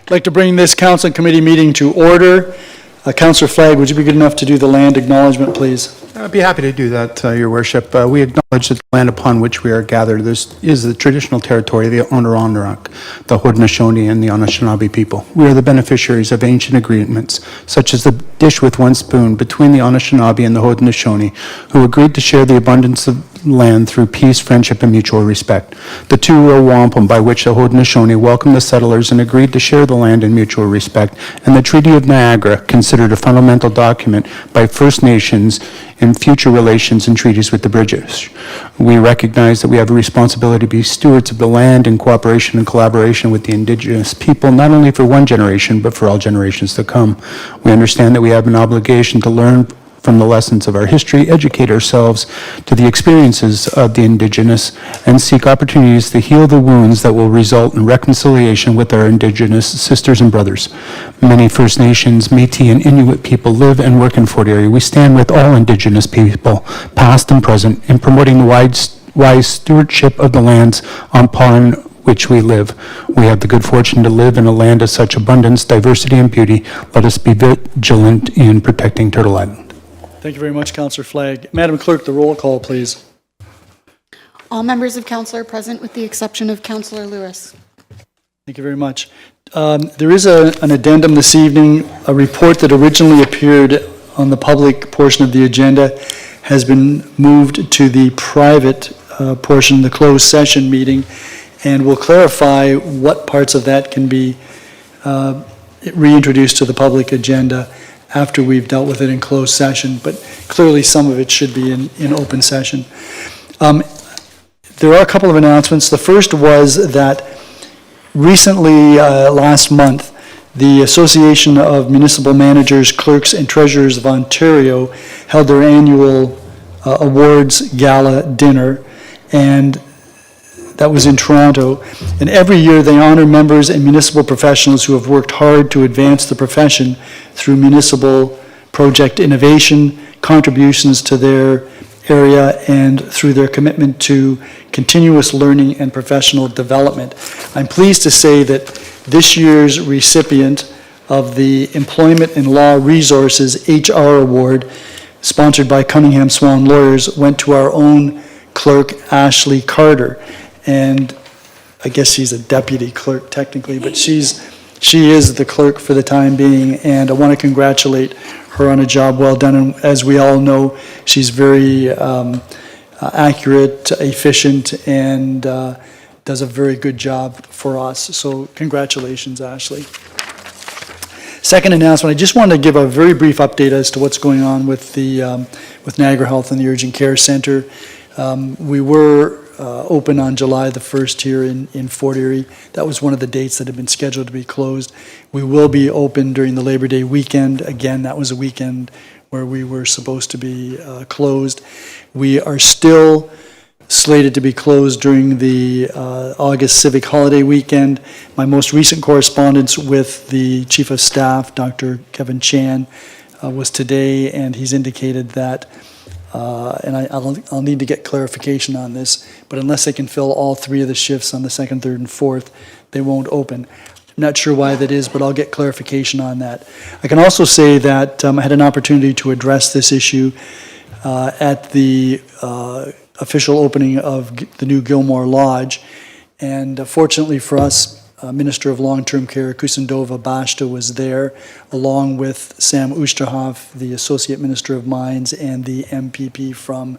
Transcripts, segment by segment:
I'd like to bring this council and committee meeting to order. Councillor Flagg, would you be good enough to do the land acknowledgement, please? I'd be happy to do that, Your Worship. We acknowledge that the land upon which we are gathered is the traditional territory of the Onondaga, the Haudenosaunee, and the Anishinaabe people. We are the beneficiaries of ancient agreements, such as the dish with one spoon between the Anishinaabe and the Haudenosaunee, who agreed to share the abundance of land through peace, friendship, and mutual respect. The two-row wampum by which the Haudenosaunee welcomed the settlers and agreed to share the land in mutual respect, and the Treaty of Niagara, considered a fundamental document by First Nations in future relations and treaties with the British. We recognize that we have a responsibility to be stewards of the land in cooperation and collaboration with the Indigenous people, not only for one generation, but for all generations to come. We understand that we have an obligation to learn from the lessons of our history, educate ourselves to the experiences of the Indigenous, and seek opportunities to heal the wounds that will result in reconciliation with our Indigenous sisters and brothers. Many First Nations, Métis, and Inuit people live and work in Fort Erie. We stand with all Indigenous people, past and present, in promoting the wise stewardship of the lands upon which we live. We have the good fortune to live in a land of such abundance, diversity, and beauty. Let us be vigilant in protecting Turtle Island. Thank you very much, Councillor Flagg. Madam Clerk, the roll call, please. All members of council are present with the exception of Councillor Lewis. Thank you very much. There is an addendum this evening. A report that originally appeared on the public portion of the agenda has been moved to the private portion, the closed session meeting, and will clarify what parts of that can be reintroduced to the public agenda after we've dealt with it in closed session, but clearly some of it should be in open session. There are a couple of announcements. The first was that recently, last month, the Association of Municipal Managers, Clerks, and Treasurers of Ontario held their annual awards gala dinner, and that was in Toronto. And every year they honor members and municipal professionals who have worked hard to advance the profession through municipal project innovation, contributions to their area, and through their commitment to continuous learning and professional development. I'm pleased to say that this year's recipient of the Employment and Law Resources HR Award, sponsored by Cunningham Swan Lawyers, went to our own clerk, Ashley Carter. And I guess she's a deputy clerk technically, but she is the clerk for the time being, and I want to congratulate her on a job well done. And as we all know, she's very accurate, efficient, and does a very good job for us. So congratulations, Ashley. Second announcement, I just wanted to give a very brief update as to what's going on with the with Niagara Health and the Urgent Care Centre. We were open on July the 1st here in Fort Erie. That was one of the dates that had been scheduled to be closed. We will be open during the Labor Day weekend. Again, that was a weekend where we were supposed to be closed. We are still slated to be closed during the August civic holiday weekend. My most recent correspondence with the Chief of Staff, Dr. Kevin Chan, was today, and he's indicated that and I'll need to get clarification on this, but unless they can fill all three of the shifts on the 2nd, 3rd, and 4th, they won't open. I'm not sure why that is, but I'll get clarification on that. I can also say that I had an opportunity to address this issue at the official opening of the new Gilmore Lodge, and fortunately for us, Minister of Long-Term Care, Kusindova Bashta, was there, along with Sam Oosterhoff, the Associate Minister of Mines, and the MPP from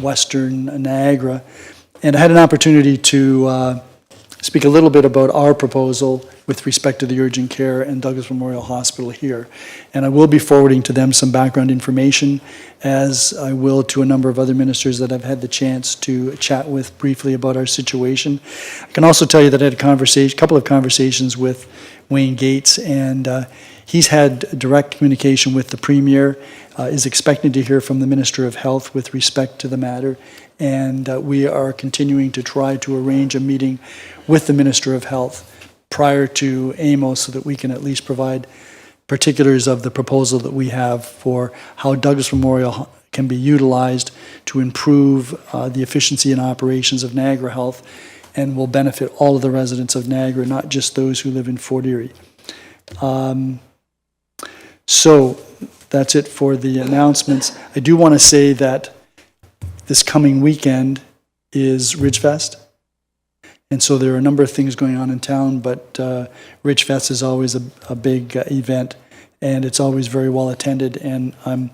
Western Niagara. And I had an opportunity to speak a little bit about our proposal with respect to the urgent care and Douglas Memorial Hospital here. And I will be forwarding to them some background information, as I will to a number of other ministers that I've had the chance to chat with briefly about our situation. I can also tell you that I had a couple of conversations with Wayne Gates, and he's had direct communication with the Premier, is expecting to hear from the Minister of Health with respect to the matter, and we are continuing to try to arrange a meeting with the Minister of Health prior to AMO so that we can at least provide particulars of the proposal that we have for how Douglas Memorial can be utilized to improve the efficiency and operations of Niagara Health and will benefit all of the residents of Niagara, not just those who live in Fort Erie. So that's it for the announcements. I do want to say that this coming weekend is Ridgefest. And so there are a number of things going on in town, but Ridgefest is always a big event, and it's always very well attended. And I'm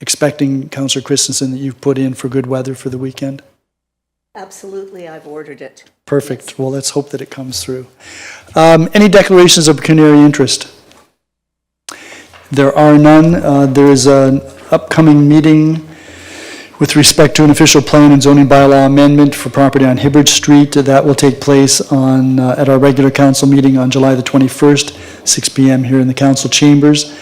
expecting, Councillor Christensen, that you've put in for good weather for the weekend. Absolutely, I've ordered it. Perfect. Yes. Well, let's hope that it comes through. Any declarations of pecuniary interest? There are none. There is an upcoming meeting with respect to an official plan and zoning bylaw amendment for property on Hibbert Street. That will take place on at our regular council meeting on July the 21st, 6 p.m. here in the council chambers.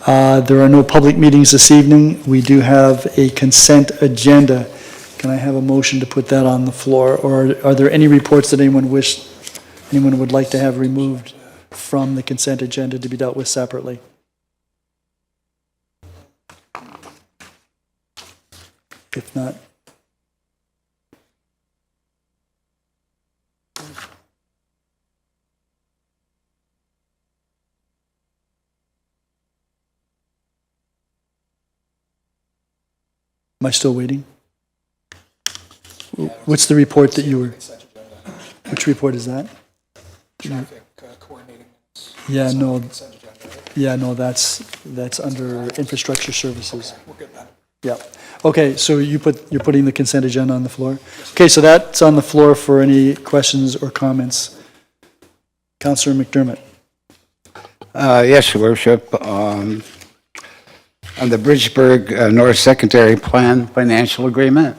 There are no public meetings this evening. We do have a consent agenda. Can I have a motion to put that on the floor? Or are there any reports that anyone would like to have removed from the consent agenda to be dealt with separately? If not, am I still waiting? What's the report that you were? Which report is that? Traffic coordinating. Yeah, no. Yeah, no. That's under infrastructure services. We'll get that. Yeah. Okay, so you're putting the consent agenda on the floor? Okay, so that's on the floor for any questions or comments. Councillor McDermott. Yes, Your Worship. On the Bridgeburg North Secondary Plan Financial Agreement,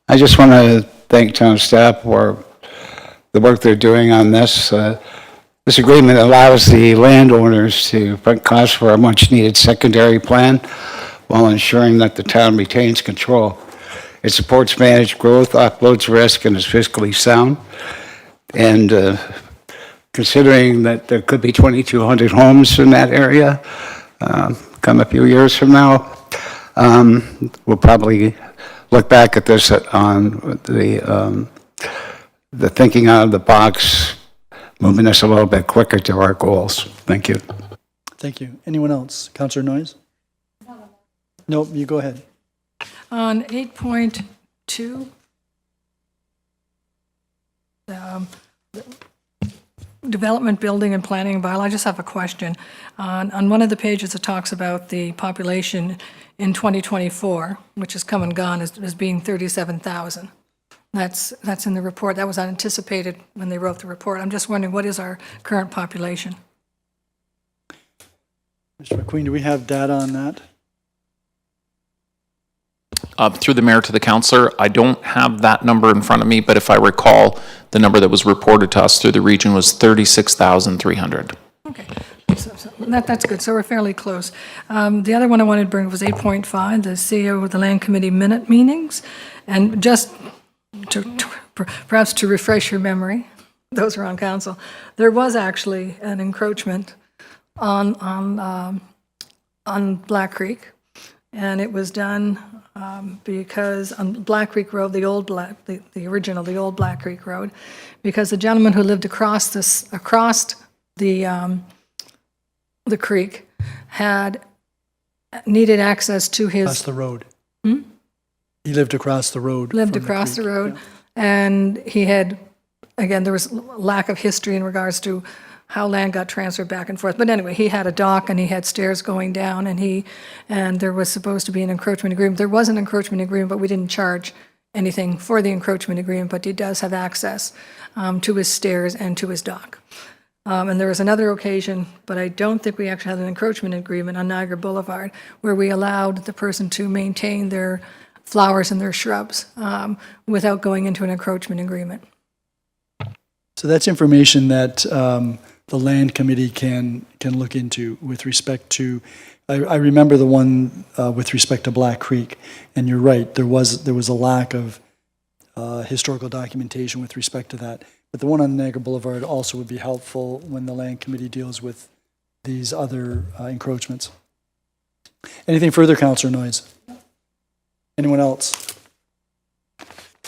I just want to thank town staff for the work they're doing on this. This agreement allows the landowners to front costs for a much-needed secondary plan while ensuring that the town retains control. It supports managed growth, offloads risk, and is fiscally sound. And considering that there could be 2,200 homes in that area come a few years from now, we'll probably look back at this on the thinking out of the box, moving us a little bit quicker to our goals. Thank you. Thank you. Anyone else? Councillor Noyes? No, you go ahead. On 8.2, development, building, and planning bylaw, I just have a question. On one of the pages, it talks about the population in 2024, which has come and gone, as being 37,000. That's in the report. That was unanticipated when they wrote the report. I'm just wondering, what is our current population? Mr. McQueen, do we have data on that? Through the mayor to the councillor, I don't have that number in front of me, but if I recall, the number that was reported to us through the region was 36,300. Okay, so that's good. So we're fairly close. The other one I wanted to bring up was 8.5, the CEO of the Land Committee minute meetings. And just perhaps to refresh your memory, those who are on council, there was actually an encroachment on Black Creek, and it was done because on Black Creek Road, the old the Black Creek Road, because the gentleman who lived across the creek had needed access to his... Across the road. He lived across the road. Lived from across the creek. road, Yeah. and he had, again, there was lack of history in regards to how land got transferred back and forth. But anyway, he had a dock and he had stairs going down, and there was supposed to be an encroachment agreement. There was an encroachment agreement, but we didn't charge anything for the encroachment agreement, but he does have access to his stairs and to his dock. And there was another occasion, but I don't think we actually had an encroachment agreement on Niagara Boulevard, where we allowed the person to maintain their flowers and their shrubs without going into an encroachment agreement. So that's information that the Land Committee can look into with respect to, I remember the one with respect to Black Creek, and you're right, there was a lack of historical documentation with respect to that. But the one on Niagara Boulevard also would be helpful when the Land Committee deals with these other encroachments. Anything further, Councillor Noyes? Anyone else?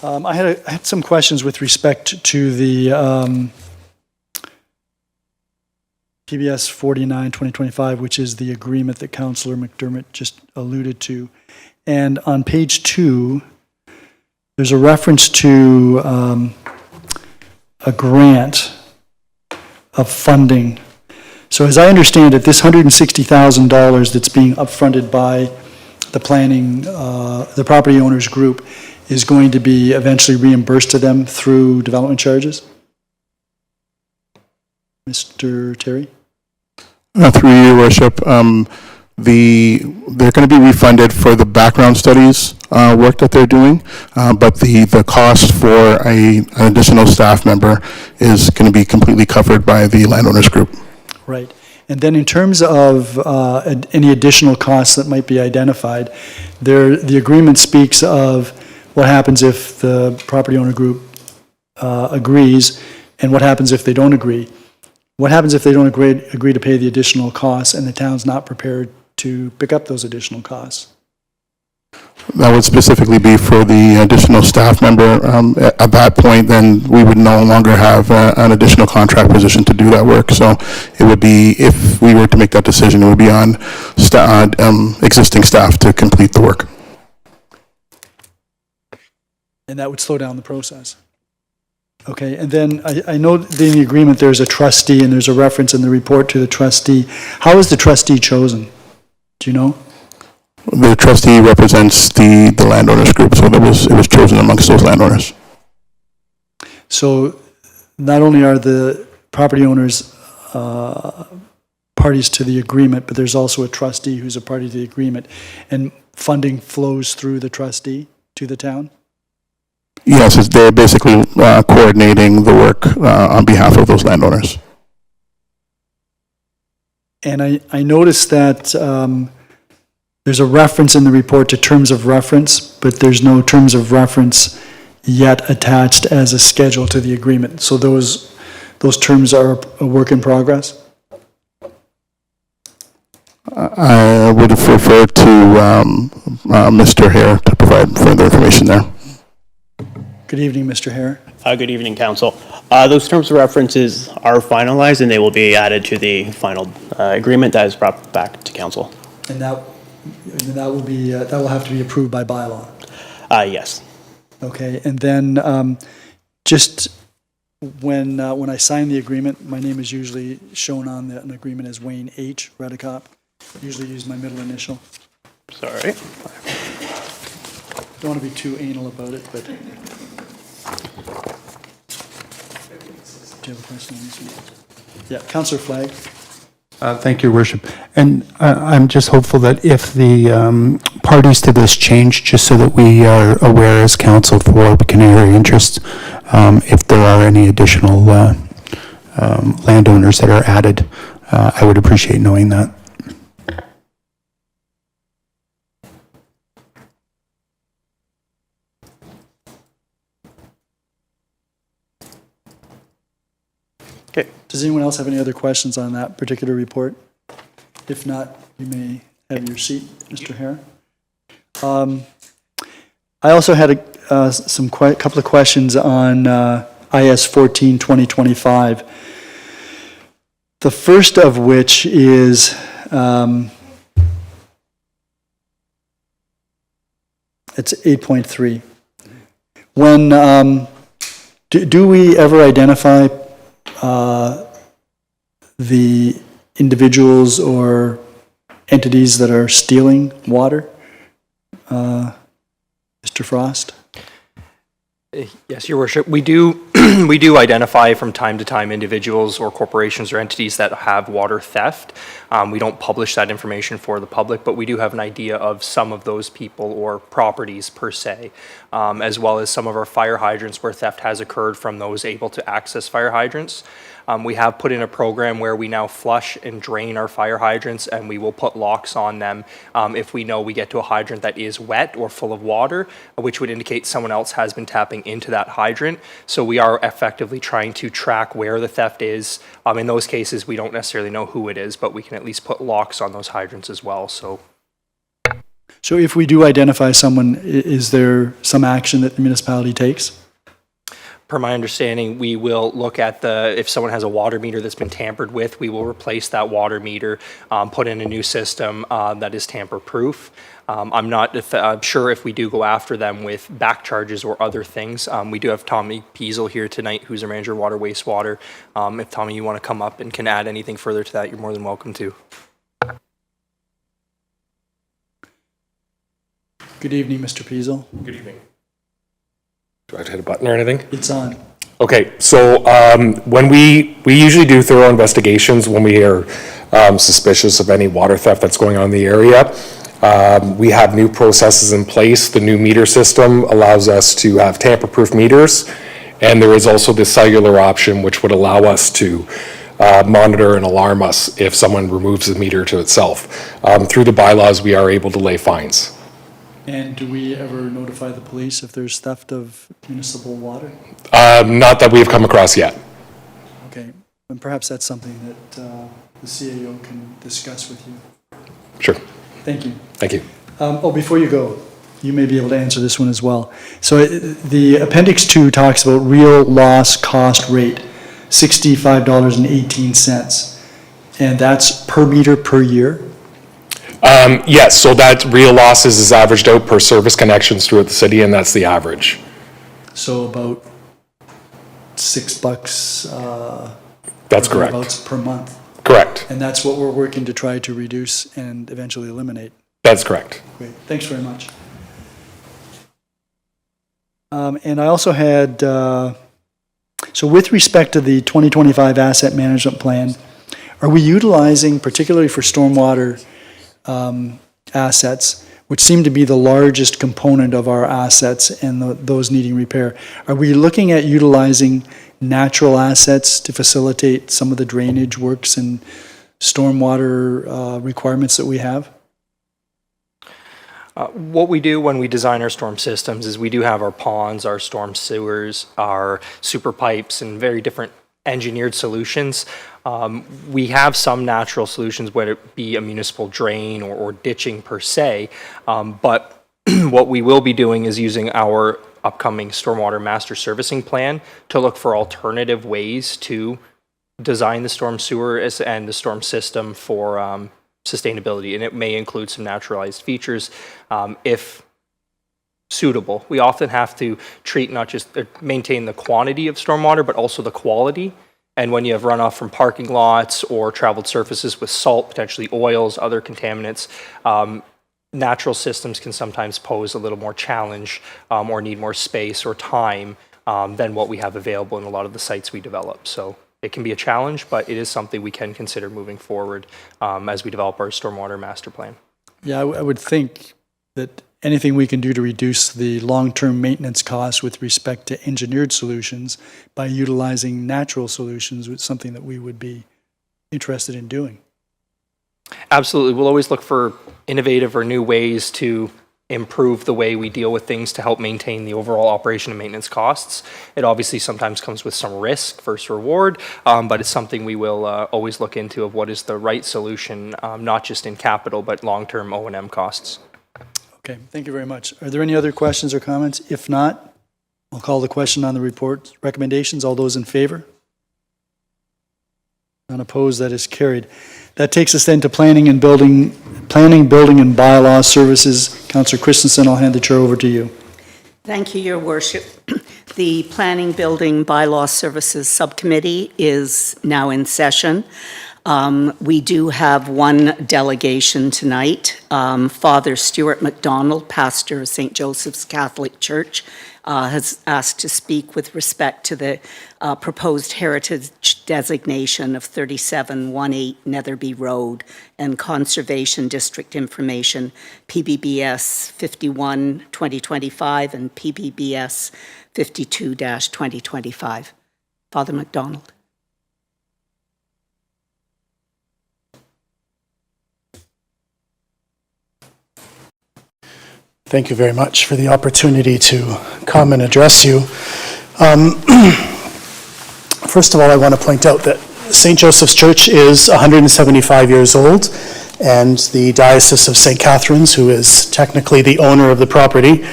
I had some questions with respect to the PBS 49/2025, which is the agreement that Councillor McDermott just alluded to. And on page 2, there's a reference to a grant of funding. So as I understand it, this $160,000 that's being upfronted by the the property owners group is going to be eventually reimbursed to them through development charges? Mr. Terry? Through your worship, they're going to be refunded for the background studies work that they're doing, but the cost for an additional staff member is going to be completely covered by the landowners group. Right. And then in terms of any additional costs that might be identified, the agreement speaks of what happens if the property owner group agrees, and what happens if they don't agree. What happens if they don't agree to pay the additional costs and the town's not prepared to pick up those additional costs? That would specifically be for the additional staff member. At that point, then we would no longer have an additional contract position to do that work. So it would be, if we were to make that decision, it would be on existing staff to complete the work. And that would slow down the process. Okay, and then I know in the agreement there's a trustee and there's a reference in the report to the trustee. How is the trustee chosen? Do you know? The trustee represents the landowners group, so it was chosen amongst those landowners. So not only are the property owners parties to the agreement, but there's also a trustee who's a party to the agreement, and funding flows through the trustee to the town? Yes, they're basically coordinating the work on behalf of those landowners. And I noticed that there's a reference in the report to terms of reference, but there's no terms of reference yet attached as a schedule to the agreement. So those terms are a work in progress? I would refer to Mr. Hare to provide further information there. Good evening, Mr. Hare. Good evening, Council. Those terms of references are finalized, and they will be added to the final agreement that is brought back to Council. And that will have to be approved by bylaw? Yes. Okay, and then just when I sign the agreement, my name is usually shown on an agreement as Wayne H. Redekop. Usually use my middle initial. Sorry. Don't want to be too anal about it, but. Do you have a question on this one? Yeah, Councillor Flagg. Thank you, Your Worship. And I'm just hopeful that if the parties to this change, just so that we are aware as council for pecuniary interest, if there are any additional landowners that are added, I would appreciate knowing that. Okay. Does anyone else have any other questions on that particular report? If not, you may have your seat, Mr. Hare. I also had a couple of questions on IS 14/2025. The first of which is it's 8.3. When do we ever identify the individuals or entities that are stealing water? Mr. Frost? Yes, Your Worship. We do we do identify from time to time individuals or corporations or entities that have water theft. We don't publish that information for the public, but we do have an idea of some of those people or properties per se, as well as some of our fire hydrants where theft has occurred from those able to access fire hydrants. We have put in a program where we now flush and drain our fire hydrants, and we will put locks on them if we know we get to a hydrant that is wet or full of water, which would indicate someone else has been tapping into that hydrant. So we are effectively trying to track where the theft is. In those cases, we don't necessarily know who it is, but we can at least put locks on those hydrants as well. So. So if we do identify someone, is there some action that the municipality takes? Per my understanding, we will look at if someone has a water meter that's been tampered with, we will replace that water meter, put in a new system that is tamper-proof. I'm not sure if we do go after them with back charges or other things. We do have Tommy Peasel here tonight, who's our manager of water wastewater. If Tommy, you want to come up and can add anything further to that, you're more than welcome to. Good evening, Mr. Peasel. Good evening. Do I have to hit a button or anything? It's on. Okay, so when we usually do thorough investigations when we are suspicious of any water theft that's going on in the area. We have new processes in place. The new meter system allows us to have tamper-proof meters, and there is also the cellular option, which would allow us to monitor and alarm us if someone removes the meter to itself. Through the bylaws, we are able to lay fines. And do we ever notify the police if there's theft of municipal water? Not that we have come across yet. Okay, and perhaps that's something that the CAO can discuss with you. Sure. Thank you. Thank you. Before you go, you may be able to answer this one as well. So the Appendix 2 talks about real loss cost rate, $65.18. And that's per meter per year? Yes, so that real losses is averaged out per service connections throughout the city, and that's the average. So about $6. That's correct. Thereabouts per month. Correct. And that's what we're working to try to reduce and eventually eliminate. That's correct. Great, thanks very much. And I also had, so with respect to the 2025 asset management plan, are we utilizing, particularly for stormwater assets, which seem to be the largest component of our assets and those needing repair, are we looking at utilizing natural assets to facilitate some of the drainage works and stormwater requirements that we have? What we do when we design our storm systems is we do have our ponds, our storm sewers, our super pipes, and very different engineered solutions. We have some natural solutions, whether it be a municipal drain or ditching per se, but what we will be doing is using our upcoming stormwater master servicing plan to look for alternative ways to design the storm sewer and the storm system for sustainability, and it may include some naturalized features if suitable. We often have to treat not just maintain the quantity of stormwater, but also the quality. And when you have runoff from parking lots or traveled surfaces with salt, potentially oils, other contaminants, natural systems can sometimes pose a little more challenge or need more space or time than what we have available in a lot of the sites we develop. So it can be a challenge, but it is something we can consider moving forward as we develop our stormwater master plan. Yeah, I would think that anything we can do to reduce the long-term maintenance costs with respect to engineered solutions by utilizing natural solutions is something that we would be interested in doing. Absolutely. We'll always look for innovative or new ways to improve the way we deal with things to help maintain the overall operation and maintenance costs. It obviously sometimes comes with some risk versus reward, but it's something we will always look into of what is the right solution, not just in capital, but long-term O&M costs. Okay, thank you very much. Are there any other questions or comments? If not, I'll call the question on the report. Recommendations, all those in favor? None opposed, that is carried. That takes us then to planning, building, and bylaw services. Councillor Christensen, I'll hand the chair over to you. Thank you, Your Worship. The Planning, Building, Bylaw Services Subcommittee is now in session. We do have one delegation tonight. Father Stuart McDonald, pastor of St. Joseph's Catholic Church, has asked to speak with respect to the proposed heritage designation of 3718 Netherby Road and Conservation District Information, PBBS 51-2025 and PBBS 52-2025. Father McDonald. Thank you very much for the opportunity to come and address you. First of all, I want to point out that St. Joseph's Church is 175 years old, and the Diocese of St. Catharines, who is technically the owner of the property,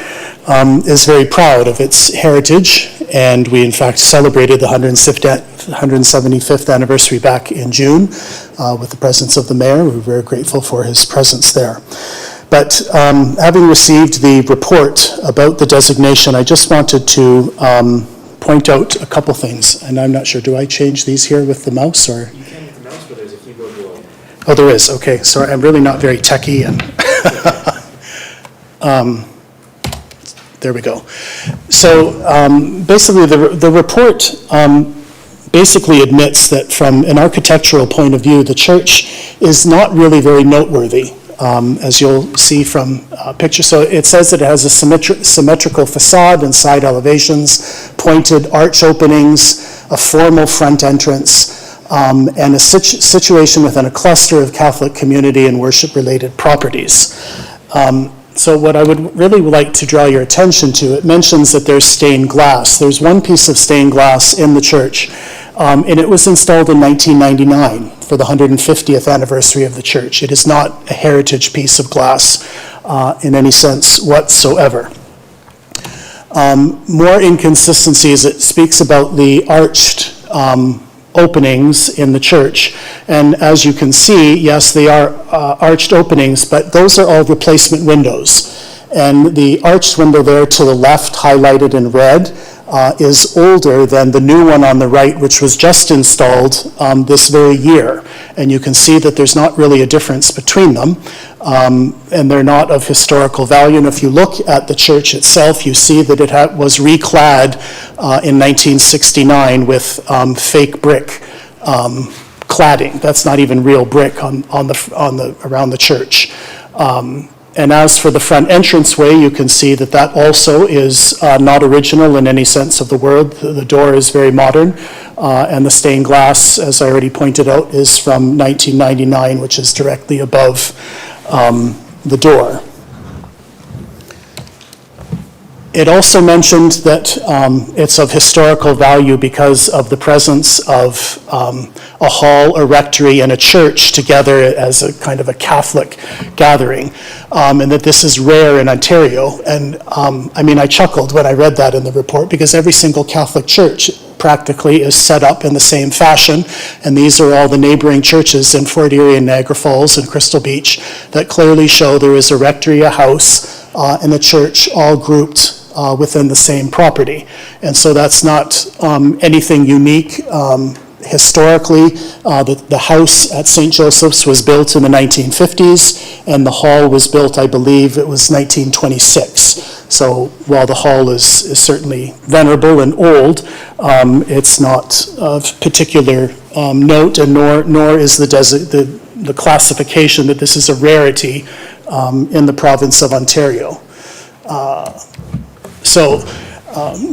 is very proud of its heritage, and we in fact celebrated the 175th anniversary back in June with the presence of the mayor. We were very grateful for his presence there. But having received the report about the designation, I just wanted to point out a couple things, and I'm not sure, do I change these here with the mouse, or? You can with the mouse, but there's a keyboard below. Oh, there is, okay, sorry, I'm really not very techy, and there we go. So basically the report basically admits that from an architectural point of view, the church is not really very noteworthy, as you'll see from pictures. So it says that it has a symmetrical facade and side elevations, pointed arch openings, a formal front entrance, and a situation within a cluster of Catholic community and worship-related properties. So what I would really like to draw your attention to, it mentions that there's stained glass. There's one piece of stained glass in the church, and it was installed in 1999 for the 150th anniversary of the church. It is not a heritage piece of glass in any sense whatsoever. More inconsistencies, it speaks about the arched openings in the church, and as you can see, yes, they are arched openings, but those are all replacement windows, and the arched window there to the left, highlighted in red, is older than the new one on the right, which was just installed this very year, and you can see that there's not really a difference between them, and they're not of historical value. And if you look at the church itself, you see that it was reclad in 1969 with fake brick cladding. That's not even real brick on around the church. And as for the front entranceway, you can see that that also is not original in any sense of the word. The door is very modern, and the stained glass, as I already pointed out, is from 1999, which is directly above the door. It also mentioned that it's of historical value because of the presence of a hall, a rectory, and a church together as a kind of a Catholic gathering, and that this is rare in Ontario. And I mean, I chuckled when I read that in the report, because every single Catholic church practically is set up in the same fashion, and these are all the neighboring churches in Fort Erie and Niagara Falls and Crystal Beach that clearly show there is a rectory, a house, and a church all grouped within the same property. And so that's not anything unique. Historically, the house at St. Joseph's was built in the 1950s, and the hall was built, I believe, it was 1926. So while the hall is certainly venerable and old, it's not of particular note, and nor is the classification that this is a rarity in the province of Ontario. So,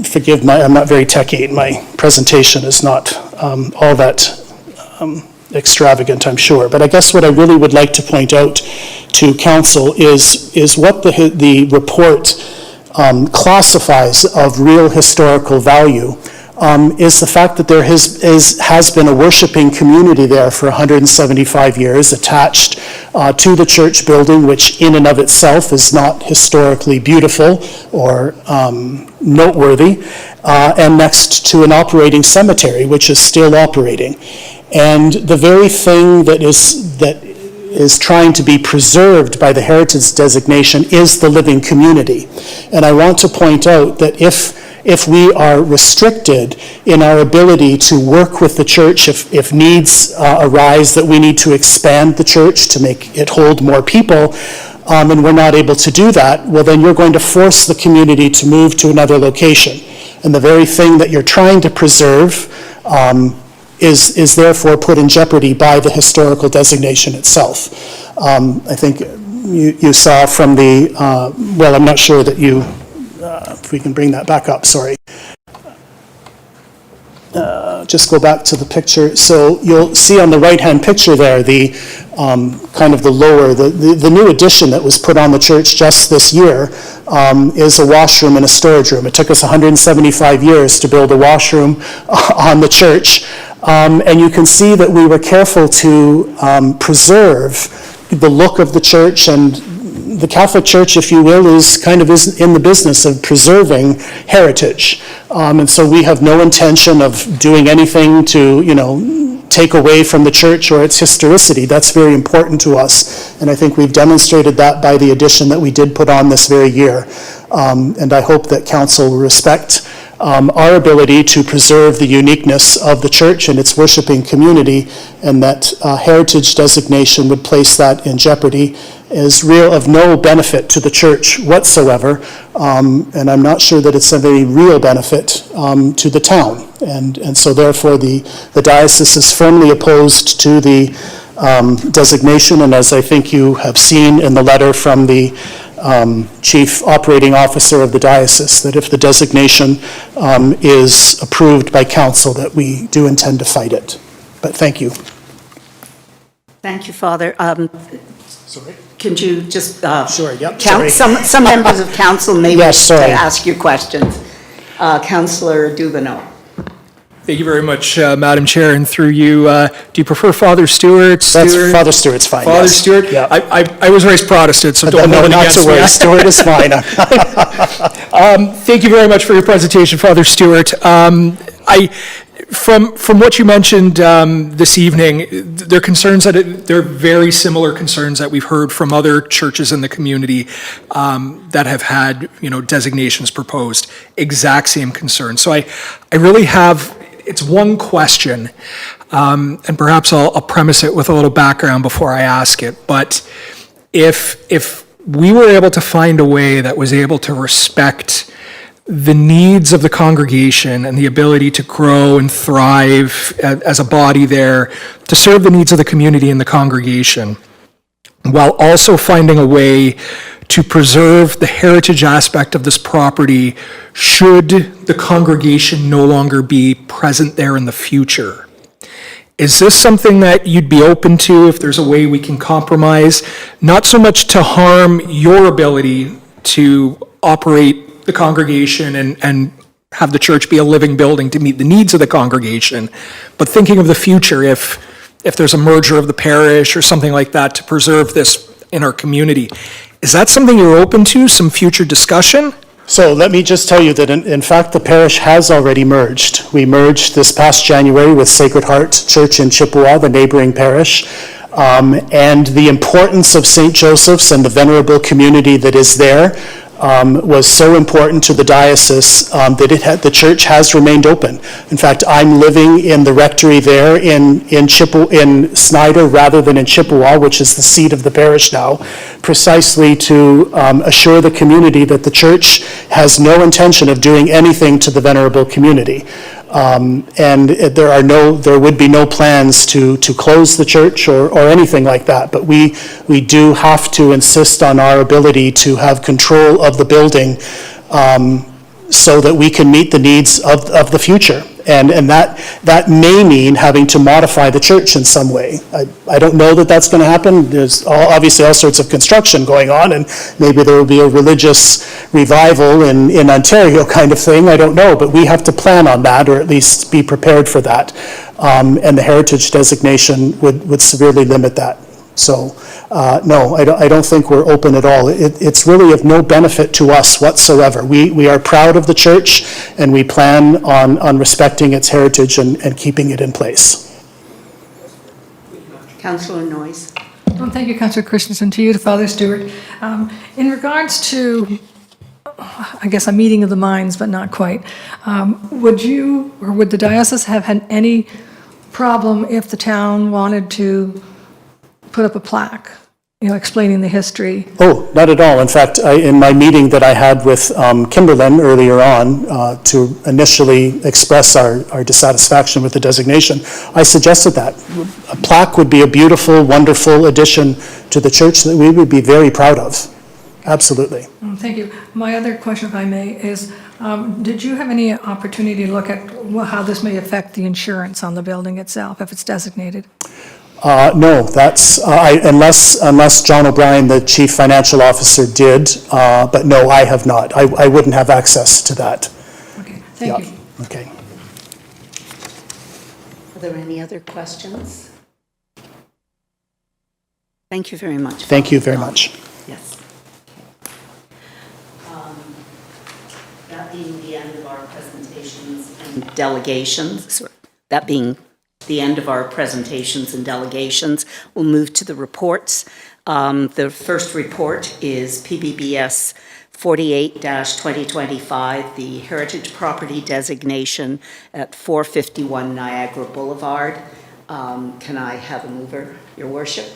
forgive I'm not very techy. My presentation is not all that extravagant, I'm sure. But I guess what I really would like to point out to council is what the report classifies of real historical value. Is the fact that there has been a worshiping community there for 175 years attached to the church building, which in and of itself is not historically beautiful or noteworthy, and next to an operating cemetery, which is still operating. And the very thing that is trying to be preserved by the heritage designation is the living community. And I want to point out that if we are restricted in our ability to work with the church, if needs arise that we need to expand the church to make it hold more people, and we're not able to do that, well, then you're going to force the community to move to another location. And the very thing that you're trying to preserve is therefore put in jeopardy by the historical designation itself. I think you saw from the, well, I'm not sure that you, if we can bring that back up, sorry. Just go back to the picture. So you'll see on the right-hand picture there, the kind of the lower, the new addition that was put on the church just this year is a washroom and a storage room. It took us 175 years to build a washroom on the church. And you can see that we were careful to preserve the look of the church, and the Catholic Church, if you will, is in the business of preserving heritage. And so we have no intention of doing anything to, take away from the church or its historicity. That's very important to us. And I think we've demonstrated that by the addition that we did put on this very year. And I hope that council will respect our ability to preserve the uniqueness of the church and its worshiping community, and that heritage designation would place that in jeopardy is of no benefit to the church whatsoever, and I'm not sure that it's of any real benefit to the town. And so therefore the diocese is firmly opposed to the designation, and as I think you have seen in the letter from the Chief Operating Officer of the diocese, that if the designation is approved by council, that we do intend to fight it. But thank you. Thank you, Father. Sorry. Can you just Sure, yep, count? sorry. Some members of council may Yes, wish to sorry. ask you questions. Councillor Dubanow. Thank you very much, Madam Chair, and through you, do you prefer Father Stewart? Father Stewart's fine, Father yes. Stewart? Yeah. I was raised Protestant, so don't hold it not against to worry, me. Stewart is fine. Thank you very much for your presentation, Father Stewart. From what you mentioned this evening, there are concerns they're very similar concerns that we've heard from other churches in the community that have had, designations proposed. Exact same concerns. So I really have, it's one question, and perhaps I'll premise it with a little background before I ask it. But if we were able to find a way that was able to respect the needs of the congregation and the ability to grow and thrive as a body there, to serve the needs of the community and the congregation, while also finding a way to preserve the heritage aspect of this property should the congregation no longer be present there in the future. Is this something that you'd be open to if there's a way we can compromise, not so much to harm your ability to operate the congregation and have the church be a living building to meet the needs of the congregation, but thinking of the future if there's a merger of the parish or something like that to preserve this in our community. Is that something you're open to, some future discussion? So let me just tell you that in fact the parish has already merged. We merged this past January with Sacred Heart Church in Chippewa, the neighboring parish. And the importance of St. Joseph's and the venerable community that is there was so important to the diocese that the church has remained open. In fact, I'm living in the rectory there in Snyder rather than in Chippewa, which is the seat of the parish now, precisely to assure the community that the church has no intention of doing anything to the venerable community. And there would be no plans to close the church or anything like that, but we do have to insist on our ability to have control of the building so that we can meet the needs of the future. And that may mean having to modify the church in some way. I don't know that that's going to happen. There's obviously all sorts of construction going on, and maybe there will be a religious revival in Ontario kind of thing. I don't know, but we have to plan on that, or at least be prepared for that. And the heritage designation would severely limit that. So, no, I don't think we're open at all. It's really of no benefit to us whatsoever. We are proud of the church, and we plan on respecting its heritage and keeping it in place. Councillor Noyes. Well, thank you, Councillor Christensen, to you, to Father Stewart. In regards to, I guess, a meeting of the minds, but not quite, would you, or would the diocese have had any problem if the town wanted to put up a plaque, explaining the history? Oh, not at all. In fact, in my meeting that I had with Kimberlin earlier on to initially express our dissatisfaction with the designation, I suggested that. A plaque would be a beautiful, wonderful addition to the church that we would be very proud of. Absolutely. Thank you. My other question, if I may, is did you have any opportunity to look at how this may affect the insurance on the building itself, if it's designated? No, that's, unless John O'Brien, the Chief Financial Officer, did, but no, I have not. I wouldn't have access to that. Okay, thank you. Okay. Are there any other questions? Thank Thank you very much. Thank you very much. Yes. That being the end of our presentations and delegations, that being the end of our presentations and delegations, we'll move to the reports. The first report is PBBS 48-2025, the heritage property designation at 451 Niagara Boulevard. Can I have a mover, Your Worship?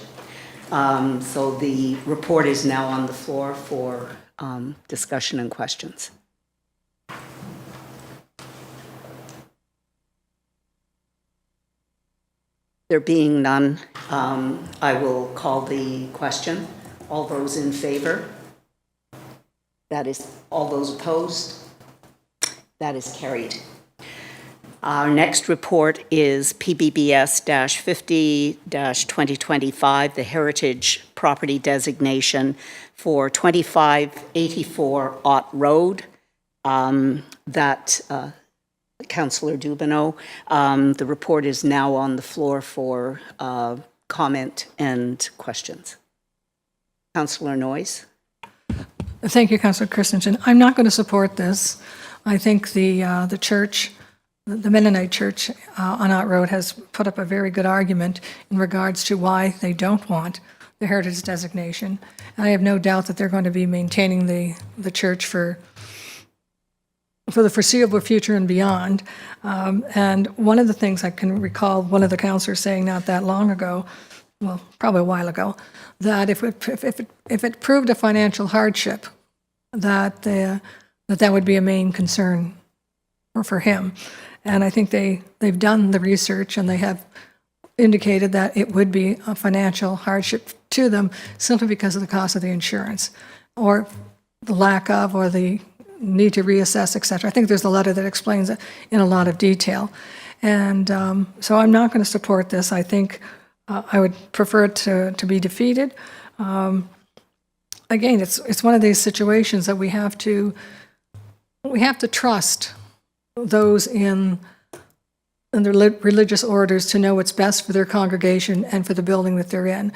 So the report is now on the floor for discussion and questions. There being none, I will call the question. All those in favor? That is, all those opposed? That is carried. Our next report is PBBS-50-2025, the heritage property designation for 2584 Ott Road. Councillor Dubanow, the report is now on the floor for comment and questions. Councillor Noyes. Thank you, Councillor Christensen. I'm not going to support this. I think the church, the Mennonite Church on Ott Road has put up a very good argument in regards to why they don't want the heritage designation. And I have no doubt that they're going to be maintaining the church for the foreseeable future and beyond. And one of the things I can recall one of the councillors saying not that long ago, well, probably a while ago, that if it proved a financial hardship, that would be a main concern for him. And I think they've done the research and they have indicated that it would be a financial hardship to them simply because of the cost of the insurance or the lack of or the need to reassess, et cetera. I think there's a letter that explains it in a lot of detail. And so I'm not going to support this. I think I would prefer it to be defeated. Again, it's one of these situations that we have to trust those in the religious orders to know what's best for their congregation and for the building that they're in.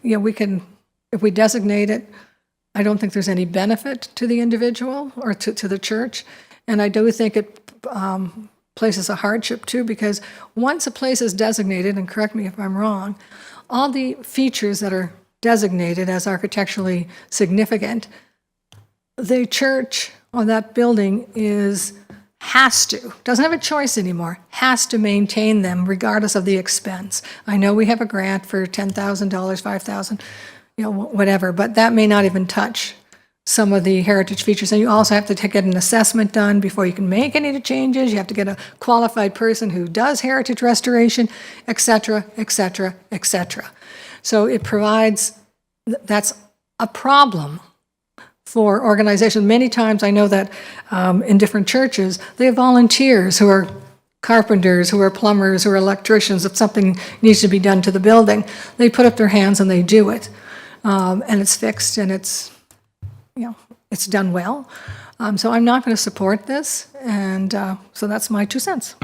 We can, if we designate it, I don't think there's any benefit to the individual or to the church. And I do think it places a hardship too, because once a place is designated, and correct me if I'm wrong, all the features that are designated as architecturally significant, the church or that building doesn't have a choice anymore, has to maintain them regardless of the expense. I know we have a grant for $10,000, $5,000, whatever, but that may not even touch some of the heritage features. And you also have to get an assessment done before you can make any changes. You have to get a qualified person who does heritage restoration, et cetera, et cetera, et cetera. So it provides, that's a problem for organizations. Many times I know that in different churches, they have volunteers who are carpenters, who are plumbers, who are electricians. If something needs to be done to the building, they put up their hands and they do it. And it's fixed and it's done well. So I'm not going to support this. And so that's my 2 cents.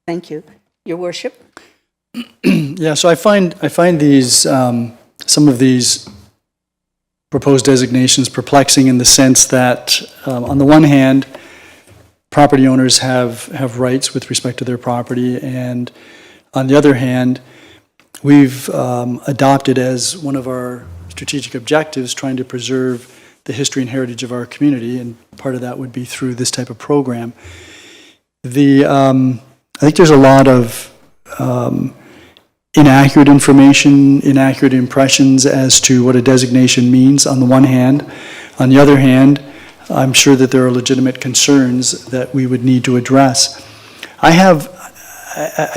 Thank you. Your Worship. Yeah, so I find these, some of these proposed designations perplexing in the sense that, on the one hand, property owners have rights with respect to their property, and on the other hand, we've adopted as one of our strategic objectives trying to preserve the history and heritage of our community, and part of that would be through this type of program. I think there's a lot of inaccurate information, inaccurate impressions as to what a designation means on the one hand. On the other hand, I'm sure that there are legitimate concerns that we would need to address. I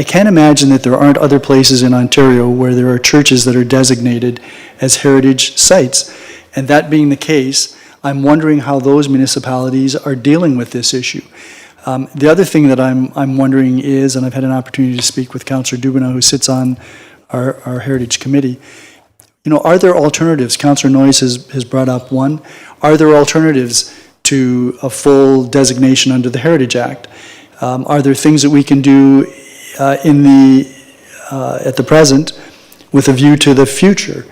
can't imagine that there aren't other places in Ontario where there are churches that are designated as heritage sites. And that being the case, I'm wondering how those municipalities are dealing with this issue. The other thing that I'm wondering is, and I've had an opportunity to speak with Councillor Dubanow, who sits on our Heritage Committee, are there alternatives? Councillor Noyes has brought up one. Are there alternatives to a full designation under the Heritage Act? Are there things that we can do at the present with a view to the future.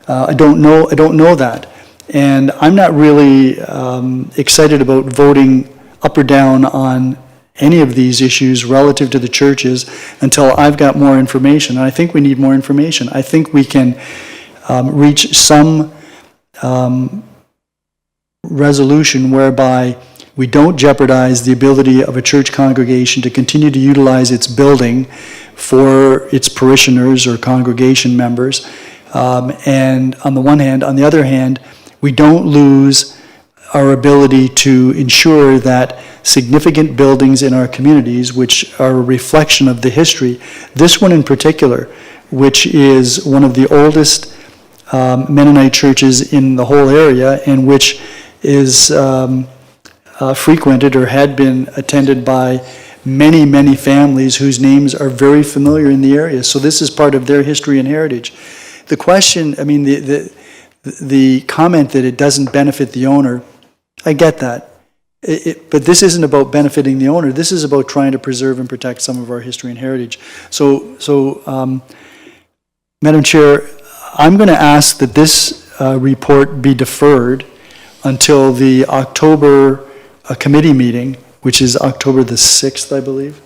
I don't know that. And I'm not really excited about voting up or down on any of these issues relative to the churches until I've got more information. And I think we need more information. I think we can reach some resolution whereby we don't jeopardize the ability of a church congregation to continue to utilize its building for its parishioners or congregation members. And on the one hand, on the other hand, we don't lose our ability to ensure that significant buildings in our communities, which are a reflection of the history, this one in particular, which is one of the oldest Mennonite churches in the whole area, and which is frequented or had been attended by many, many families whose names are very familiar in the area. So this is part of their history and heritage. The question, I mean, the comment that it doesn't benefit the owner, I get that. But this isn't about benefiting the owner. This is about trying to preserve and protect some of our history and heritage. So Madam Chair, I'm going to ask that this report be deferred until the October committee meeting, which is October the 6th, I believe,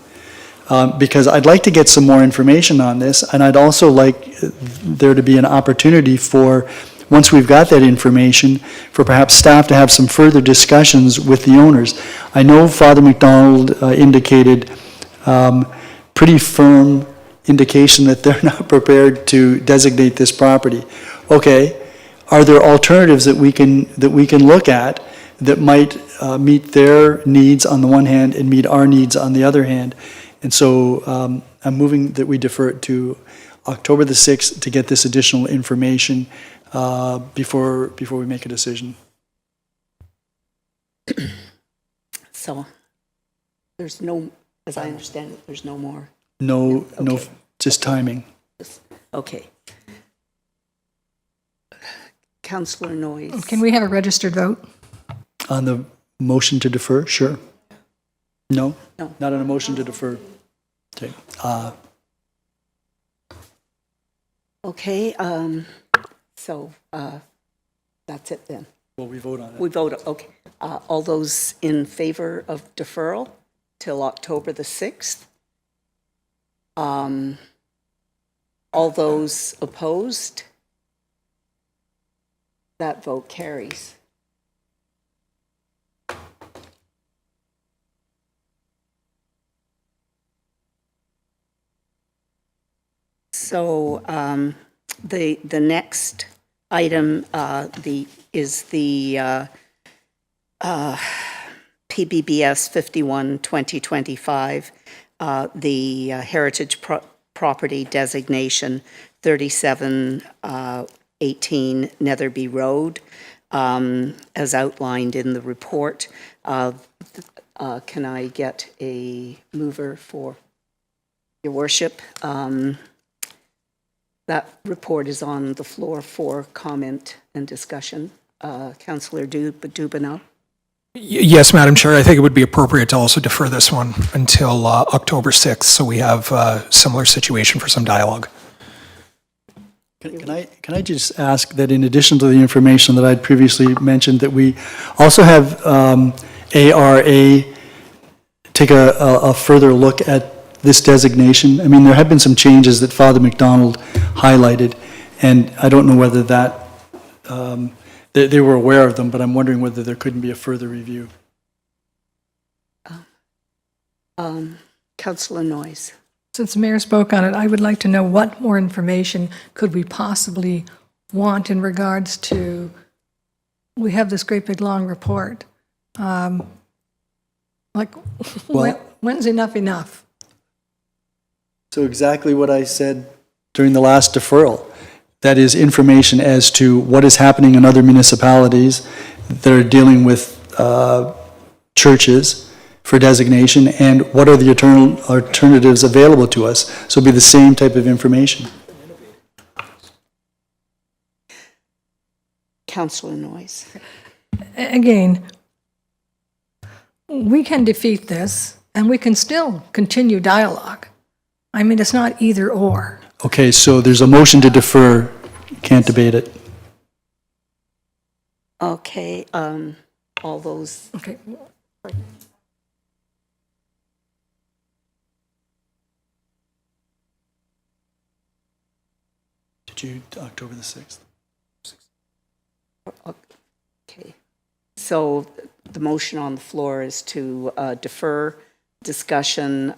because I'd like to get some more information on this, and I'd also like there to be an opportunity for, once we've got that information, for perhaps staff to have some further discussions with the owners. I know Father McDonald indicated pretty firm indication that they're not prepared to designate this property. Okay, are there alternatives that we can look at that might meet their needs on the one hand and meet our needs on the other hand? And so I'm moving that we defer it to October the 6th to get this additional information before we make a decision. So there's no, as I understand it, there's no more. No, Okay. just timing. Okay. Councillor Noyes. Can we have a registered vote? On the motion to defer, sure. No? No. Not on a motion to defer. Okay. Okay, so that's it then. Well, we vote on it. We vote, okay. All those in favor of deferral till October the 6th? All those opposed? That vote carries. So the next item is the PBBS 51-2025, the heritage property designation 3718 Netherby Road, as outlined in the report. Can I get a mover for Your Worship? That report is on the floor for comment and discussion. Councillor Dubanow. Yes, Madam Chair, I think it would be appropriate to also defer this one until October 6th, so we have a similar situation for some dialogue. Can I just ask that in addition to the information that I'd previously mentioned, that we also have ARA take a further look at this designation? I mean, there have been some changes that Father McDonald highlighted, and I don't know whether that, they were aware of them, but I'm wondering whether there couldn't be a further review. Councillor Noyes. Since the mayor spoke on it, I would like to know what more information could we possibly want in regards to, we have this great big long report. When's enough enough? So exactly what I said during the last deferral. That is information as to what is happening in other municipalities that are dealing with churches for designation, and what are the alternatives available to us. So it'll be the same type of information. Councillor Noyes. Again, we can defeat this, and we can still continue dialogue. I mean, it's not either or. Okay, so there's a motion to defer. Can't debate it. Okay, all those, Okay, Did you, October the 6th? okay. So the motion on the floor is to defer discussion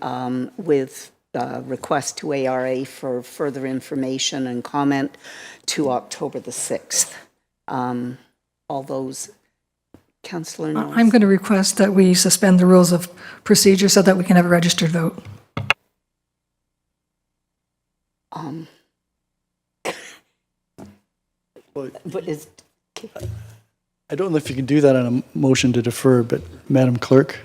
with request to ARA for further information and comment to October the 6th. All those, Councillor Noyes? I'm going to request that we suspend the rules of procedure so that we can have a registered vote. But is, I don't know if you can do that on a motion to defer, but Madam Clerk?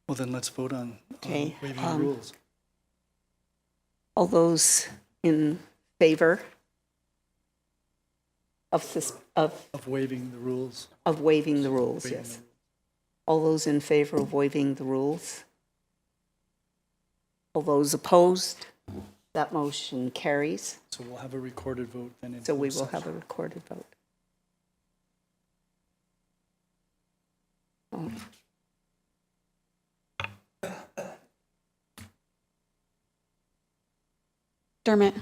Well, then let's vote on Okay, waiving the rules. all those in favor of Of waiving the rules. waiving the rules, Waiving yes. the- All those in favor of waiving the rules? All those opposed? That motion carries. So we'll have a recorded vote then. in So we closed will session. have a recorded vote. Oh. Dermott,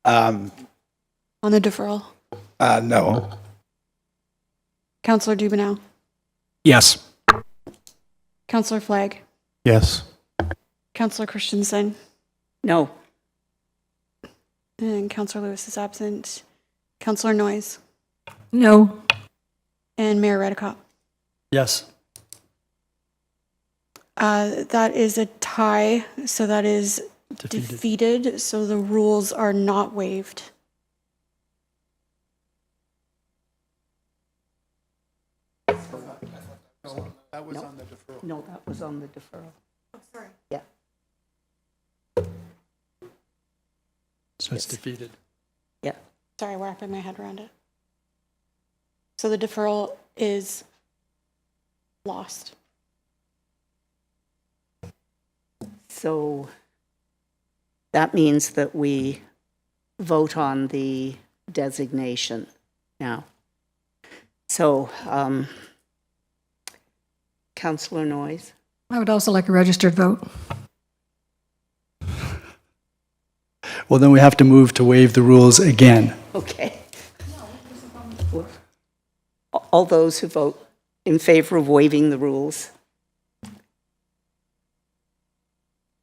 Um, on the deferral. no. Councillor Dubanow. Yes. Councillor Flagg. Yes. Councillor Christensen. No, And Councillor Lewis is absent. Councillor Noyes. No. And Mayor Redekop. Yes. That is a tie, so that is Defeated. defeated, so the rules are not waived. That was on the deferral. no, that was on the deferral. Sorry. Yeah, So it's defeated. yeah. Sorry, wrapping my head around it. So the deferral is lost. So that means that we vote on the designation now. So, Councillor Noyes? I would also like a registered vote. Well, then we have to move to waive the rules again. Okay. All those who vote in favor of waiving the rules?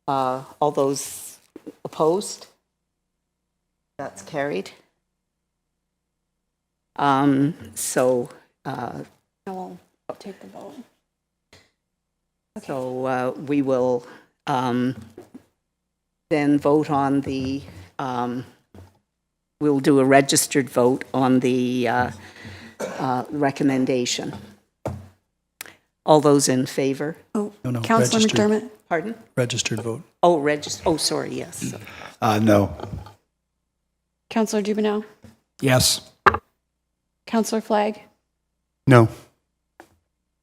All those opposed? That's carried. So, No, we'll take the vote. so we will then vote on the, we'll do a registered vote on the recommendation. All those in favor? Oh, No, Councillor registered. McDermott. Pardon? Registered vote. Oh, sorry, yes. No. Councillor Dubanow. Yes. Councillor Flagg. No.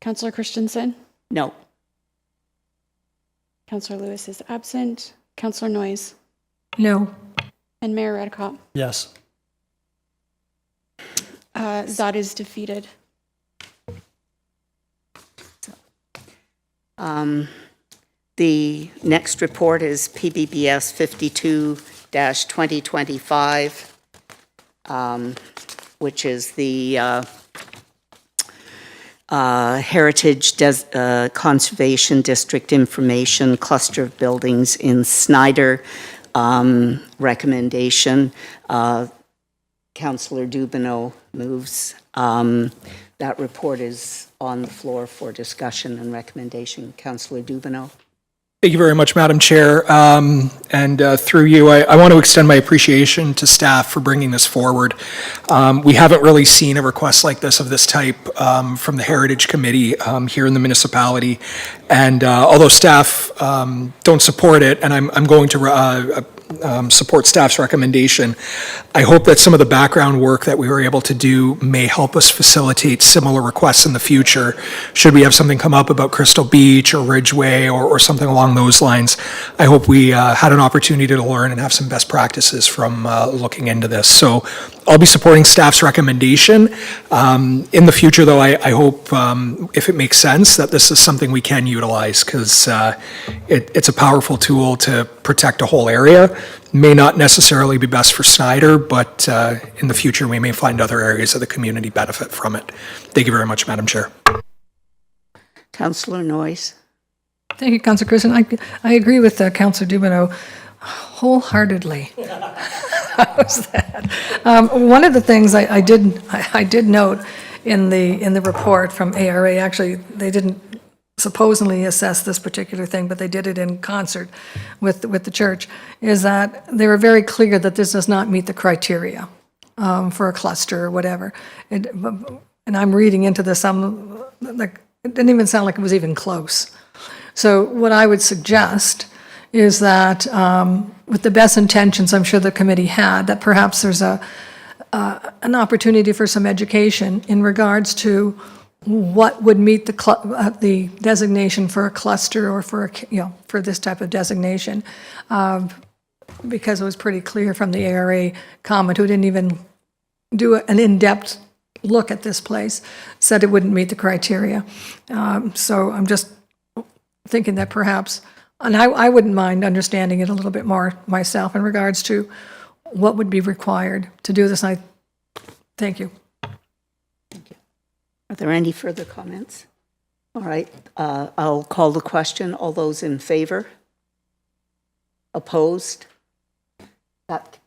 Councillor Christensen. No. Councillor Lewis is absent. Councillor Noyes. No. And Mayor Redekop. Yes. That is defeated. The next report is PBBS 52-2025, which is the Heritage Conservation District Information Cluster of Buildings in Snyder recommendation. Councillor Dubanow moves. That report is on the floor for discussion and recommendation. Councillor Dubanow. Thank you very much, Madam Chair. And through you, I want to extend my appreciation to staff for bringing this forward. We haven't really seen a request like this of this type from the Heritage Committee here in the municipality. And although staff don't support it, and I'm going to support staff's recommendation, I hope that some of the background work that we were able to do may help us facilitate similar requests in the future. Should we have something come up about Crystal Beach or Ridgeway or something along those lines, I hope we had an opportunity to learn and have some best practices from looking into this. So I'll be supporting staff's recommendation. In the future, though, I hope, if it makes sense, that this is something we can utilize, because it's a powerful tool to protect a whole area. May not necessarily be best for Snyder, but in the future, we may find other areas of the community benefit from it. Thank you very much, Madam Chair. Councillor Noyes. Thank you, Councillor Christensen. I agree with Councillor Dubanow wholeheartedly. How was that? One of the things I did note in the report from ARA, actually, they didn't supposedly assess this particular thing, but they did it in concert with the church, is that they were very clear that this does not meet the criteria for a cluster or whatever. And I'm reading into this, it didn't even sound like it was even close. So what I would suggest is that, with the best intentions I'm sure the committee had, that perhaps there's an opportunity for some education in regards to what would meet the designation for a cluster or for for this type of designation, because it was pretty clear from the ARA comment, who didn't even do an in-depth look at this place, said it wouldn't meet the criteria. So I'm just thinking that perhaps, and I wouldn't mind understanding it a little bit more myself in regards to what would be required to do this. And thank you. Thank you. Are there any further comments? All right, I'll call the question. All those in favor? Opposed? That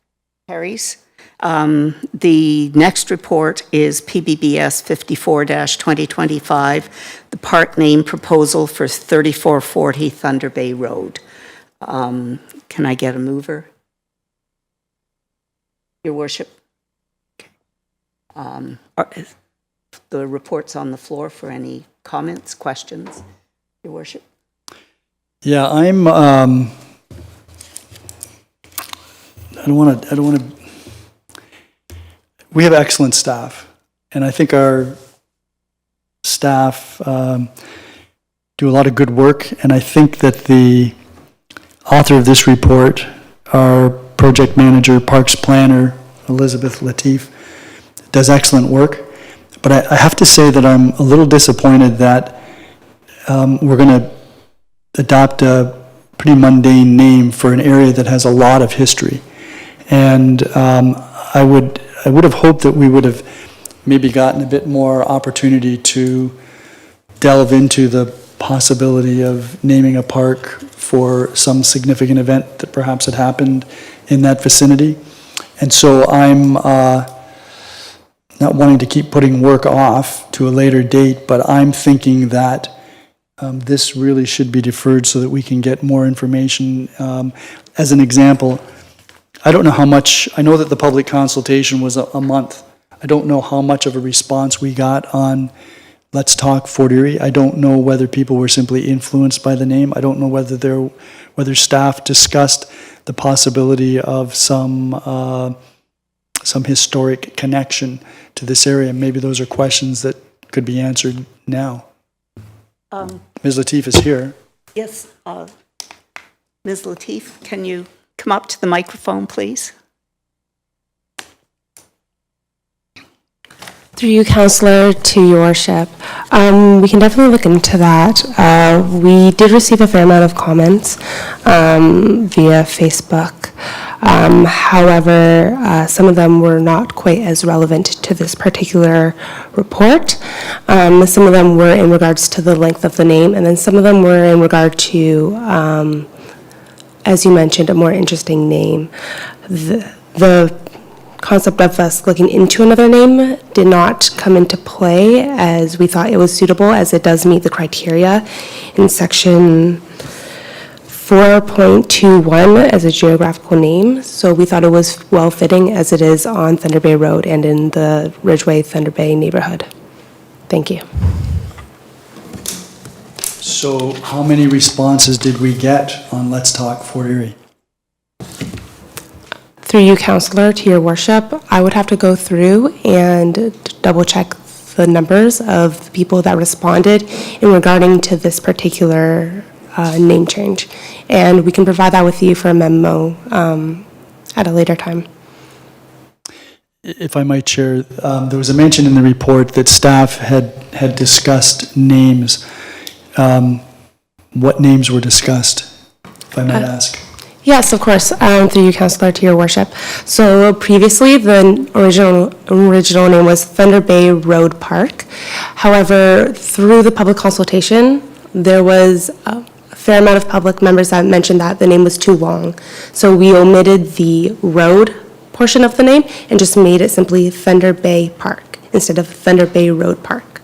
carries. The next report is PBBS 54-2025, the park name proposal for 3440 Thunder Bay Road. Can I get a mover? Your Worship. Okay. The report's on the floor for any comments, questions, Your Worship. Yeah, I don't want to. We have excellent staff, and I think our staff do a lot of good work, and I think that the author of this report, our project manager, parks planner, Elizabeth Latif, does excellent work. But I have to say that I'm a little disappointed that we're going to adopt a pretty mundane name for an area that has a lot of history. And I would have hoped that we would have maybe gotten a bit more opportunity to delve into the possibility of naming a park for some significant event that perhaps had happened in that vicinity. And so I'm not wanting to keep putting work off to a later date, but I'm thinking that this really should be deferred so that we can get more information. As an example, I don't know how much, I know that the public consultation was a month. I don't know how much of a response we got on Let's Talk Fort Erie. I don't know whether people were simply influenced by the name. I don't know whether staff discussed the possibility of some historic connection to this area. Maybe those are questions that could be answered now. Ms. Latif is here. Yes, Ms. Latif, can you come up to the microphone, please? Through you, Councillor, to your worship. We can definitely look into that. We did receive a fair amount of comments via Facebook. However, some of them were not quite as relevant to this particular report. Some of them were in regards to the length of the name, and then some of them were in regard to, as you mentioned, a more interesting name. The concept of us looking into another name did not come into play, as we thought it was suitable, as it does meet the criteria in section 4.21 as a geographical name. So we thought it was well-fitting as it is on Thunder Bay Road and in the Ridgeway Thunder Bay neighborhood. Thank you. So how many responses did we get on Let's Talk Fort Erie? Through you, Councillor, to your worship, I would have to go through and double-check the numbers of the people that responded in regarding to this particular name change. And we can provide that with you for a memo at a later time. If I might, Chair, there was a mention in the report that staff had discussed names. What names were discussed, if I might ask? Yes, of course, through you, Councillor, to your worship. So previously, the original name was Thunder Bay Road Park. However, through the public consultation, there was a fair amount of public members that mentioned that the name was too long. So we omitted the road portion of the name and just made it simply Thunder Bay Park instead of Thunder Bay Road Park.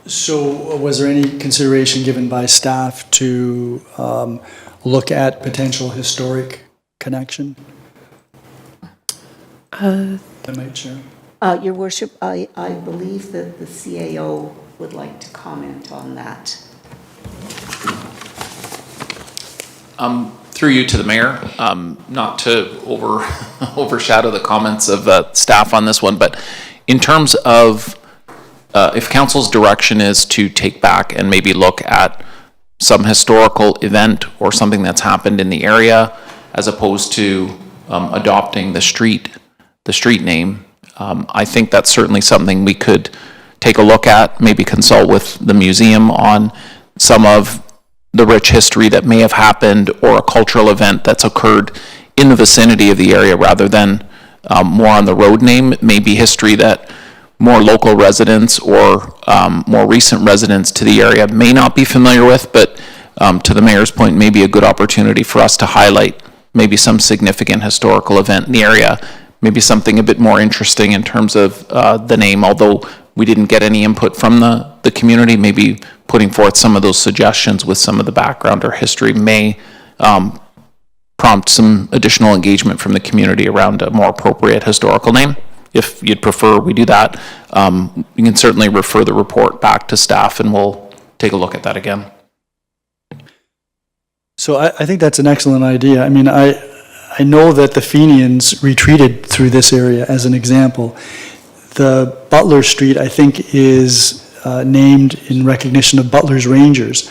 So was there any consideration given by staff to look at potential historic connection? I might, Chair. Your worship, I believe that the CAO would like to comment on that. Through you to the mayor, not to overshadow the comments of staff on this one, but in terms of if council's direction is to take back and maybe look at some historical event or something that's happened in the area, as opposed to adopting the street name, I think that's certainly something we could take a look at, maybe consult with the museum on some of the rich history that may have happened or a cultural event that's occurred in the vicinity of the area rather than more on the road name. It may be history that more local residents or more recent residents to the area may not be familiar with, but to the mayor's point, may be a good opportunity for us to highlight maybe some significant historical event in the area, maybe something a bit more interesting in terms of the name, although we didn't get any input from the community. Maybe putting forth some of those suggestions with some of the background or history may prompt some additional engagement from the community around a more appropriate historical name. If you'd prefer we do that, you can certainly refer the report back to staff and we'll take a look at that again. So I think that's an excellent idea. I mean, I know that the Fenians retreated through this area as an example. The Butler Street, I think, is named in recognition of Butler's Rangers.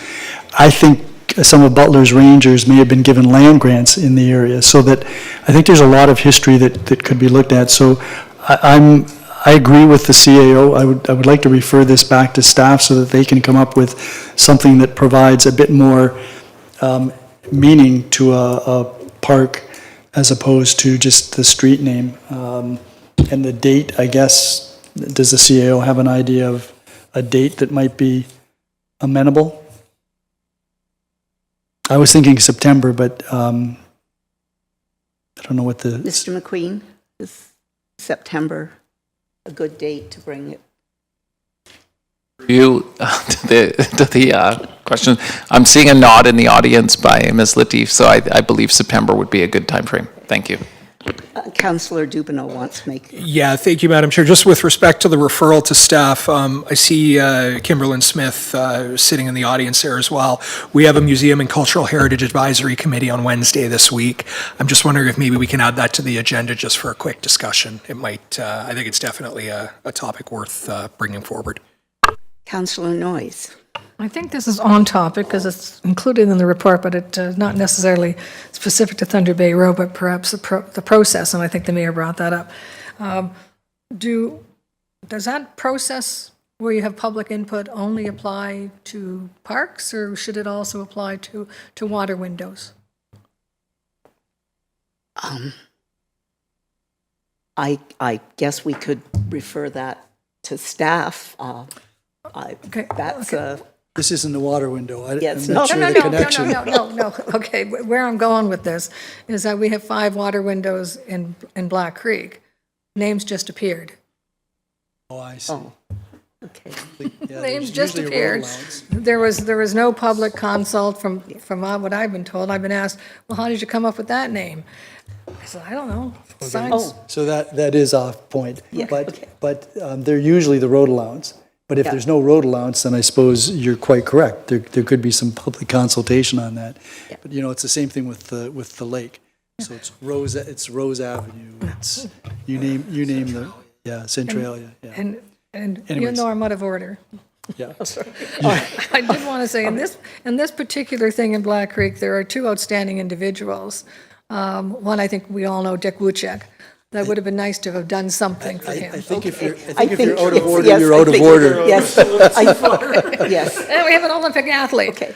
I think some of Butler's Rangers may have been given land grants in the area, so that I think there's a lot of history that could be looked at. So I agree with the CAO. I would like to refer this back to staff so that they can come up with something that provides a bit more meaning to a park as opposed to just the street name. And the date, I guess, does the CAO have an idea of a date that might be amenable? I was thinking September, but I don't know what the... Mr. McQueen, is September a good date to bring it? You, to the question, I'm seeing a nod in the audience by Ms. Latif, so I believe September would be a good time frame. Thank you. Councillor Dubanow wants to make... Yeah, thank you, Madam Chair. Just with respect to the referral to staff, I see Kimberlyn Smith sitting in the audience there as well. We have a Museum and Cultural Heritage Advisory Committee on Wednesday this week. I'm just wondering if maybe we can add that to the agenda just for a quick discussion. It might, I think it's definitely a topic worth bringing forward. Councillor Noyes. I think this is on topic because it's included in the report, but it's not necessarily specific to Thunder Bay Road, but perhaps the process, and I think the mayor brought that up. Does that process where you have public input only apply to parks, or should it also apply to water windows? I guess we could refer that to staff. Okay. That's okay. This isn't the water window. Yes, I'm not sure the connection. No. Okay, where I'm going with this is that we have 5 water windows in Black Creek. names just appeared. Oh, I see. Okay. Yeah, Names there's just usually a road appeared. allowance. There was no public consult from what I've been told. I've been asked, well, how did you come up with that name? I said, I don't know. Signs. So that is off point. Yeah, okay. But they're usually the road allowance. But if Yeah. there's no road allowance, then I suppose you're quite correct. There could be some public consultation on that. Yeah. But, it's the same thing with the lake. So it's Rose Avenue, it's, you name Centralia, yeah. And even Anyways. though I'm out of order, Yeah. I did want to say, in this particular thing in Black Creek, there are two outstanding individuals. One, I think we all know, Dick Wuchek. That would have been nice to have done something for I him. think if you're I out of order, yes, you're I out of think- order. Yes, yes. And we have an Olympic athlete. Okay.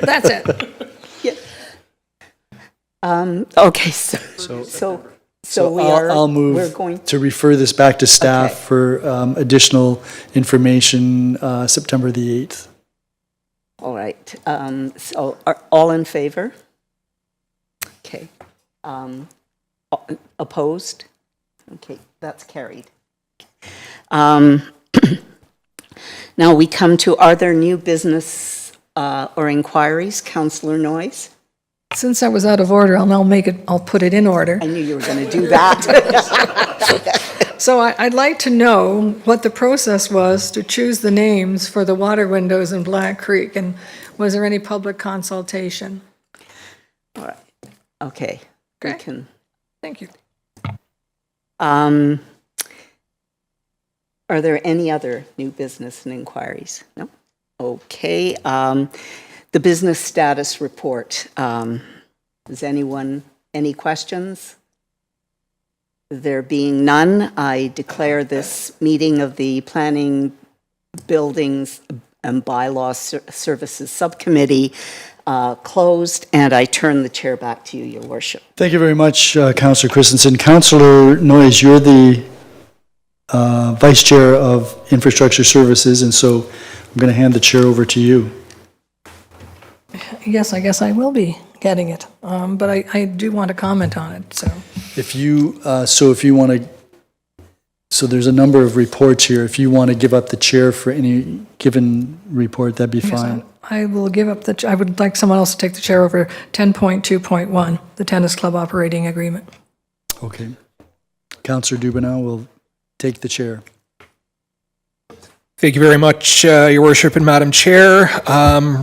That's it. Okay, so we are, I'll we're going, move to refer this back to staff Okay. for additional information, September the 8th. all right. So are all in favor? Okay. Opposed? Okay, that's carried. Now we come to, are there new business or inquiries? Councillor Noyes? Since I was out of order, I'll put it in order. I knew you were going to do that. So I'd like to know what the process was to choose the names for the water windows in Black Creek, and was there any public consultation? All right, okay. We Okay. can. Thank you. Are there any other new business and inquiries? No? Okay. The business status report. Does anyone, any questions? There being none, I declare this meeting of the Planning, Buildings, and Bylaw Services Subcommittee closed, and I turn the chair back to you, Your Worship. Thank you very much, Councillor Christensen. Councillor Noyes, you're the Vice Chair of Infrastructure Services, and so I'm going to hand the chair over to you. Yes, I guess I will be getting it, but I do want to comment on it, so. If you want to, so there's a number of reports here. If you want to give up the chair for any given report, that'd be Yes, fine. I will give up I would like someone else to take the chair over 10.2.1, the tennis club operating agreement. Okay. Councillor Dubanow will take the chair. Thank you very much, Your Worship and Madam Chair.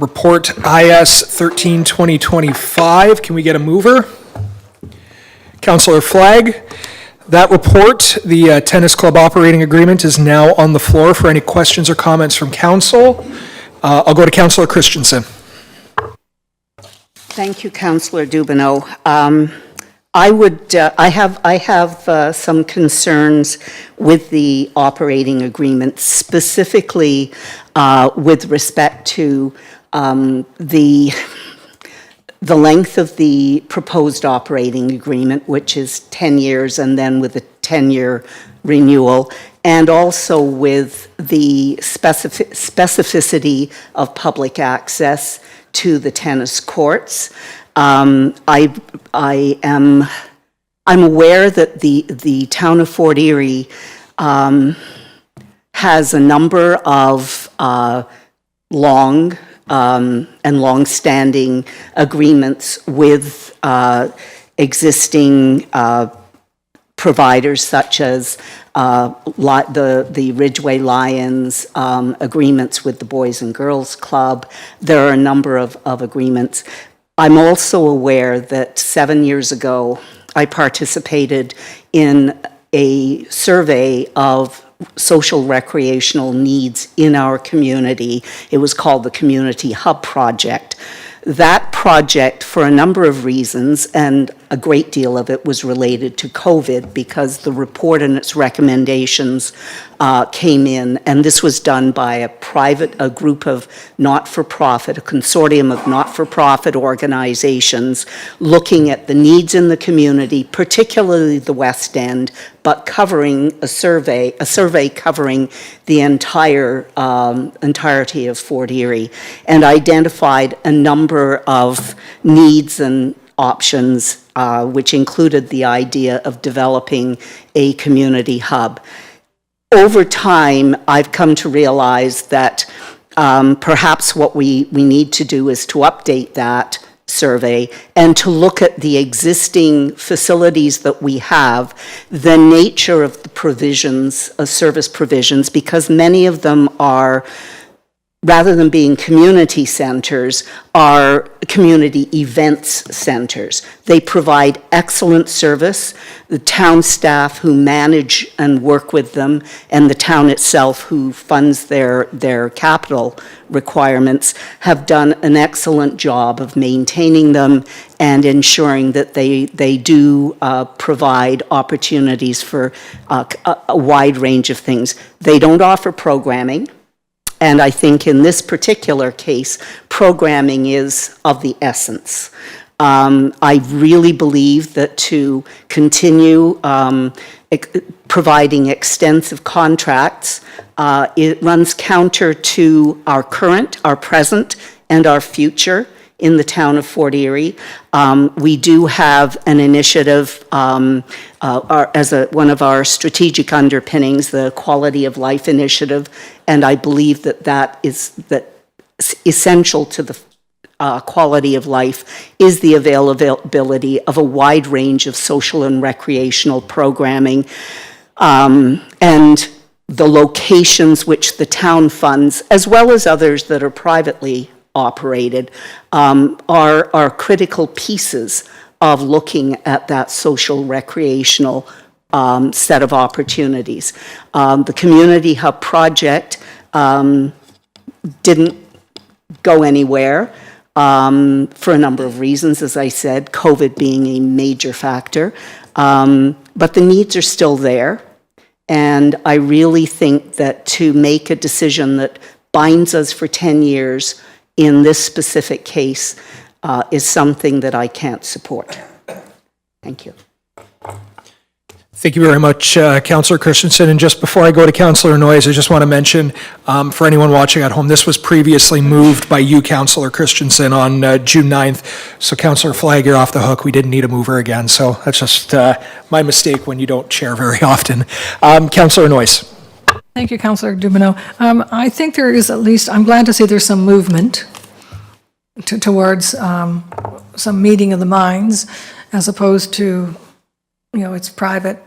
Report IS 13-2025. Can we get a mover? Councillor Flagg. That report, the tennis club operating agreement, is now on the floor for any questions or comments from council. I'll go to Councillor Christensen. Thank you, Councillor Dubanow. I have some concerns with the operating agreement, specifically with respect to the length of the proposed operating agreement, which is 10 years, and then with a 10-year renewal, and also with the specificity of public access to the tennis courts. I'm aware that the town of Fort Erie has a number of long and long-standing agreements with existing providers such as the Ridgeway Lions, agreements with the Boys and Girls Club. There are a number of agreements. I'm also aware that 7 years ago, I participated in a survey of social recreational needs in our community. It was called the Community Hub Project. That project, for a number of reasons, and a great deal of it was related to COVID, because the report and its recommendations came in, and this was done by a group of not-for-profit, a consortium of not-for-profit organizations looking at the needs in the community, particularly the West End, but covering a survey covering the entirety of Fort Erie, and identified a number of needs and options, which included the idea of developing a community hub. Over time, I've come to realize that perhaps what we need to do is to update that survey and to look at the existing facilities that we have, the nature of the provisions, service provisions, because many of them are, rather than being community centers, are community events centers. They provide excellent service. The town staff who manage and work with them, and the town itself who funds their capital requirements, have done an excellent job of maintaining them and ensuring that they do provide opportunities for a wide range of things. They don't offer programming. And I think in this particular case, programming is of the essence. I really believe that to continue providing extensive contracts, it runs counter to our current, our present, and our future in the town of Fort Erie. We do have an initiative as one of our strategic underpinnings, the Quality of Life Initiative, and I believe that is essential to the quality of life is the availability of a wide range of social and recreational programming, and the locations which the town funds, as well as others that are privately operated, are critical pieces of looking at that social recreational set of opportunities. The Community Hub project didn't go anywhere for a number of reasons, as I said, COVID being a major factor, but the needs are still there. And I really think that to make a decision that binds us for 10 years in this specific case is something that I can't support. Thank you. Thank you very much, Councillor Christensen. And just before I go to Councillor Noyes, I just want to mention, for anyone watching at home, this was previously moved by you, Councillor Christensen, on June 9th. So Councillor Flagg, you're off the hook. We didn't need a mover again. So that's just my mistake when you don't chair very often. Councillor Noyes. Thank you, Councillor Dubanow. I think there is at least, I'm glad to see there's some movement towards some meeting of the minds, as opposed to, it's private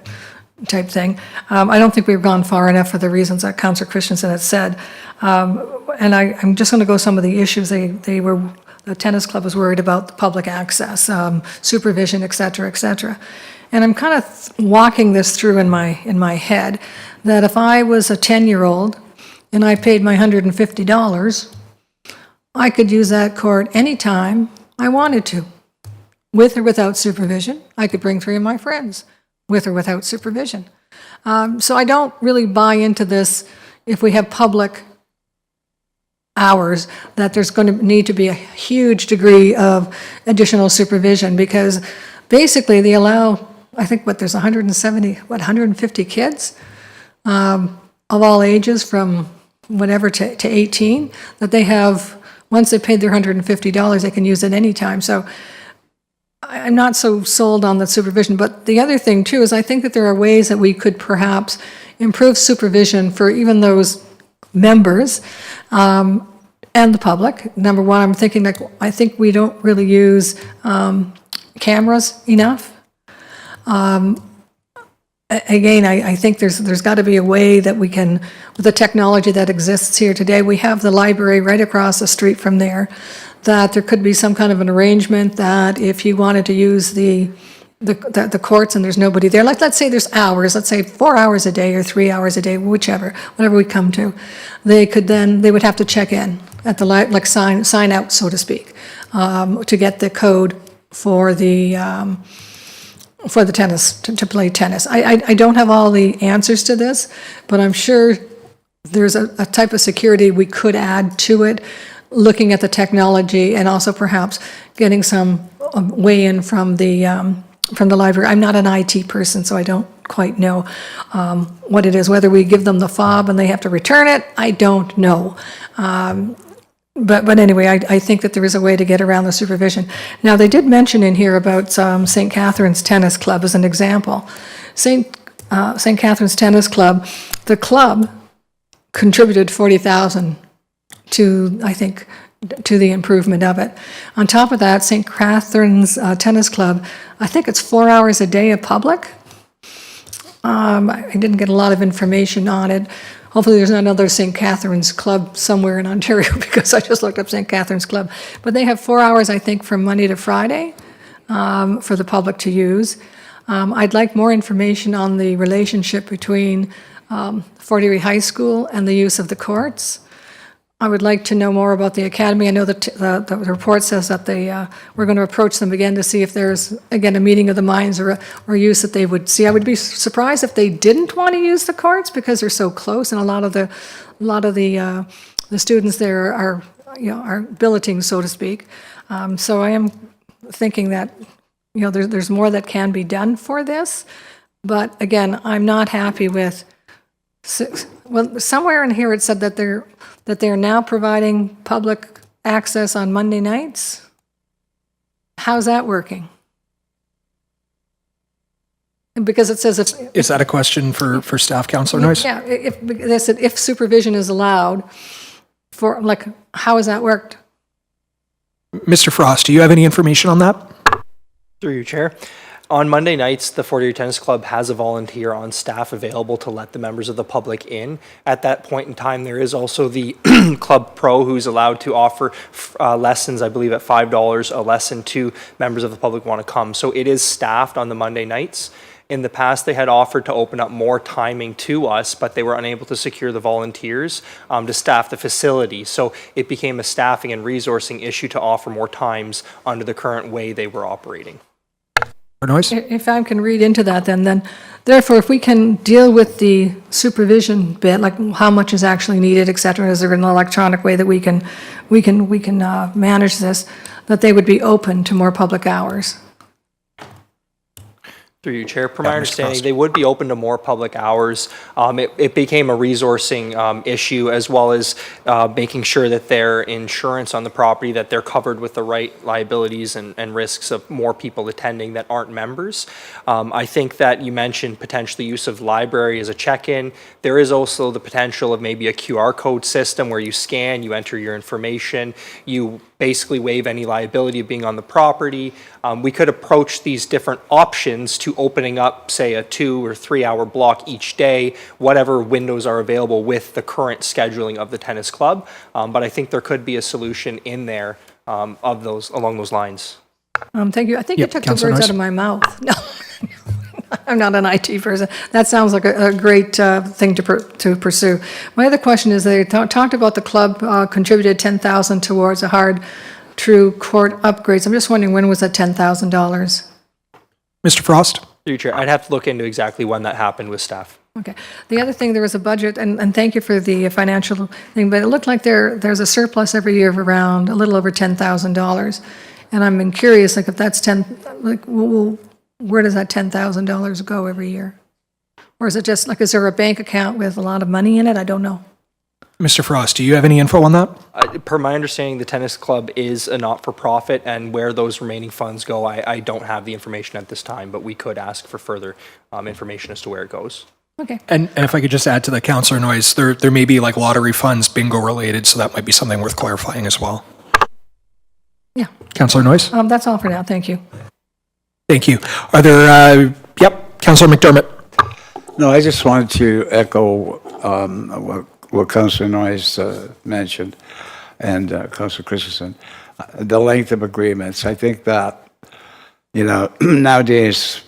type thing. I don't think we've gone far enough for the reasons that Councillor Christensen has said. And I'm just going to go some of the issues. The tennis club was worried about the public access, supervision, et cetera, et cetera. And I'm kind of walking this through in my head, that if I was a 10-year-old and I paid my $150, I could use that court anytime I wanted to, with or without supervision. I could bring 3 of my friends, with or without supervision. So I don't really buy into this, if we have public hours, that there's going to need to be a huge degree of additional supervision, because basically they allow, I think, there's 150 kids of all ages from whatever to 18, that they have, once they paid their $150, they can use it anytime. So I'm not so sold on the supervision. But the other thing, too, is I think that there are ways that we could perhaps improve supervision for even those members and the public. Number one, I'm thinking, I think we don't really use cameras enough. Again, I think there's got to be a way that we can, with the technology that exists here today, we have the library right across the street from there, that there could be some kind of an arrangement that if you wanted to use the courts and there's nobody there, like let's say there's hours, let's say 4 hours a day or 3 hours a day, whatever we come to, they would have to check in at the sign out, so to speak, to get the code for the tennis, to play tennis. I don't have all the answers to this, but I'm sure there's a type of security we could add to it, looking at the technology and also perhaps getting some weigh-in from the library. I'm not an IT person, so I don't quite know what it is. Whether we give them the fob and they have to return it, I don't know. But anyway, I think that there is a way to get around the supervision. Now, they did mention in here about St. Catherine's Tennis Club as an example. St. Catherine's Tennis Club, the club contributed $40,000 to, I think, to the improvement of it. On top of that, St. Catherine's Tennis Club, I think it's 4 hours a day of public. I didn't get a lot of information on it. Hopefully there's not another St. Catherine's Club somewhere in Ontario, because I just looked up St. Catherine's Club. But they have 4 hours, I think, from Monday to Friday for the public to use. I'd like more information on the relationship between Fort Erie High School and the use of the courts. I would like to know more about the academy. I know that the report says that we're going to approach them again to see if there's, again, a meeting of the minds or use that they would see. I would be surprised if they didn't want to use the courts because they're so close, and a lot of the students there are billeting, so to speak. So I am thinking that there's more that can be done for this, but again, I'm not happy with. Well, somewhere in here it said that they're now providing public access on Monday nights. How's that working? And because it says if... Is that a question for staff, Councillor Noyes? Yeah, they said if supervision is allowed, for, like, how has that worked? Mr. Frost, do you have any information on that? Through you, Chair. On Monday nights, the Fort Erie Tennis Club has a volunteer on staff available to let the members of the public in. At that point in time, there is also the Club Pro who's allowed to offer lessons, I believe at $5 a lesson to members of the public who want to come. So it is staffed on the Monday nights. In the past, they had offered to open up more timing to us, but they were unable to secure the volunteers to staff the facility. So it became a staffing and resourcing issue to offer more times under the current way they were operating. Noyes? If I can read into that, then therefore, if we can deal with the supervision bit, like how much is actually needed, et cetera, is there an electronic way that we can manage this, that they would be open to more public hours? Through you, Chair. Per my understanding, they would be open to more public hours. It became a resourcing issue, as well as making sure that their insurance on the property, that they're covered with the right liabilities and risks of more people attending that aren't members. I think that you mentioned potentially use of library as a check-in. There is also the potential of maybe a QR code system where you scan, you enter your information, you basically waive any liability of being on the property. We could approach these different options to opening up, say, a 2 or 3 hour block each day, whatever windows are available with the current scheduling of the tennis club. But I think there could be a solution in there along those lines. Thank you. I think you took the words out of my mouth. No, I'm not an IT person. That sounds like a great thing to pursue. My other question is, they talked about the club contributed $10,000 towards a hard, true court upgrades. I'm just wondering, when was that $10,000? Mr. Frost? Through you, Chair. I'd have to look into exactly when that happened with staff. Okay. The other thing, there was a budget, and thank you for the financial thing, but it looked like there's a surplus every year of around a little over $10,000. And I'm curious, like, if that's where does that $10,000 go every year? Or is it just, like, is there a bank account with a lot of money in it? I don't know. Mr. Frost, do you have any info on that? Per my understanding, the tennis club is a not-for-profit, and where those remaining funds go, I don't have the information at this time, but we could ask for further information as to where it goes. Okay. And if I could just add to the Councillor Noyes, there may be like lottery funds, bingo related, so that might be something worth clarifying as well. Yeah. Councillor Noyes? That's all for now. Thank you. Thank you. Are there, Councillor McDermott? No, I just wanted to echo what Councillor Noyes mentioned, and Councillor Christensen, the length of agreements. I think that, nowadays,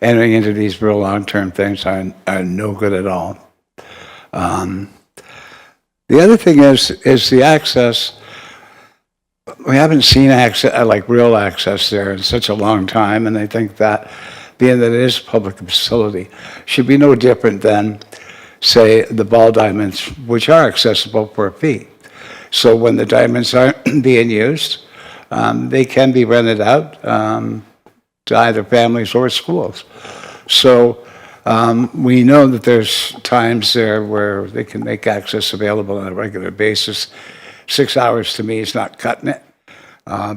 entering into these real long-term things are no good at all. The other thing is the access. We haven't seen access, like real access there in such a long time, and I think that, being that it is a public facility, should be no different than, say, the ball diamonds, which are accessible for a fee. So when the diamonds aren't being used, they can be rented out to either families or schools. So we know that there's times there where they can make access available on a regular basis. 6 hours to me is not cutting it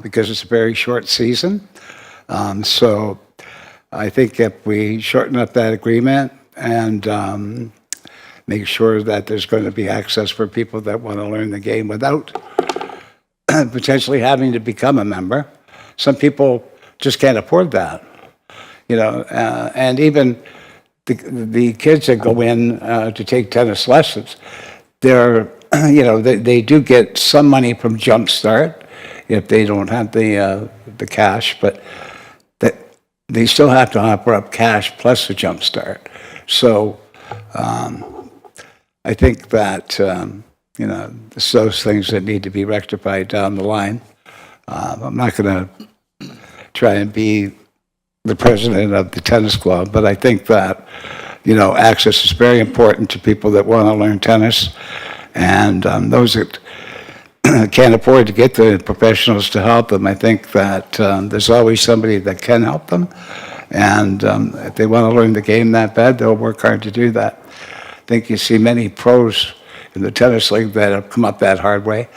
because it's a very short season. So I think if we shorten up that agreement and make sure that there's going to be access for people that want to learn the game without potentially having to become a member. Some people just can't afford that, you know, and even the kids that go in to take tennis lessons, they're, you know, they do get some money from Jump Start if they don't have the cash, but they still have to offer up cash plus the Jump Start. So I think that, you know, it's those things that need to be rectified down the line. I'm not going to try and be the president of the tennis club, but I think that, you know, access is very important to people that want to learn tennis, and those that can't afford to get the professionals to help them. I think that there's always somebody that can help them, and if they want to learn the game that bad, they'll work hard to do that. I think you see many pros in the tennis league that have come up that hard way,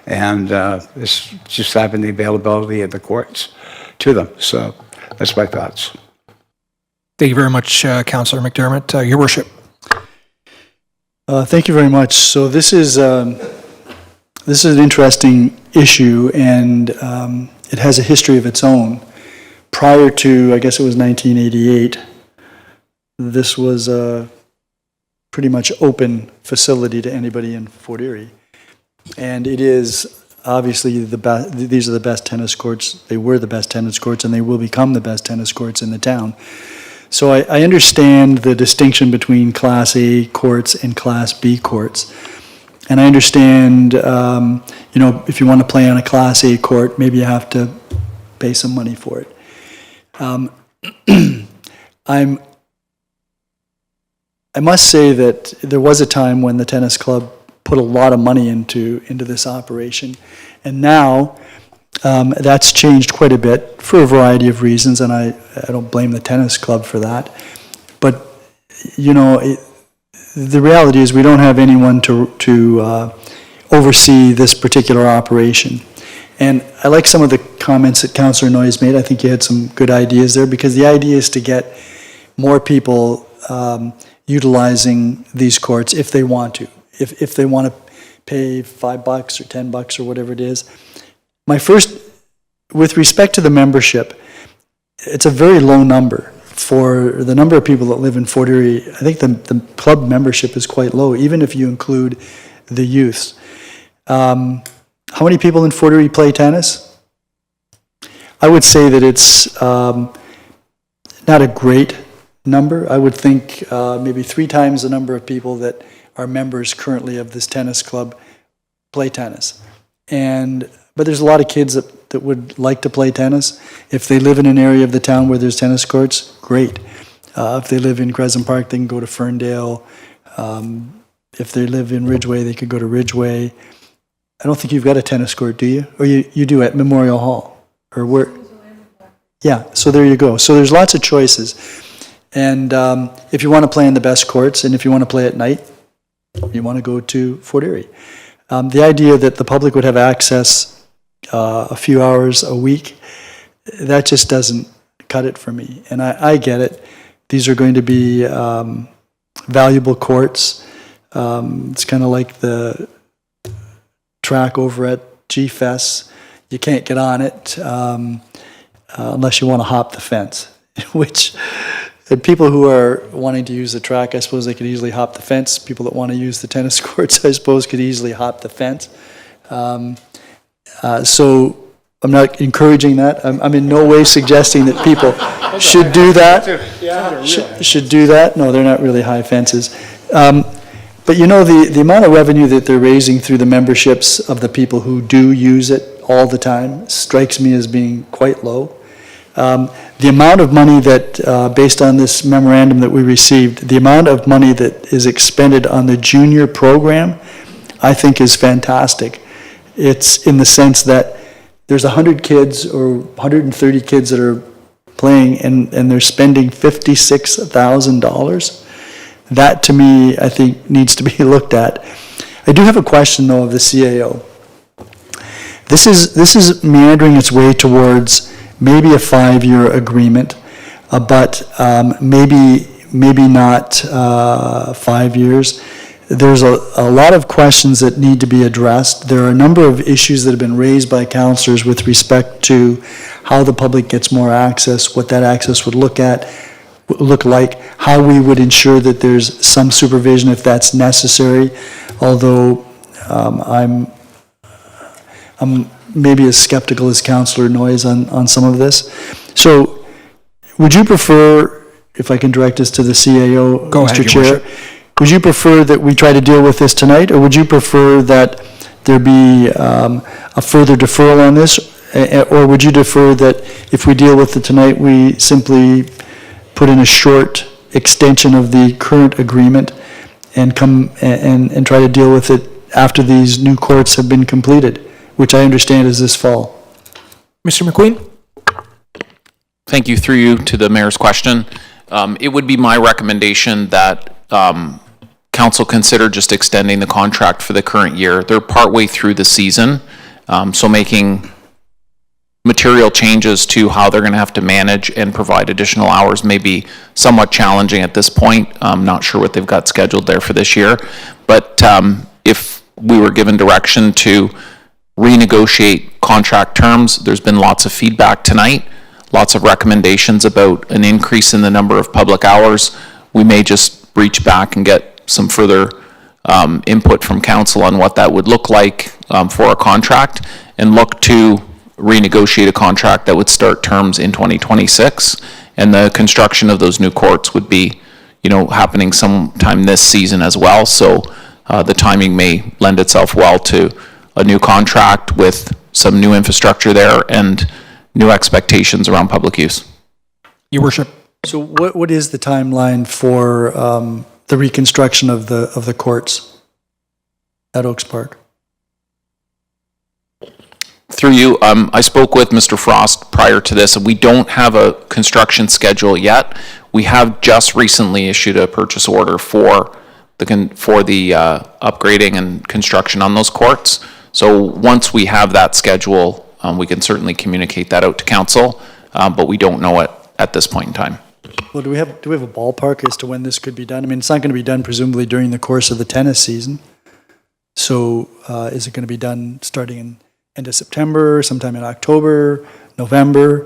and it's just having the availability of the courts to them. So that's my thoughts. Thank you very much, Councillor McDermott. Your worship. Thank you very much. So this is an interesting issue, and it has a history of its own. Prior to, I guess it was 1988, this was a pretty much open facility to anybody in Fort Erie. And it is obviously these are the best tennis courts. They were the best tennis courts, and they will become the best tennis courts in the town. So I understand the distinction between Class A courts and Class B courts. And I understand, you know, if you want to play on a Class A court, maybe you have to pay some money for it. I must say that there was a time when the tennis club put a lot of money into this operation, and now that's changed quite a bit for a variety of reasons, and I don't blame the tennis club for that. But you know, the reality is we don't have anyone to oversee this particular operation. And I like some of the comments that Councillor Noyes made. I think you had some good ideas there, because the idea is to get more people utilizing these courts if they want to. If they want to pay $5 or $10 or whatever it is. With respect to the membership, it's a very low number for the number of people that live in Fort Erie. I think the club membership is quite low, even if you include the youths. How many people in Fort Erie play tennis? I would say that it's not a great number. I would think maybe 3 times the number of people that are members currently of this tennis club play tennis. But there's a lot of kids that would like to play tennis. If they live in an area of the town where there's tennis courts, great. If they live in Crescent Park, they can go to Ferndale. If they live in Ridgeway, they could go to Ridgeway. I don't think you've got a tennis court, do you? Or you do at Memorial Hall? Or where? Yeah, so there you go. So there's lots of choices. And if you want to play in the best courts, and if you want to play at night, you want to go to Fort Erie. The idea that the public would have access a few hours a week, that just doesn't cut it for me. And I get it. These are going to be valuable courts. It's kind of like the track over at G-Fest. You can't get on it unless you want to hop the fence, which... And people who are wanting to use the track, I suppose they could easily hop the fence. People that want to use the tennis courts, I suppose, could easily hop the fence. So I'm not encouraging that. I'm in no way suggesting that people should do that. Should do that. No, they're not really high fences. But you know, the amount of revenue that they're raising through the memberships of the people who do use it all the time strikes me as being quite low. The amount of money that, based on this memorandum that we received, the amount of money that is expended on the junior program, I think is fantastic. It's in the sense that there's 100 kids or 130 kids that are playing, and they're spending $56,000. That, to me, I think needs to be looked at. I do have a question, though, of the CAO. This is meandering its way towards maybe a 5-year agreement, but maybe not 5 years. There's a lot of questions that need to be addressed. There are a number of issues that have been raised by councillors with respect to how the public gets more access, what that access would look like, how we would ensure that there's some supervision if that's necessary, although I'm maybe as skeptical as Councillor Noyes on some of this. So would you prefer, if I can direct this to the CAO, Go Mr. ahead, Your Chair, Worship. would you prefer that we try to deal with this tonight, or would you prefer that there be a further deferral on this? Or would you defer that if we deal with it tonight, we simply put in a short extension of the current agreement and come and try to deal with it after these new courts have been completed, which I understand is this fall? Mr. McQueen? Thank you. Through you to the mayor's question. It would be my recommendation that council consider just extending the contract for the current year. They're partway through the season, so making material changes to how they're going to have to manage and provide additional hours may be somewhat challenging at this point. I'm not sure what they've got scheduled there for this year, but if we were given direction to renegotiate contract terms, there's been lots of feedback tonight, lots of recommendations about an increase in the number of public hours. We may just reach back and get some further input from council on what that would look like for a contract, and look to renegotiate a contract that would start terms in 2026, and the construction of those new courts would be, happening sometime this season as well. So the timing may lend itself well to a new contract with some new infrastructure there and new expectations around public use. Your Worship. So what is the timeline for the reconstruction of the courts at Oaks Park? Through you, I spoke with Mr. Frost prior to this, and we don't have a construction schedule yet. We have just recently issued a purchase order for the upgrading and construction on those courts. So once we have that schedule, we can certainly communicate that out to council, but we don't know it at this point in time. Well, do we have a ballpark as to when this could be done? I mean, it's not going to be done presumably during the course of the tennis season. So is it going to be done starting in end of September, sometime in October, November?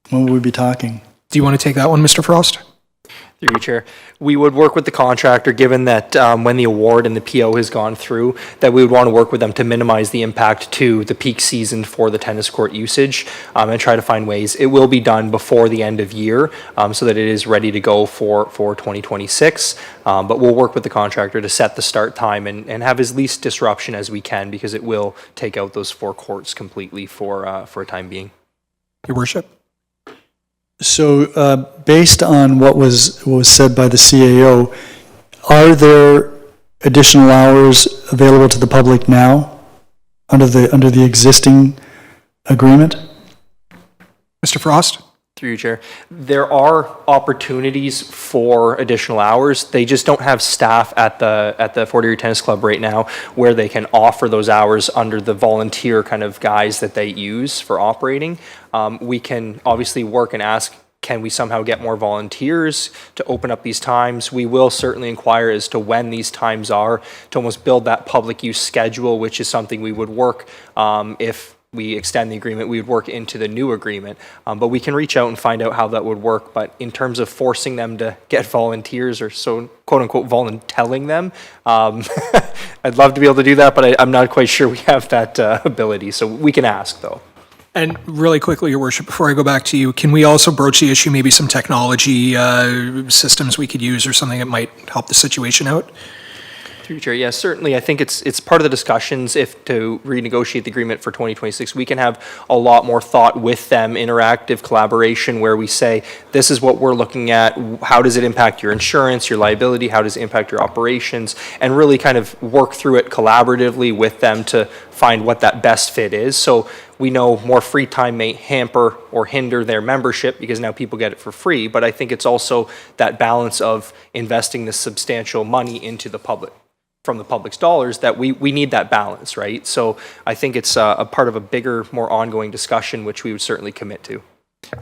When will we be talking? Do you want to take that one, Mr. Frost? Through you, Chair. We would work with the contractor, given that when the award and the PO has gone through, that we would want to work with them to minimize the impact to the peak season for the tennis court usage, and try to find ways. It will be done before the end of year, so that it is ready to go for 2026. But we'll work with the contractor to set the start time and have as least disruption as we can, because it will take out those 4 courts completely for a time being. Your Worship. So based on what was said by the CAO, are there additional hours available to the public now under the existing agreement? Mr. Frost? Through you, Chair. There are opportunities for additional hours. They just don't have staff at the Fort Erie Tennis Club right now where they can offer those hours under the volunteer kind of guise that they use for operating. We can obviously work and ask, can we somehow get more volunteers to open up these times? We will certainly inquire as to when these times are, to almost build that public use schedule, which is something we would work if we extend the agreement, we would work into the new agreement. But we can reach out and find out how that would work. But in terms of forcing them to get volunteers, or so quote unquote voluntelling them, I'd love to be able to do that, but I'm not quite sure we have that ability. So we can ask though. And really quickly, Your Worship, before I go back to you, can we also broach the issue, maybe some technology systems we could use or something that might help the situation out? Through you, Chair. Yes, certainly. I think it's part of the discussions if to renegotiate the agreement for 2026. We can have a lot more thought with them, interactive collaboration, where we say, this is what we're looking at. How does it impact your insurance, your liability? How does it impact your operations? And really kind of work through it collaboratively with them to find what that best fit is. So we know more free time may hamper or hinder their membership because now people get it for free. But I think it's also that balance of investing this substantial money into the public from the public's dollars, that we need that balance, right? So I think it's a part of a bigger, more ongoing discussion, which we would certainly commit to.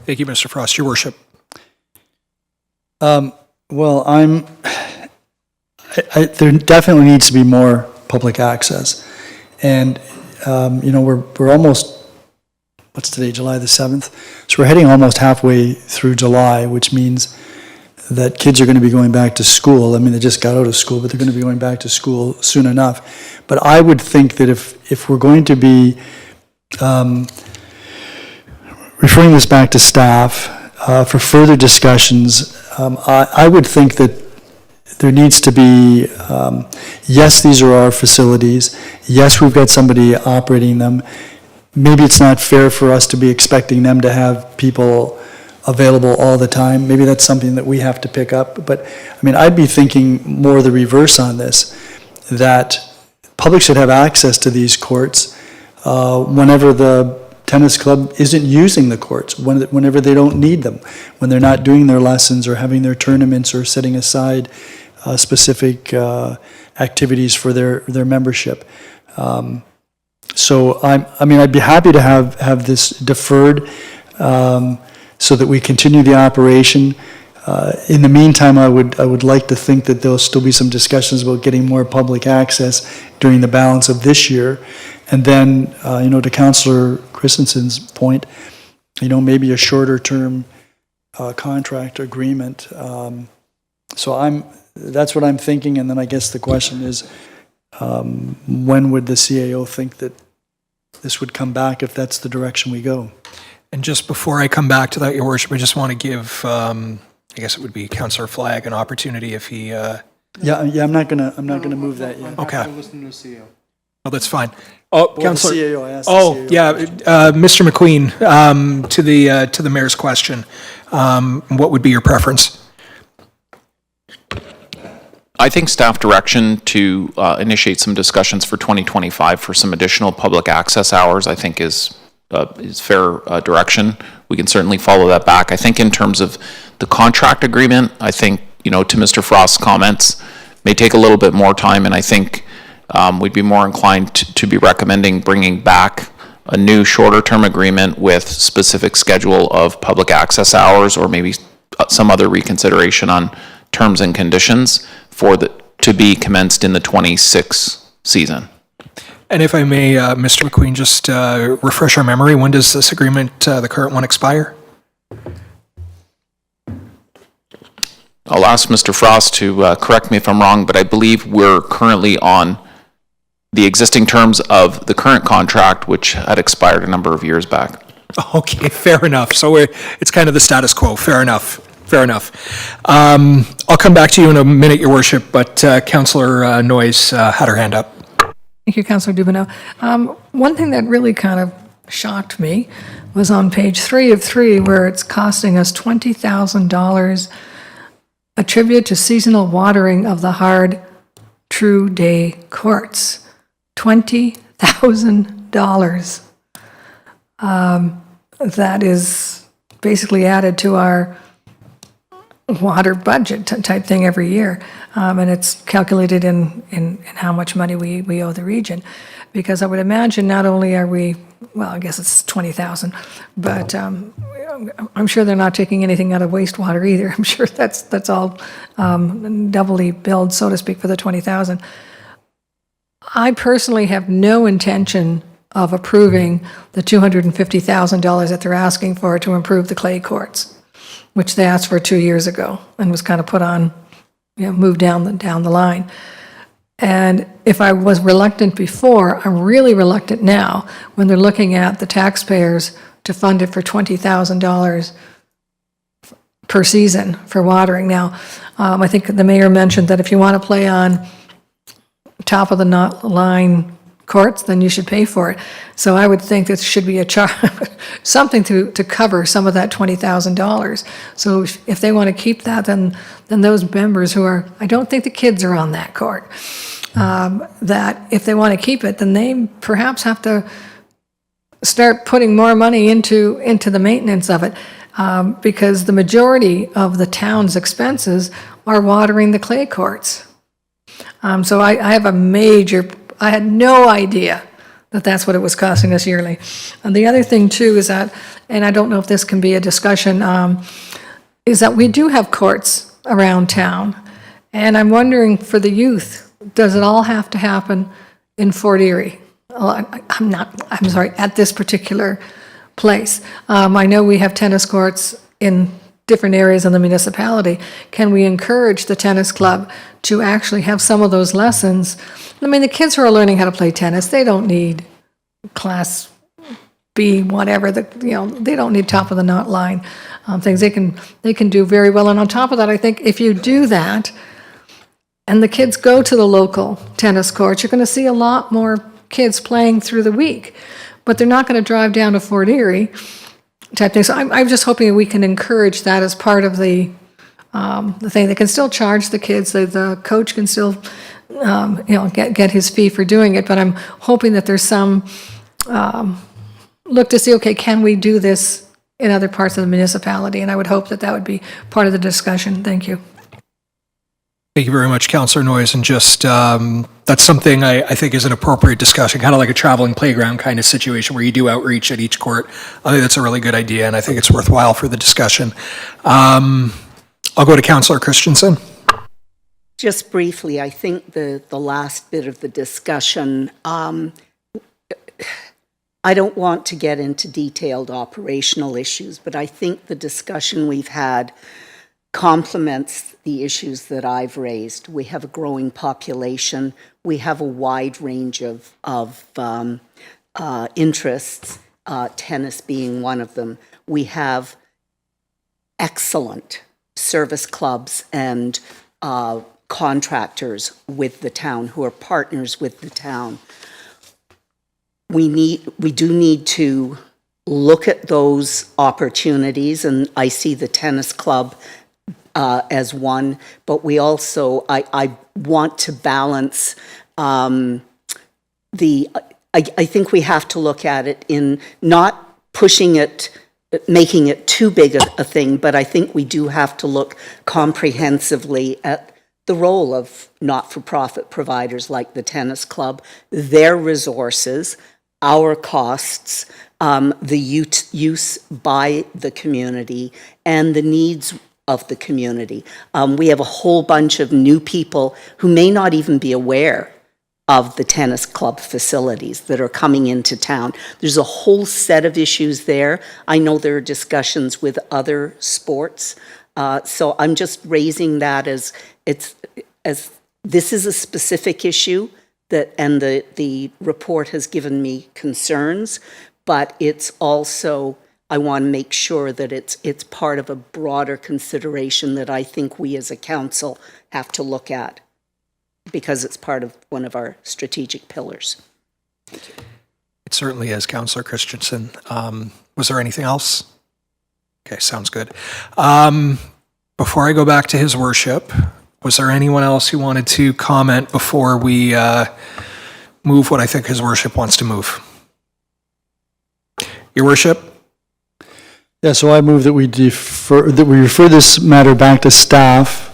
Thank you, Mr. Frost. Your worship. Well, there definitely needs to be more public access. And, we're almost, what's today, July the 7th? So we're heading almost halfway through July, which means that kids are going to be going back to school. I mean, they just got out of school, but they're going to be going back to school soon enough. But I would think that if we're going to be referring this back to staff for further discussions, I would think that there needs to be, yes, these are our facilities. Yes, we've got somebody operating them. Maybe it's not fair for us to be expecting them to have people available all the time. Maybe that's something that we have to pick up. But, I mean, I'd be thinking more the reverse on this, that public should have access to these courts whenever the tennis club isn't using the courts, whenever they don't need them, when they're not doing their lessons or having their tournaments or setting aside specific activities for their membership. So I'd be happy to have this deferred so that we continue the operation. In the meantime, I would like to think that there'll still be some discussions about getting more public access during the balance of this year. And then, to Councillor Christensen's point, maybe a shorter term contract agreement. So that's what I'm thinking. And then I guess the question is, when would the CAO think that this would come back if that's the direction we go? And just before I come back to that, Your Worship, I just want to give, I guess it would be Councillor Flagg an opportunity if he. Yeah, I'm not gonna move that yet. Okay. Oh, that's fine. Oh, Councillor. The CAO, I asked the CAO. Yeah, Mr. McQueen, to the mayor's question, what would be your preference? I think staff direction to initiate some discussions for 2025 for some additional public access hours, I think is fair direction. We can certainly follow that back. I think in terms of the contract agreement, I think, to Mr. Frost's comments, may take a little bit more time, and I think we'd be more inclined to be recommending bringing back a new shorter-term agreement with specific schedule of public access hours, or maybe some other reconsideration on terms and conditions to be commenced in the 26 season. And if I may, Mr. McQueen, just refresh our memory, when does this agreement, the current one, expire? I'll ask Mr. Frost to correct me if I'm wrong, but I believe we're currently on the existing terms of the current contract, which had expired a number of years back. Okay, fair enough. So it's kind of the status quo. Fair enough. I'll come back to you in a minute, Your Worship, but Councillor Noyes had her hand up. Thank you, Councillor Dubanow. One thing that really kind of shocked me was on page 3 of 3, where it's costing us $20,000 attributed to seasonal watering of the hard true day courts. $20,000. That is basically added to our water budget type thing every year. And it's calculated in how much money we owe the region. Because I would imagine not only are we, well, I guess it's 20,000, but I'm sure they're not taking anything out of wastewater either. I'm sure that's all doubly billed, so to speak, for the 20,000. I personally have no intention of approving the $250,000 that they're asking for to improve the clay courts, which they asked for 2 years ago and was kind of put on, moved down the line. And if I was reluctant before, I'm really reluctant now when they're looking at the taxpayers to fund it for $20,000 per season for watering. Now, I think the mayor mentioned that if you want to play on top of the line courts, then you should pay for it. So I would think that should be a something to cover some of that $20,000. So if they want to keep that, then those members who are, I don't think the kids are on that court, that if they want to keep it, then they perhaps have to start putting more money into the maintenance of it, because the majority of the town's expenses are watering the clay courts. So I have a major, I had no idea that that's what it was costing us yearly. And the other thing too is that, and I don't know if this can be a discussion, is that we do have courts around town. And I'm wondering for the youth, does it all have to happen in Fort Erie? I'm sorry, at this particular place. I know we have tennis courts in different areas of the municipality. Can we encourage the tennis club to actually have some of those lessons? I mean, the kids who are learning how to play tennis, they don't need class B, whatever, they don't need top of the knot line things. They can do very well. And on top of that, I think if you do that, and the kids go to the local tennis courts, you're going to see a lot more kids playing through the week. But they're not going to drive down to Fort Erie type thing. So I'm just hoping that we can encourage that as part of the thing. They can still charge the kids. The coach can still, get his fee for doing it. But I'm hoping that there's some look to see, okay, can we do this in other parts of the municipality? And I would hope that that would be part of the discussion. Thank you. Thank you very much, Councillor Noyes, and just, that's something I think is an appropriate discussion, kind of like a traveling playground kind of situation where you do outreach at each court. I think that's a really good idea, and I think it's worthwhile for the discussion. I'll go to Councillor Christensen. Just briefly, I think the last bit of the discussion, I don't want to get into detailed operational issues, but I think the discussion we've had complements the issues that I've raised. We have a growing population. We have a wide range of interests, tennis being one of them. We have excellent service clubs and contractors with the town who are partners with the town. We do need to look at those opportunities, and I see the tennis club as one, but we also, I want to balance I think we have to look at it in not pushing it, making it too big a thing, but I think we do have to look comprehensively at the role of not-for-profit providers like the tennis club, their resources, our costs, the use by the community, and the needs of the community. We have a whole bunch of new people who may not even be aware of the tennis club facilities that are coming into town. There's a whole set of issues there. I know there are discussions with other sports. So I'm just raising that as this is a specific issue and the report has given me concerns, but it's also, I want to make sure that it's part of a broader consideration that I think we as a council have to look at because it's part of one of our strategic pillars. Thank you. It certainly is, Councillor Christensen. Was there anything else? Okay, sounds good. Before I go back to his worship, was there anyone else who wanted to comment before we move what I think his worship wants to move? Your worship? Yeah, so I move that we refer this matter back to staff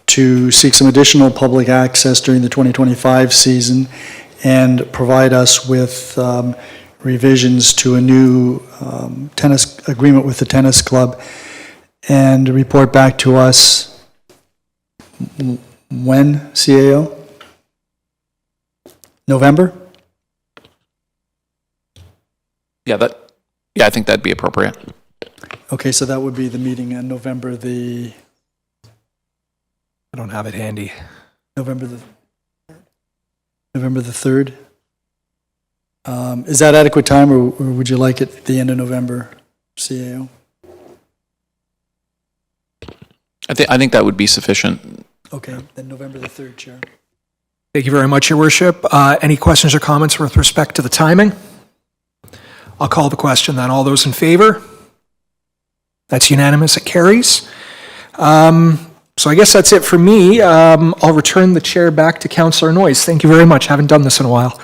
to seek some additional public access during the 2025 season and provide us with revisions to a new tennis agreement with the tennis club and report back to us when, CAO? November? Yeah, I think that'd be appropriate. Okay, so that would be the meeting on November the... I don't have it handy. November the 3rd? Is that adequate time, or would you like it at the end of November, CAO? I think that would be sufficient. Okay, then November the 3rd, Chair. Thank you very much, Your Worship. Any questions or comments with respect to the timing? I'll call the question then. All those in favor? That's unanimous. It carries. So I guess that's it for me. I'll return the chair back to Councillor Noyes. Thank you very much. Haven't done this in a while.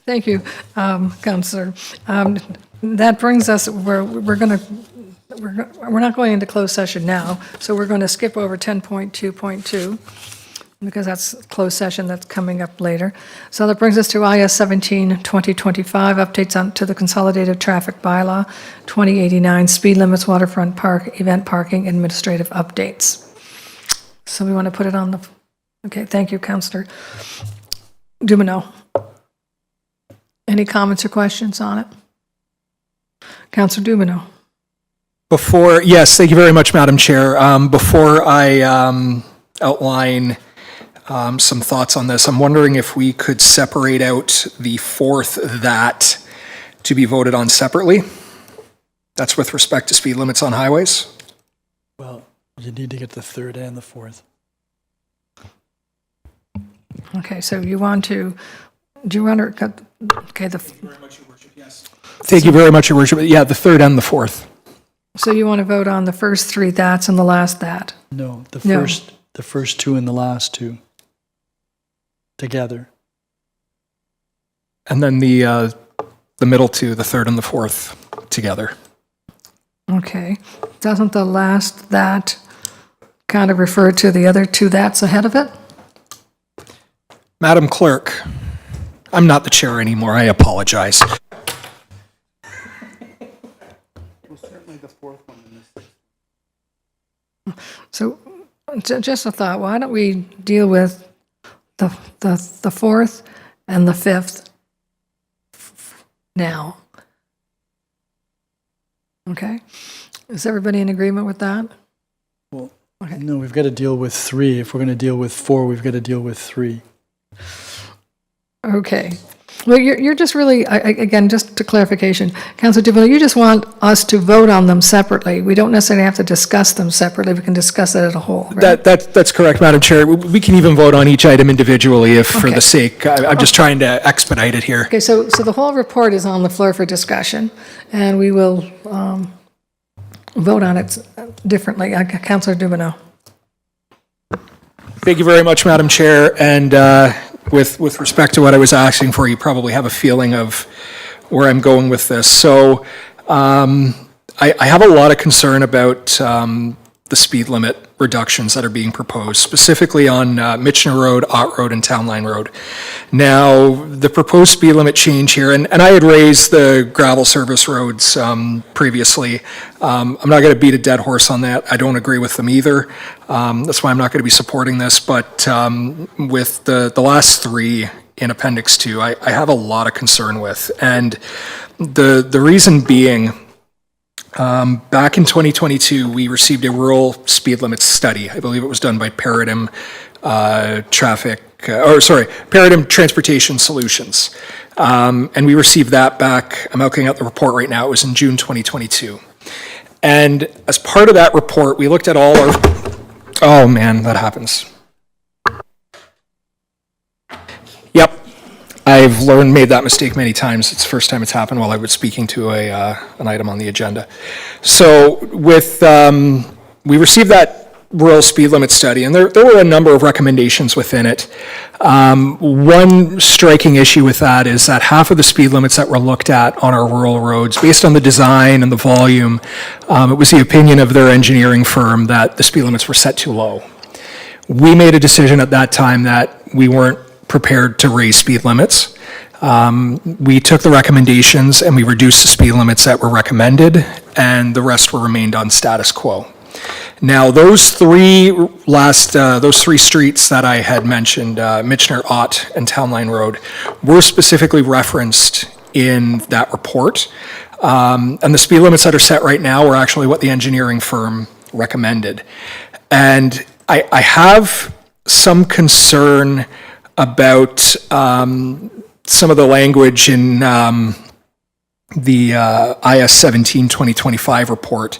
Thank you, Councillor. That brings us, we're not going into closed session now, so we're going to skip over 10.2.2. because that's closed session that's coming up later. So that brings us to IS 17-2025, updates on to the Consolidated Traffic Bylaw, 2089, speed limits, waterfront park, event parking, administrative updates. So we want to put it on the, okay, thank you, Councillor Dubanow. Any comments or questions on it? Councillor Dubanow. Yes, thank you very much, Madam Chair. Before I outline some thoughts on this, I'm wondering if we could separate out the fourth that to be voted on separately. That's with respect to speed limits on highways. Well, you need to get the third and the fourth. Okay, so you want to, do you want to, okay, Thank you very much, Your Worship. Yeah, the third and the fourth. so you want to vote on the first three that's and the last that? No, the No. first two and the last two together. And then the middle two, the third and the fourth together. Okay. Doesn't the last that kind of refer to the other two that's ahead of it? Madam Clerk, I'm not the chair anymore. I apologize. So just a thought, why don't we deal with the fourth and the fifth now? Okay? Is everybody in agreement with that? Well, Okay. no, we've got to deal with three. If we're going to deal with four, we've got to deal with three. Okay. Well, you're just really, again, just to clarification, Councillor Dubanow, you just want us to vote on them separately. We don't necessarily have to discuss them separately. We can discuss it as a whole, right? That's correct, Madam Chair. We can even vote on each item individually if, for Okay. the sake, I'm just trying to expedite it here. Okay, so the whole report is on the floor for discussion, and we will vote on it differently. Councillor Dubanow. Thank you very much, Madam Chair. And with respect to what I was asking for, you probably have a feeling of where I'm going with this. So I have a lot of concern about the speed limit reductions that are being proposed, specifically on Michener Road, Ott Road, and Town Line Road. Now, the proposed speed limit change here, and I had raised the gravel service roads previously. I'm not going to beat a dead horse on that. I don't agree with them either. That's why I'm not going to be supporting this. But with the last three in Appendix 2, I have a lot of concern with. And the reason being, back in 2022, we received a rural speed limits study. I believe it was done by Paradigm Paradigm Transportation Solutions. And we received that back, I'm looking at the report right now, it was in June 2022. And as part of that report, we looked at all our, oh man, that happens. Yep. I've made that mistake many times. It's the first time it's happened while I was speaking to an item on the agenda. So we received that rural speed limit study, and there were a number of recommendations within it. One striking issue with that is that half of the speed limits that were looked at on our rural roads, based on the design and the volume, it was the opinion of their engineering firm that the speed limits were set too low. We made a decision at that time that we weren't prepared to raise speed limits. We took the recommendations and we reduced the speed limits that were recommended, and the rest remained on status quo. Now, those three streets that I had mentioned, Michener, Ott, and Town Line Road, were specifically referenced in that report. And the speed limits that are set right now are actually what the engineering firm recommended. And I have some concern about some of the language in the IS 17-2025 report,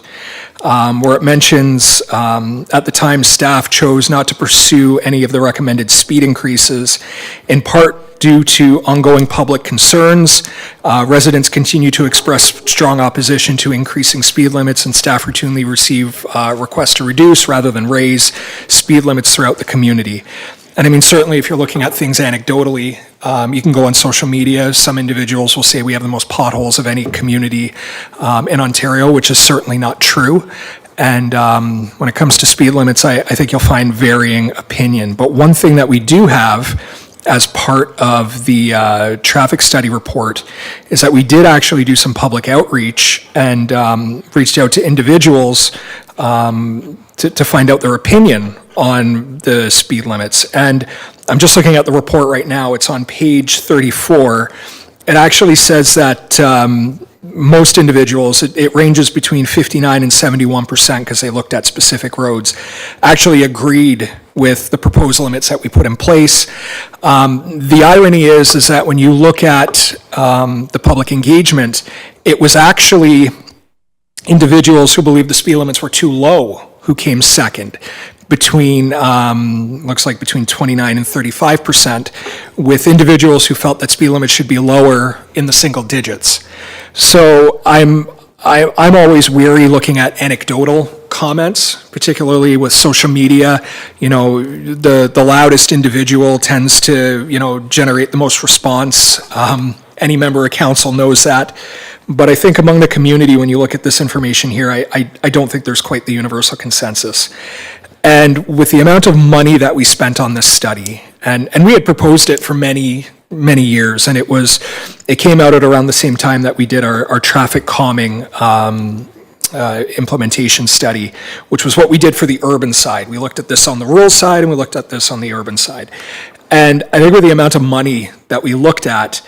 where it mentions, at the time, staff chose not to pursue any of the recommended speed increases, in part due to ongoing public concerns. Residents continue to express strong opposition to increasing speed limits, and staff routinely receive requests to reduce rather than raise speed limits throughout the community. And I mean, certainly if you're looking at things anecdotally, you can go on social media. Some individuals will say we have the most potholes of any community in Ontario, which is certainly not true. And when it comes to speed limits, I think you'll find varying opinion. But one thing that we do have as part of the traffic study report is that we did actually do some public outreach and reached out to individuals to find out their opinion on the speed limits. And I'm just looking at the report right now. It's on page 34. It actually says that most individuals, it ranges between 59 and 71%, because they looked at specific roads, actually agreed with the proposed limits that we put in place. The irony is that when you look at the public engagement, it was actually individuals who believed the speed limits were too low who came second, between, looks like between 29 and 35%, with individuals who felt that speed limits should be lower in the single digits. So I'm always weary looking at anecdotal comments, particularly with social media. You know, the loudest individual tends to, generate the most response. Any member of council knows that. But I think among the community, when you look at this information here, I don't think there's quite the universal consensus. And with the amount of money that we spent on this study, and we had proposed it for many years, and it came out at around the same time that we did our traffic calming implementation study, which was what we did for the urban side. We looked at this on the rural side, and we looked at this on the urban side. And I think with the amount of money that we looked at,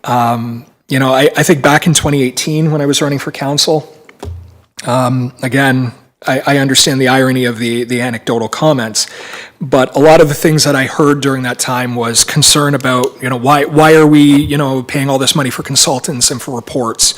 I think back in 2018 when I was running for council, again, I understand the irony of the anecdotal comments, but a lot of the things that I heard during that time was concern about, why are we, paying all this money for consultants and for reports?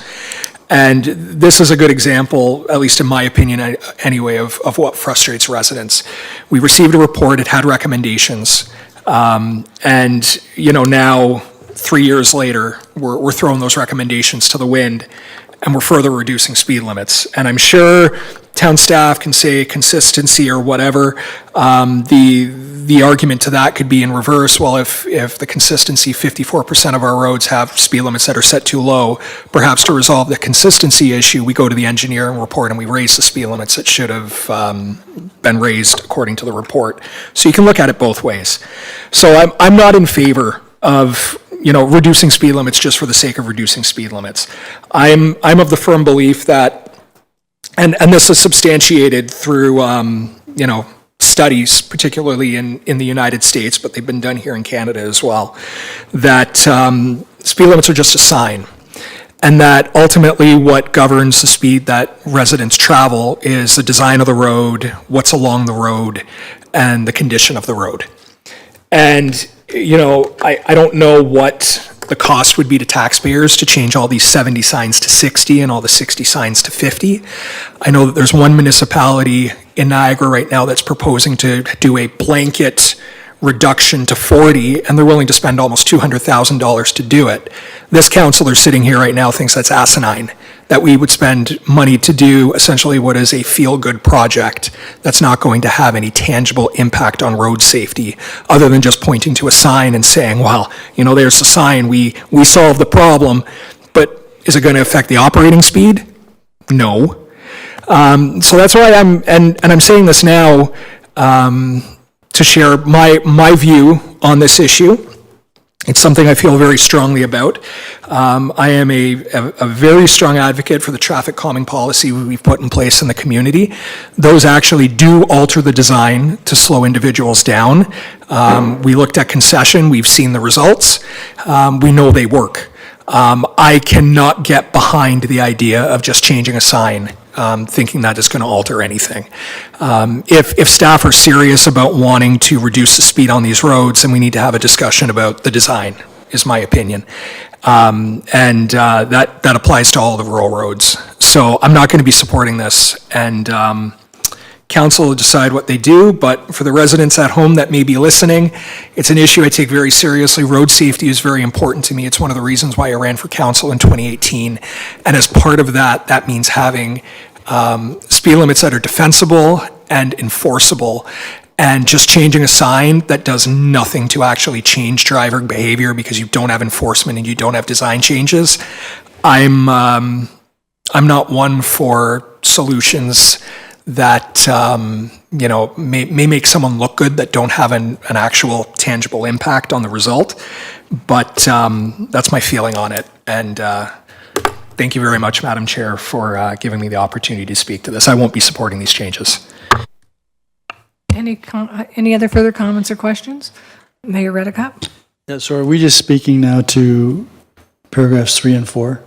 And this is a good example, at least in my opinion anyway, of what frustrates residents. We received a report, it had recommendations, and, now 3 years later, we're throwing those recommendations to the wind, and we're further reducing speed limits. And I'm sure town staff can say consistency or whatever. The argument to that could be in reverse. Well, if the consistency, 54% of our roads have speed limits that are set too low, perhaps to resolve the consistency issue, we go to the engineer and report and we raise the speed limits that should have been raised according to the report. So you can look at it both ways. So I'm not in favor of reducing speed limits just for the sake of reducing speed limits. I'm of the firm belief that, and this is substantiated through, studies, particularly in the United States, but they've been done here in Canada as well, that speed limits are just a sign. And that ultimately what governs the speed that residents travel is the design of the road, what's along the road, and the condition of the road. And I don't know what the cost would be to taxpayers to change all these 70 signs to 60 and all the 60 signs to 50. I know that there's one municipality in Niagara right now that's proposing to do a blanket reduction to 40, and they're willing to spend almost $200,000 to do it. This councillor sitting here right now thinks that's asinine, that we would spend money to do essentially what is a feel-good project that's not going to have any tangible impact on road safety, other than just pointing to a sign and saying, well, there's the sign, we solved the problem, but is it going to affect the operating speed? No. So that's why I'm saying this now, to share my view on this issue. It's something I feel very strongly about. I am a very strong advocate for the traffic calming policy we've put in place in the community. Those actually do alter the design to slow individuals down. We looked at concession, we've seen the results. We know they work. I cannot get behind the idea of just changing a sign, thinking that is going to alter anything. If staff are serious about wanting to reduce the speed on these roads, then we need to have a discussion about the design, is my opinion. That applies to all the rural roads. So I'm not going to be supporting this, and council will decide what they do, but for the residents at home that may be listening, it's an issue I take very seriously. Road safety is very important to me. It's one of the reasons why I ran for council in 2018. And as part of that, that means having speed limits that are defensible and enforceable. And just changing a sign that does nothing to actually change driver behavior because you don't have enforcement and you don't have design changes. I'm not one for solutions that, may make someone look good that don't have an actual tangible impact on the result. But that's my feeling on it. And thank you very much, Madam Chair, for giving me the opportunity to speak to this. I won't be supporting these changes. Any other further comments or questions? Mayor Redekop? Yeah, so are we just speaking now to paragraphs 3 and 4?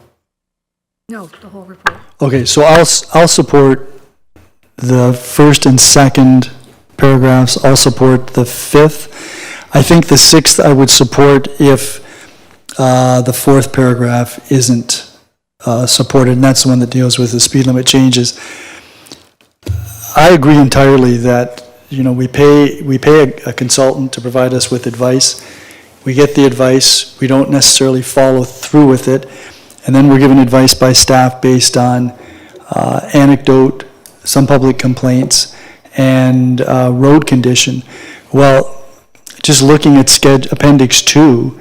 No, the whole report. Okay, so I'll support the first and second paragraphs. I'll support the fifth. I think the sixth I would support if the fourth paragraph isn't supported, and that's the one that deals with the speed limit changes. I agree entirely that, we pay a consultant to provide us with advice. We get the advice, we don't necessarily follow through with it, and then we're given advice by staff based on anecdote, some public complaints, and road condition. Well, just looking at Appendix 2,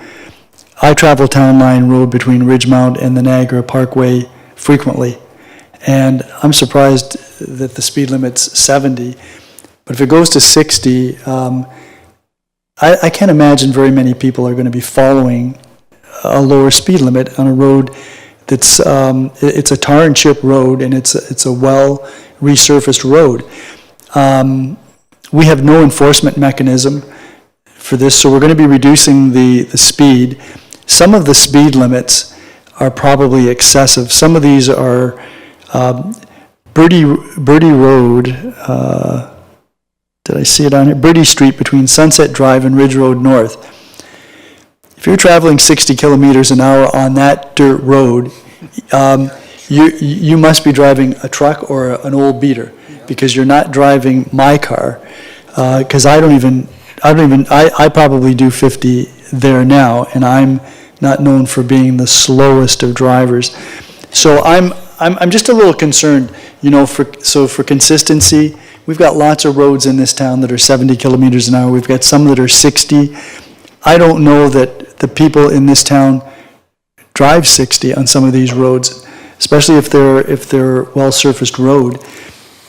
I travel Town Line Road between Ridgemount and the Niagara Parkway frequently, and I'm surprised that the speed limit's 70. But if it goes to 60, I can't imagine very many people are going to be following a lower speed limit on a road that's, it's a tar and chip road, and it's a well resurfaced road. We have no enforcement mechanism for this, so we're going to be reducing the speed. Some of the speed limits are probably excessive. Some of these are Birdie Road, did I see it on here? Birdie Street between Sunset Drive and Ridge Road North. If you're traveling 60 kilometers an hour on that dirt road, you must be driving a truck or an old beater, because you're not driving my car. Because I probably do 50 there now, and I'm not known for being the slowest of drivers. So I'm just a little concerned, for consistency. We've got lots of roads in this town that are 70 kilometers an hour. We've got some that are 60. I don't know that the people in this town drive 60 on some of these roads, especially if they're well-surfaced road,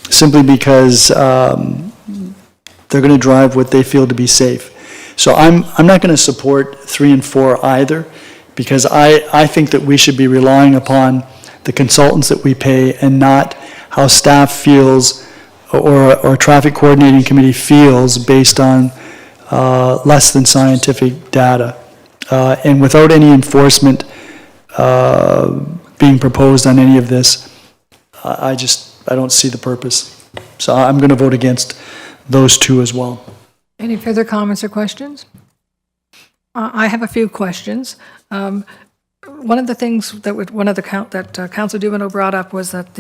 simply because they're going to drive what they feel to be safe. So I'm not going to support 3 and 4 either, because I think that we should be relying upon the consultants that we pay and not how staff feels or traffic coordinating committee feels based on less than scientific data. And without any enforcement being proposed on any of this, I don't see the purpose. So I'm going to vote against those 2 as well. Any further comments or questions? I have a few questions. One of the things that Councillor Dubanow brought up was that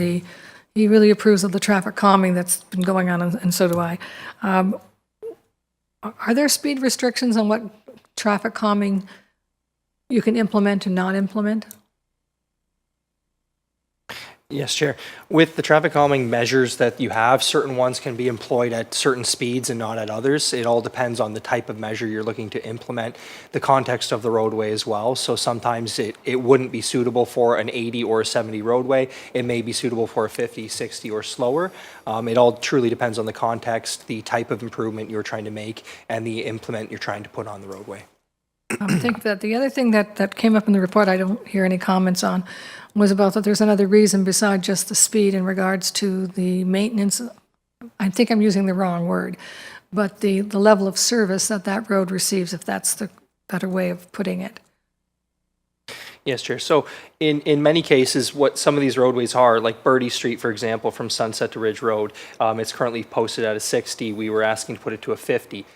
he really approves of the traffic calming that's been going on, and so do I. Are there speed restrictions on what traffic calming you can implement and not implement? Yes, Chair. With the traffic calming measures that you have, certain ones can be employed at certain speeds and not at others. It all depends on the type of measure you're looking to implement, the context of the roadway as well. So sometimes it wouldn't be suitable for an 80 or a 70 roadway. It may be suitable for a 50, 60 or slower. It all truly depends on the context, the type of improvement you're trying to make, and the implement you're trying to put on the roadway. I think that the other thing that came up in the report, I don't hear any comments on, was about that there's another reason besides just the speed in regards to the maintenance. I think I'm using the wrong word, but the level of service that road receives, if that's the better way of putting it. Yes, Chair. So in many cases, what some of these roadways are, like Birdie Street, for example, from Sunset to Ridge Road, it's currently posted at a 60. We were asking to put it to a 50.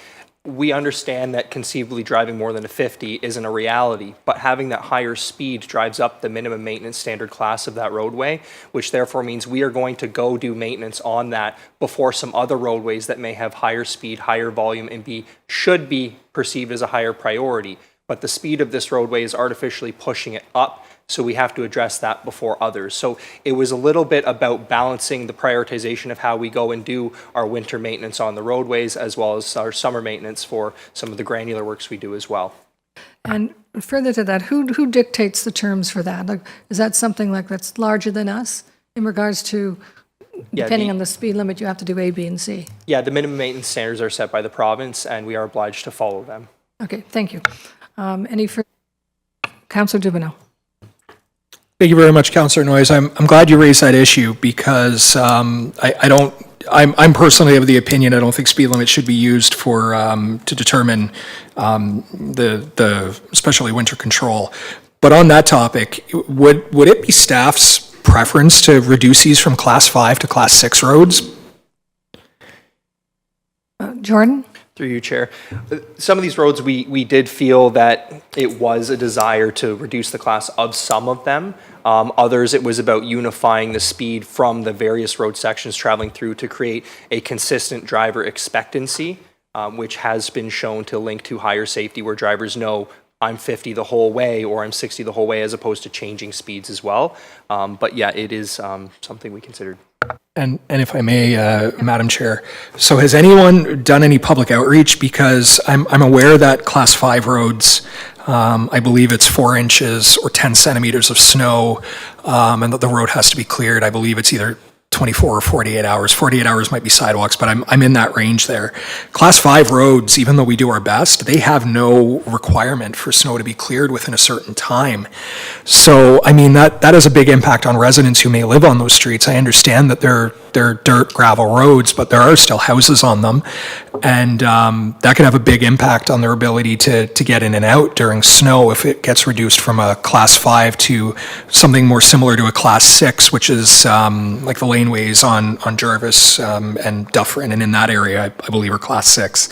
We understand that conceivably driving more than a 50 isn't a reality, but having that higher speed drives up the minimum maintenance standard class of that roadway, which therefore means we are going to go do maintenance on that before some other roadways that may have higher speed, higher volume, and should be perceived as a higher priority. But the speed of this roadway is artificially pushing it up, so we have to address that before others. So it was a little bit about balancing the prioritization of how we go and do our winter maintenance on the roadways, as well as our summer maintenance for some of the granular works we do as well. And further to that, who dictates the terms for that? Like, is that something like that's larger than us in regards to depending on the speed limit, you have to do A, B, and C. Yeah, the minimum maintenance standards are set by the province, and we are obliged to follow them. Okay, thank you. Any further? Councillor Dubanow. Thank you very much, Councillor Noyes. I'm glad you raised that issue because I'm personally of the opinion I don't think speed limits should be used for to determine the especially winter control. But on that topic, would it be staff's preference to reduce these from class 5 to class 6 roads? Jordan? Through you, Chair. Some of these roads, we did feel that it was a desire to reduce the class of some of them. Others, it was about unifying the speed from the various road sections traveling through to create a consistent driver expectancy, which has been shown to link to higher safety where drivers know I'm 50 the whole way or I'm 60 the whole way, as opposed to changing speeds as well. But yeah, it is something we considered. And if I may, Madam Chair, so has anyone done any public outreach? Because I'm aware that class 5 roads, I believe it's 4 inches or 10 centimeters of snow, and that the road has to be cleared. I believe it's either 24 or 48 hours. 48 hours might be sidewalks, but I'm in that range there. Class 5 roads, even though we do our best, they have no requirement for snow to be cleared within a certain time. So, I mean, that has a big impact on residents who may live on those streets. I understand that they're dirt, gravel roads, but there are still houses on them. And that can have a big impact on their ability to get in and out during snow if it gets reduced from a class 5 to something more similar to a class 6, which is like the laneways on Jarvis and Dufferin, and in that area, I believe, are class 6.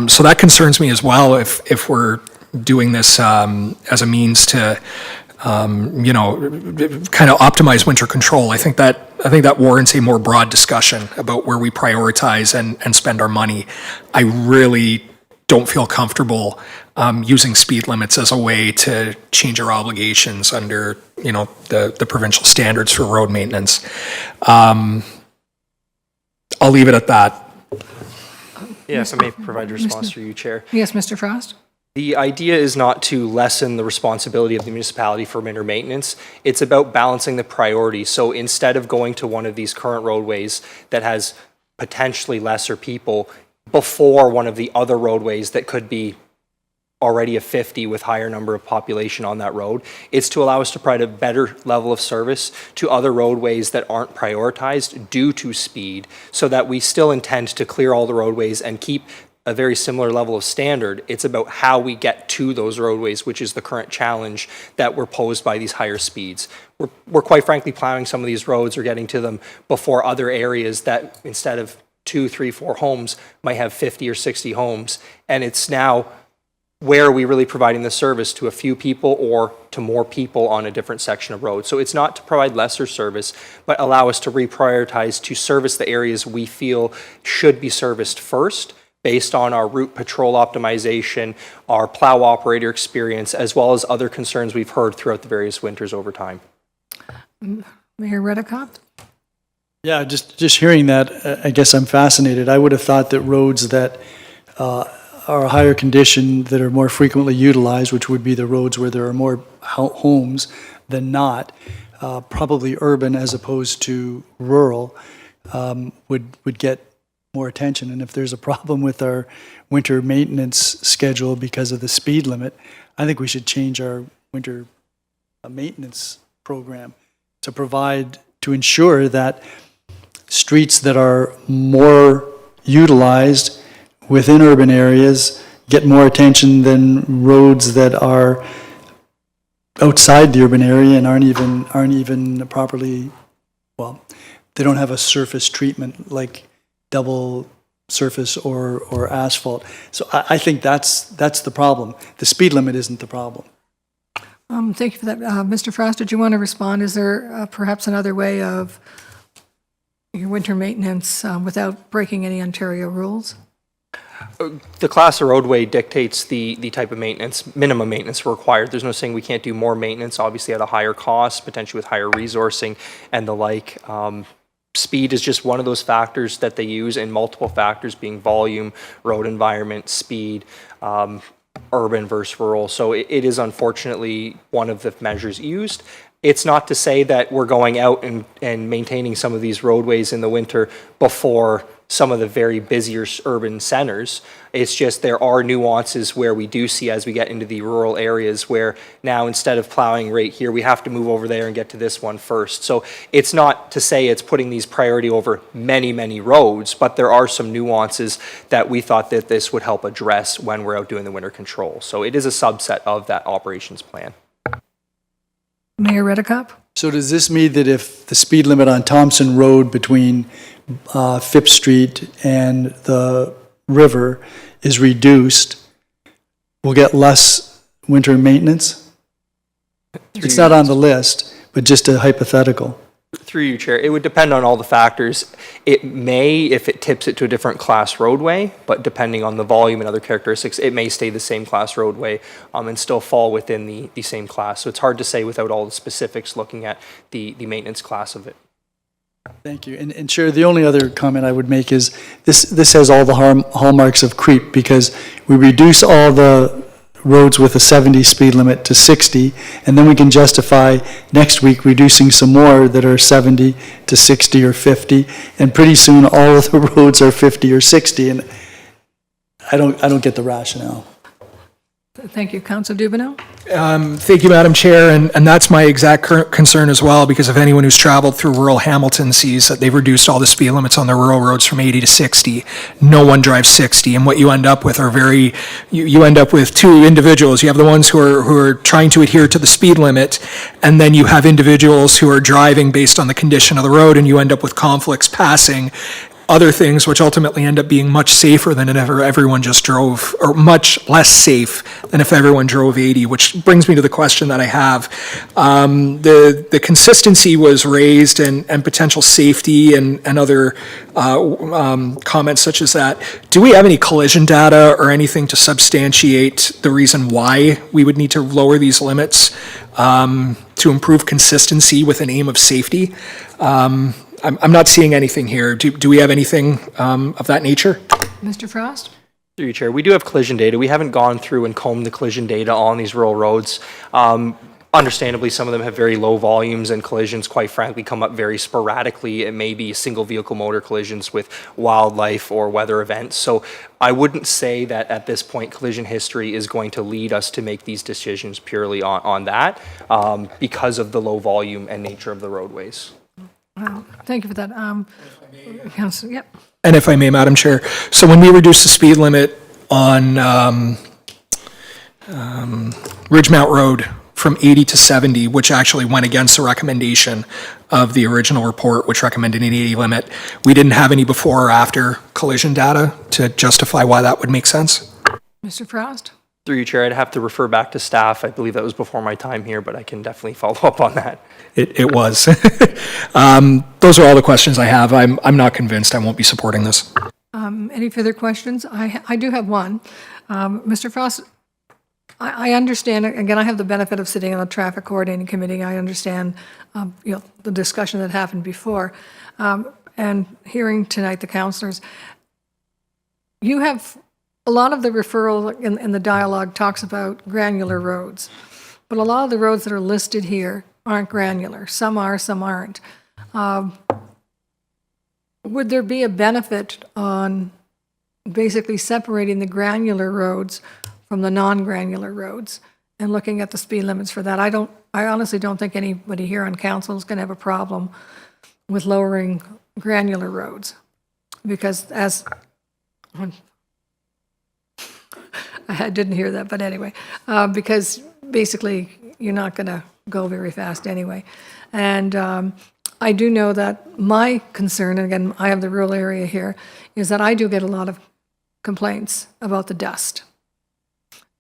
So that concerns me as well if we're doing this as a means to kind of optimize winter control. I think that warrants a more broad discussion about where we prioritize and spend our money. I really don't feel comfortable using speed limits as a way to change our obligations under, the provincial standards for road maintenance. I'll leave it at that. Yes, I may provide a response through you, Chair. Yes, Mr. Frost? The idea is not to lessen the responsibility of the municipality for winter maintenance. It's about balancing the priorities. So instead of going to one of these current roadways that has potentially lesser people before one of the other roadways that could be already a 50 with higher number of population on that road, it's to allow us to provide a better level of service to other roadways that aren't prioritized due to speed, so that we still intend to clear all the roadways and keep a very similar level of standard. It's about how we get to those roadways, which is the current challenge that we're posed by these higher speeds. We're quite frankly plowing some of these roads or getting to them before other areas that instead of 2, 3, 4 homes might have 50 or 60 homes. And it's now, where are we really providing the service to a few people or to more people on a different section of road? So it's not to provide lesser service, but allow us to reprioritize to service the areas we feel should be serviced first, based on our route patrol optimization, our plow operator experience, as well as other concerns we've heard throughout the various winters over time. Mayor Redekop? Yeah, just hearing that, I guess I'm fascinated. I would have thought that roads that are a higher condition, that are more frequently utilized, which would be the roads where there are more homes than not, probably urban as opposed to rural, would get more attention. And if there's a problem with our winter maintenance schedule because of the speed limit, I think we should change our winter maintenance program to ensure that streets that are more utilized within urban areas get more attention than roads that are outside the urban area and aren't even properly, well, they don't have a surface treatment like double surface or asphalt. So I think that's the problem. The speed limit isn't the problem. Thank you for that. Mr. Frost, did you want to respond? Is there perhaps another way of your winter maintenance without breaking any Ontario rules? The class of roadway dictates the type of maintenance, minimum maintenance required. There's no saying we can't do more maintenance, obviously at a higher cost, potentially with higher resourcing and the like. Speed is just one of those factors that they use, and multiple factors being volume, road environment, speed. urban versus rural. So it is unfortunately one of the measures used. It's not to say that we're going out and maintaining some of these roadways in the winter before some of the very busier urban centers. It's just there are nuances where we do see as we get into the rural areas where now instead of plowing right here, we have to move over there and get to this one first. So it's not to say it's putting these priority over many, many roads, but there are some nuances that we thought that this would help address when we're out doing the winter control. So it is a subset of that operations plan. Mayor Redekop? So does this mean that if the speed limit on Thompson Road between Phipps Street and the river is reduced, we'll get less winter maintenance? It's not on the list, but just a hypothetical. Through you, Chair, it would depend on all the factors. It may, if it tips it to a different class roadway, but depending on the volume and other characteristics, it may stay the same class roadway and still fall within the same class. So it's hard to say without all the specifics looking at the maintenance class of it. Thank you. And Chair, the only other comment I would make is this has all the hallmarks of creep because we reduce all the roads with a 70 speed limit to 60, and then we can justify next week reducing some more that are 70 to 60 or 50, and pretty soon all of the roads are 50 or 60, and I don't get the rationale. Thank you. Councillor Dubanow? Thank you, Madam Chair, and that's my exact concern as well, because if anyone who's traveled through rural Hamilton sees that they've reduced all the speed limits on the rural roads from 80 to 60, no one drives 60, and what you end up with are you end up with two individuals. You have the ones who are trying to adhere to the speed limit, and then you have individuals who are driving based on the condition of the road, and you end up with conflicts passing other things, which ultimately end up being much safer than if everyone just drove, or much less safe than if everyone drove 80, which brings me to the question that I have. The consistency was raised and potential safety and other comments such as that. Do we have any collision data or anything to substantiate the reason why we would need to lower these limits to improve consistency with an aim of safety? I'm not seeing anything here. Do we have anything of that nature? Mr. Frost? Through you, Chair, we do have collision data. We haven't gone through and combed the collision data on these rural roads. Understandably, some of them have very low volumes and collisions, quite frankly, come up very sporadically. It may be single vehicle motor collisions with wildlife or weather events. So I wouldn't say that at this point collision history is going to lead us to make these decisions purely on that because of the low volume and nature of the roadways. Thank you for that. Councillor, yep. And if I may, Madam Chair, so when we reduced the speed limit on Ridgemount Road from 80 to 70, which actually went against the recommendation of the original report, which recommended an 80 limit, we didn't have any before or after collision data to justify why that would make sense? Mr. Frost? Through you, Chair, I'd have to refer back to staff. I believe that was before my time here, but I can definitely follow up on that. It was. Those are all the questions I have. I'm not convinced. I won't be supporting this. Any further questions? I do have one. Mr. Frost, I understand, again, I have the benefit of sitting on the traffic coordinating committee. I understand the discussion that happened before. And hearing tonight the councillors, you have a lot of the referral in the dialogue talks about granular roads, but a lot of the roads that are listed here aren't granular. Some are, some aren't. Would there be a benefit on basically separating the granular roads from the non-granular roads and looking at the speed limits for that? I honestly don't think anybody here on council is going to have a problem with lowering granular roads, because I didn't hear that, but anyway, because basically you're not going to go very fast anyway. And I do know that my concern, and again, I have the rural area here, is that I do get a lot of complaints about the dust.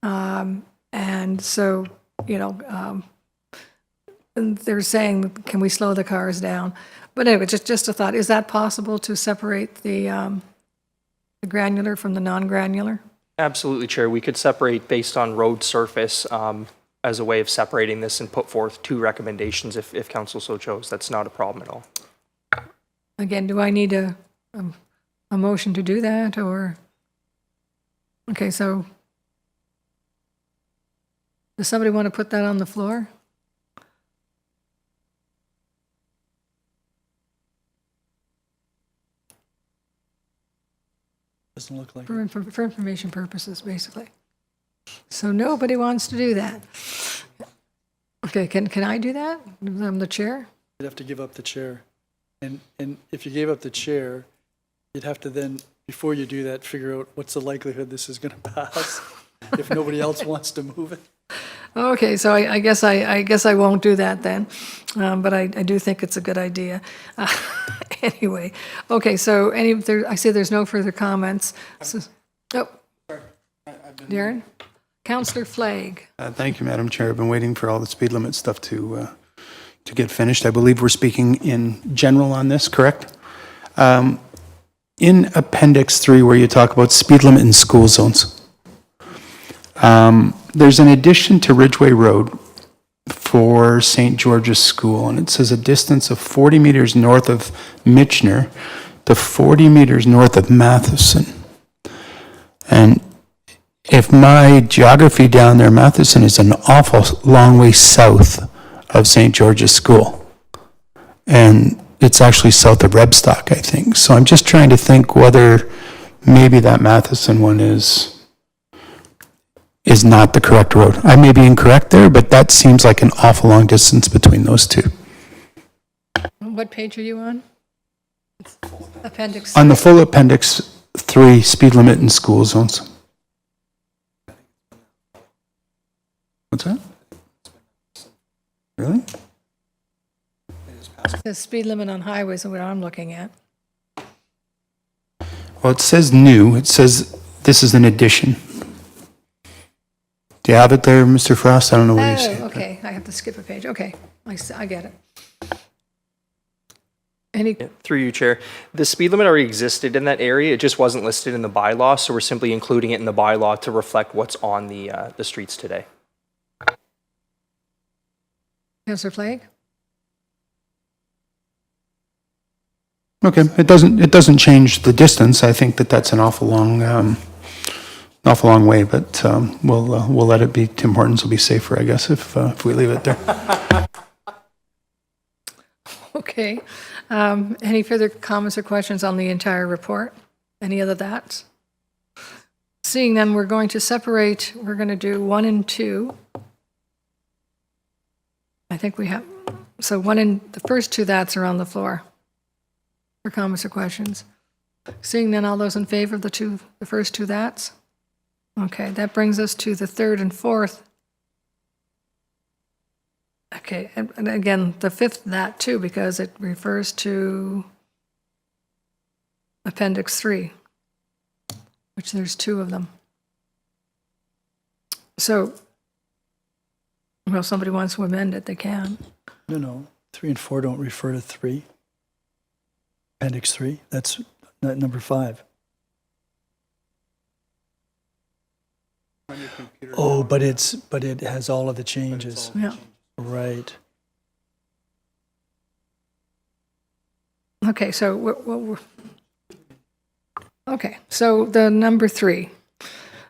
And so, and they're saying, can we slow the cars down? But anyway, just a thought. Is that possible to separate the granular from the non-granular? Absolutely, Chair. We could separate based on road surface as a way of separating this and put forth two recommendations if council so chose. That's not a problem at all. Again, do I need a motion to do that, or? Okay, so Does somebody want to put that on the floor? Doesn't look like For, it. for information purposes, basically. So nobody wants to do that. Okay, can I do that? I'm the chair? You'd have to give up the chair. And if you gave up the chair, you'd have to then, before you do that, figure out what's the likelihood this is going to pass if nobody else wants to move it. Okay, so I guess I won't do that then, but I do think it's a good idea. Anyway, okay, so I see there's no further comments. Oh, Darren? Councillor Flagg. Thank you, Madam Chair. I've been waiting for all the speed limit stuff to get finished. I believe we're speaking in general on this, correct? In Appendix 3, where you talk about speed limit in school zones, there's an addition to Ridgeway Road for St. George's School, and it says a distance of 40 meters north of Michener to 40 meters north of Matheson. And if my geography down there, Matheson is an awful long way south of St. George's School. And it's actually south of Rebstock, I think. So I'm just trying to think whether maybe that Matheson one is not the correct road. I may be incorrect there, but that seems like an awful long distance between those two. What page are you on? Appendix. On the full Appendix 3, speed limit in school zones. What's that? Really? The speed limit on highways is what I'm looking at. Well, it says new. It says this is an addition. Do you have it there, Mr. Frost? I don't know where you see it. Oh, okay, I have to skip a page. Okay, I get it. Any, Through you, Chair. The speed limit already existed in that area. It just wasn't listed in the bylaw, so we're simply including it in the bylaw to reflect what's on the streets today. Councillor Flagg? Okay, it doesn't change the distance. I think that's an awful long way, but we'll let it be. Tim Hortons will be safer, I guess, if we leave it there. Okay. Any further comments or questions on the entire report? Any other thoughts? Seeing none, we're going to do 1 and 2. I think we have, so the first two that's are on the floor for comments or questions. Seeing none, all those in favor of the first two that's? Okay, that brings us to the third and fourth. Okay, and again, the fifth that too, because it refers to Appendix 3, which there's 2 of them. So, well, if somebody wants to amend it, they can. No, 3 and 4 don't refer to 3. Appendix 3, that's not number 5. Oh, but it has all of the changes. Yeah. Right. Okay, so so the number 3,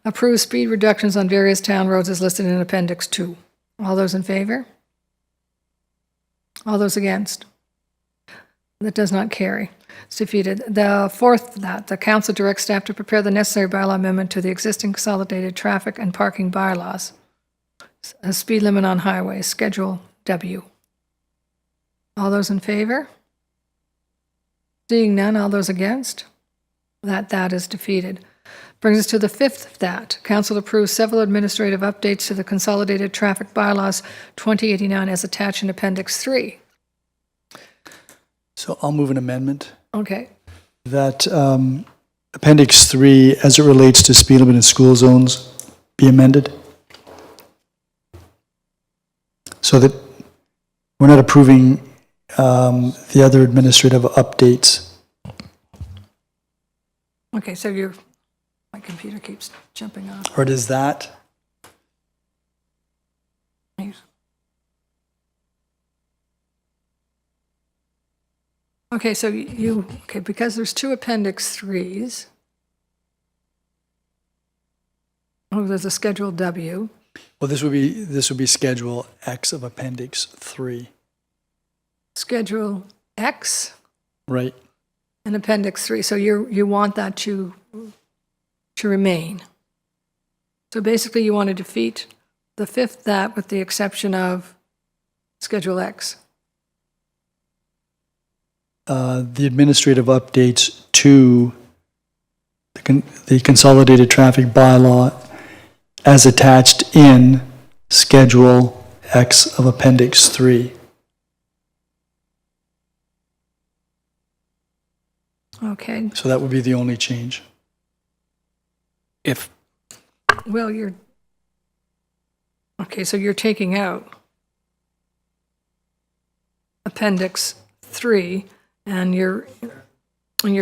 approve speed reductions on various town roads as listed in Appendix 2. All those in favor? All those against? That does not carry. It's defeated. The fourth, that the council directs staff to prepare the necessary bylaw amendment to the existing consolidated traffic and parking bylaws. A speed limit on highways, Schedule W. All those in favor? Seeing none, all those against? That is defeated. Brings us to the fifth that. Council approves several administrative updates to the consolidated traffic bylaws 2089 as attached in Appendix 3. So I'll move an amendment Okay. that Appendix 3, as it relates to speed limit in school zones, be amended. So that we're not approving the other administrative updates. Okay, so my computer keeps jumping off. Or does that? Okay, so because there's 2 Appendix 3s. Oh, there's a Schedule W. Well, this would be Schedule X of Appendix 3, Schedule X right? and Appendix 3. So you want that to remain. So basically, you want to defeat the fifth that with the exception of Schedule X. The administrative updates to the consolidated traffic bylaw as attached in Schedule X of Appendix 3. Okay. So that would be the only change. If, Well, so you're taking out Appendix 3 and you're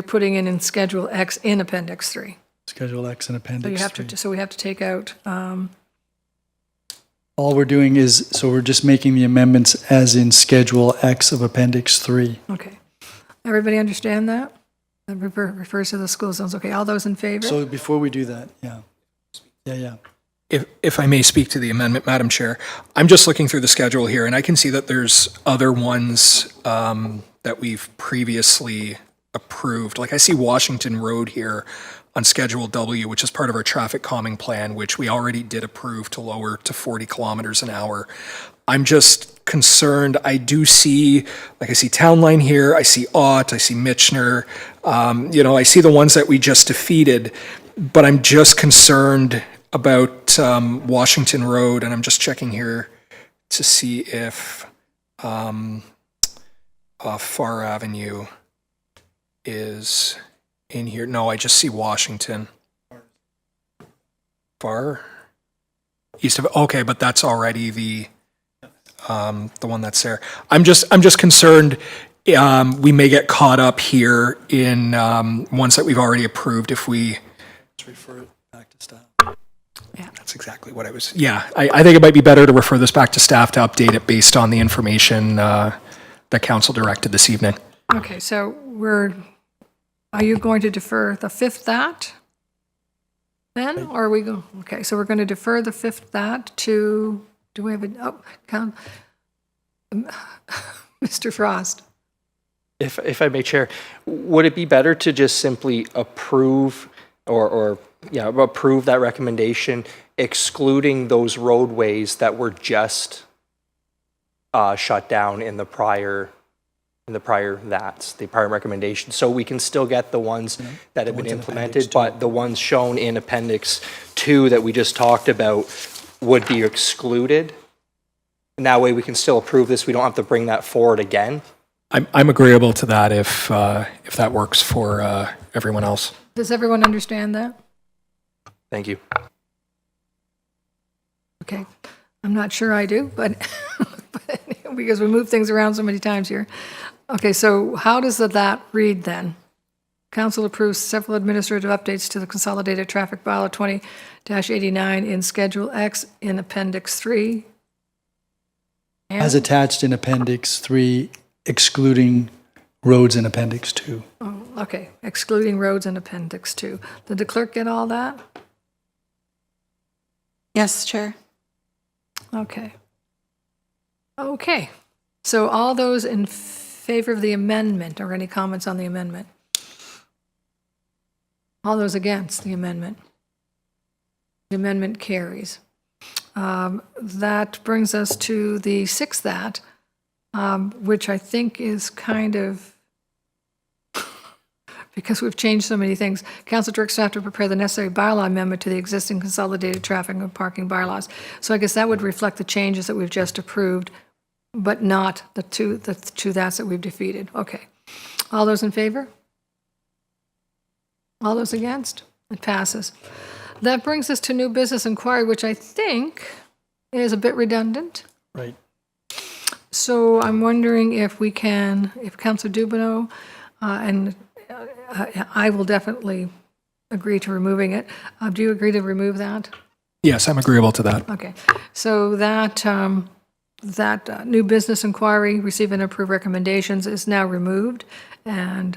putting it in Schedule X in Appendix 3. Schedule X and So Appendix you have 3. to, so we have to take out, All we're doing is, so we're just making the amendments as in Schedule X of Appendix 3. okay. Everybody understand that? That refers to the school zones. Okay, all those in favor? So before we do that, yeah. if I may speak to the amendment, Madam Chair, I'm just looking through the schedule here, and I can see that there's other ones that we've previously approved. Like I see Washington Road here on Schedule W, which is part of our traffic calming plan, which we already did approve to lower to 40 kilometers an hour. I'm just concerned. I do see, like I see Town Line here, I see Ott, I see Mitchner, I see the ones that we just defeated, but I'm just concerned about Washington Road, and I'm just checking here to see if Far Avenue is in here. No, I just see Washington. Far east of, okay, but that's already the one that's there. I'm just concerned we may get caught up here in ones that we've already approved if we. Let's refer it back to staff. Yeah, that's exactly what I was. Yeah, I think it might be better to refer this back to staff to update it based on the information that council directed this evening. Okay, so are you going to defer the fifth that then, or are we go? Okay, so we're going to defer the fifth that to, do we have Mr. Frost? If I may, Chair, would it be better to just simply approve or approve that recommendation, excluding those roadways that were just shut down in the prior recommendation, so we can still get the ones that have been implemented, but the ones shown in Appendix 2 that we just talked about would be excluded? And that way we can still approve this, we don't have to bring that forward again? I'm agreeable to that if that works for everyone else. Does everyone understand that? Thank you. Okay, I'm not sure I do, but because we move things around so many times here. Okay, so how does that read then? Council approves several administrative updates to the consolidated traffic bylaw 20-89 in Schedule X in Appendix 3. As attached in Appendix 3, excluding roads in Appendix 2. Oh, okay, excluding roads in Appendix 2. Did the clerk get all that? Yes, Chair. Okay. Okay, so all those in favor of the amendment, or any comments on the amendment? All those against the amendment? The amendment carries. That brings us to the sixth that, which I think is kind of, because we've changed so many things. Council directs staff to prepare the necessary bylaw amendment to the existing consolidated traffic and parking bylaws. So I guess that would reflect the changes that we've just approved, but not the two that's that we've defeated. Okay. All those in favor? All those against? It passes. That brings us to new business inquiry, which I think is a bit redundant. Right. So I'm wondering if we can, if Councillor Dubanow, and I will definitely agree to removing it. Do you agree to remove that? Yes, I'm agreeable to that. Okay. So that new business inquiry, receive and approve recommendations, is now removed. And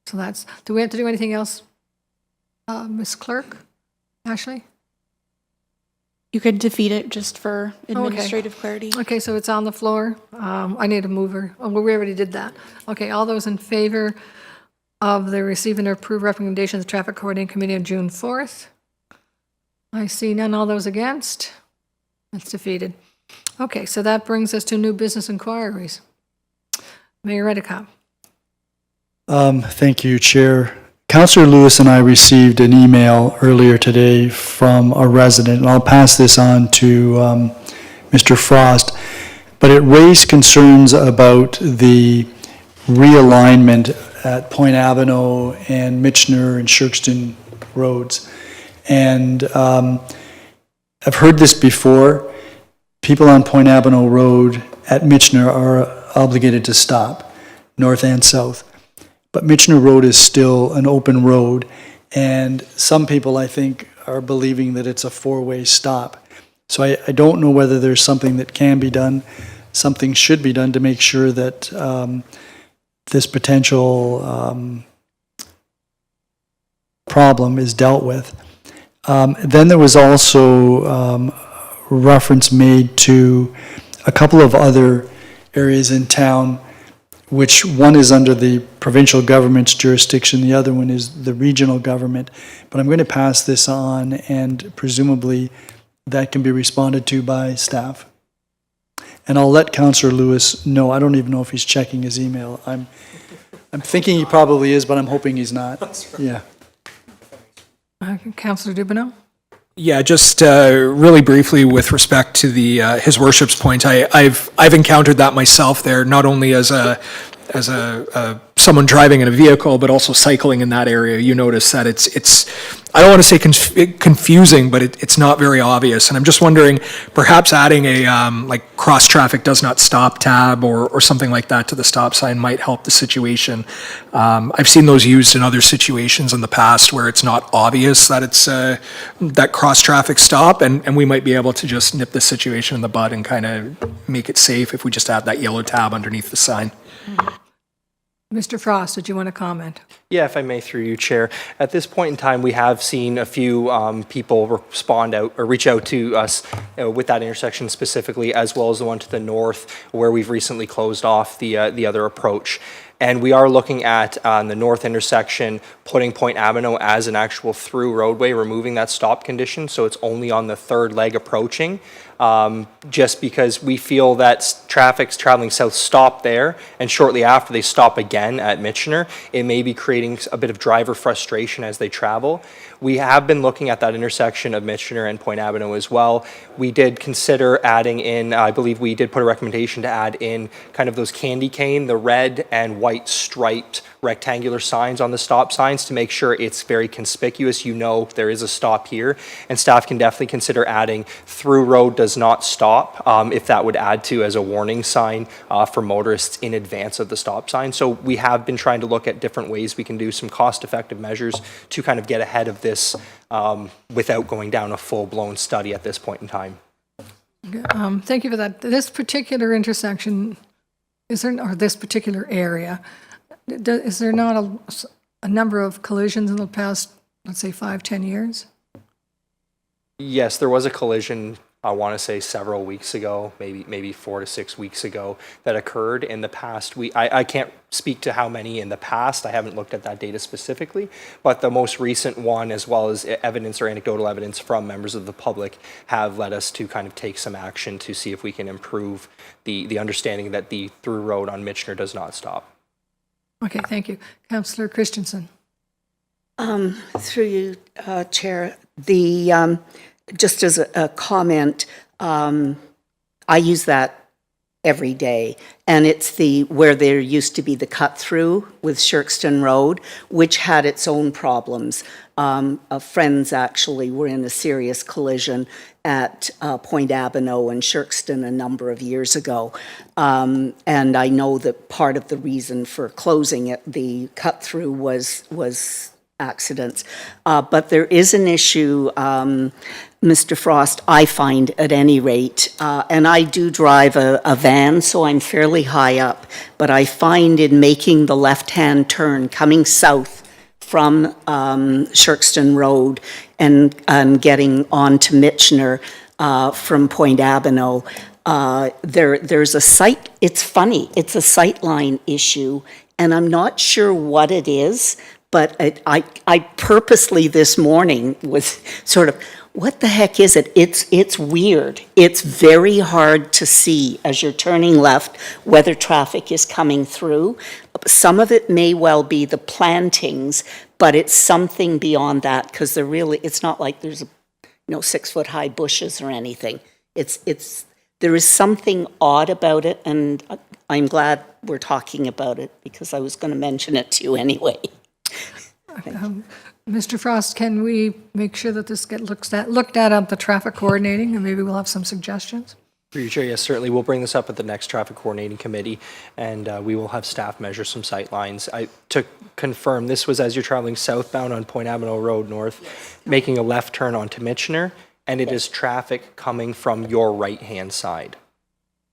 so that's, do we have to do anything else, Ms. Clerk? Ashley? You could defeat it just for administrative clarity. Okay, so it's on the floor. I need a mover. Oh, well, we already did that. Okay, all those in favor of the receive and approve recommendations of the Traffic Coordinating Committee on June 4th? I see none. All those against? That's defeated. Okay, so that brings us to new business inquiries. Mayor Redekop. Thank you, Chair. Councillor Lewis and I received an email earlier today from a resident, and I'll pass this on to Mr. Frost, but it raised concerns about the realignment at Point Abano and Michener and Shirkston roads. And I've heard this before. People on Point Abano Road at Michener are obligated to stop, north and south. But Michener Road is still an open road, and some people, I think, are believing that it's a four-way stop. So I don't know whether there's something that can be done, something should be done to make sure that this potential problem is dealt with. Then there was also reference made to a couple of other areas in town, which one is under the provincial government's jurisdiction, the other one is the regional government. But I'm going to pass this on, and presumably that can be responded to by staff. And I'll let Councillor Lewis know. I don't even know if he's checking his email. I'm thinking he probably is, but I'm hoping he's not. Yeah. Councillor Dubanow? Yeah, just really briefly with respect to the His Worship's point, I've encountered that myself there, not only as someone driving in a vehicle, but also cycling in that area. You notice that it's I don't want to say confusing, but it's not very obvious. And I'm just wondering, perhaps adding a like cross traffic does not stop tab or something like that to the stop sign might help the situation. I've seen those used in other situations in the past where it's not obvious that it's that cross traffic stop, and we might be able to just nip the situation in the bud and kind of make it safe if we just add that yellow tab underneath the sign. Mr. Frost, did you want to comment? Yeah, if I may, through you, Chair. At this point in time, we have seen a few people respond out or reach out to us with that intersection specifically, as well as the one to the north, where we've recently closed off the other approach. And we are looking at, on the north intersection, putting Point Abano as an actual through roadway, removing that stop condition, so it's only on the third leg approaching. Just because we feel that traffic's traveling south stop there, and shortly after they stop again at Michener, it may be creating a bit of driver frustration as they travel. We have been looking at that intersection of Michener and Point Abano as well. We did consider adding in, I believe we did put a recommendation to add in kind of those candy cane, the red and white striped rectangular signs on the stop signs to make sure it's very conspicuous. You know there is a stop here, and staff can definitely consider adding through road does not stop if that would add to as a warning sign for motorists in advance of the stop sign. So we have been trying to look at different ways we can do some cost-effective measures to kind of get ahead of this without going down a full-blown study at this point in time. Thank you for that. This particular intersection, or this particular area, is there not a number of collisions in the past, let's say, 5-10 years? Yes, there was a collision, I want to say several weeks ago, maybe 4 to 6 weeks ago, that occurred in the past. I can't speak to how many in the past. I haven't looked at that data specifically, but the most recent one, as well as evidence or anecdotal evidence from members of the public, have led us to kind of take some action to see if we can improve the understanding that the through road on Michener does not stop. Okay, thank you. Councillor Christensen. Through you, Chair, just as a comment, I use that every day, and it's where there used to be the cut through with Shirkston Road, which had its own problems. Friends actually were in a serious collision at Point Abano and Shirkston a number of years ago. And I know that part of the reason for closing it, the cut through was accidents. But there is an issue, Mr. Frost, I find at any rate, and I do drive a van, so I'm fairly high up, but I find in making the left-hand turn coming south from Shirkston Road and getting onto Michener, from Point Dubanow. There's a sight, it's funny, it's a sightline issue, and I'm not sure what it is, but I purposely this morning was sort of, what the heck is it? It's weird. It's very hard to see as you're turning left whether traffic is coming through. Some of it may well be the plantings, but it's something beyond that, because it's not like there's 6-foot-high bushes or anything. There is something odd about it, and I'm glad we're talking about it, because I was going to mention it to you anyway. Mr. Frost, can we make sure that this gets looked at the traffic coordinating, and maybe we'll have some suggestions? Through you, Chair, yes, certainly. We'll bring this up at the next traffic coordinating committee, and we will have staff measure some sight lines. To confirm, this was as you're traveling southbound on Point Dubanow Road North, making a left turn onto Michener, and it is traffic coming from your right-hand side.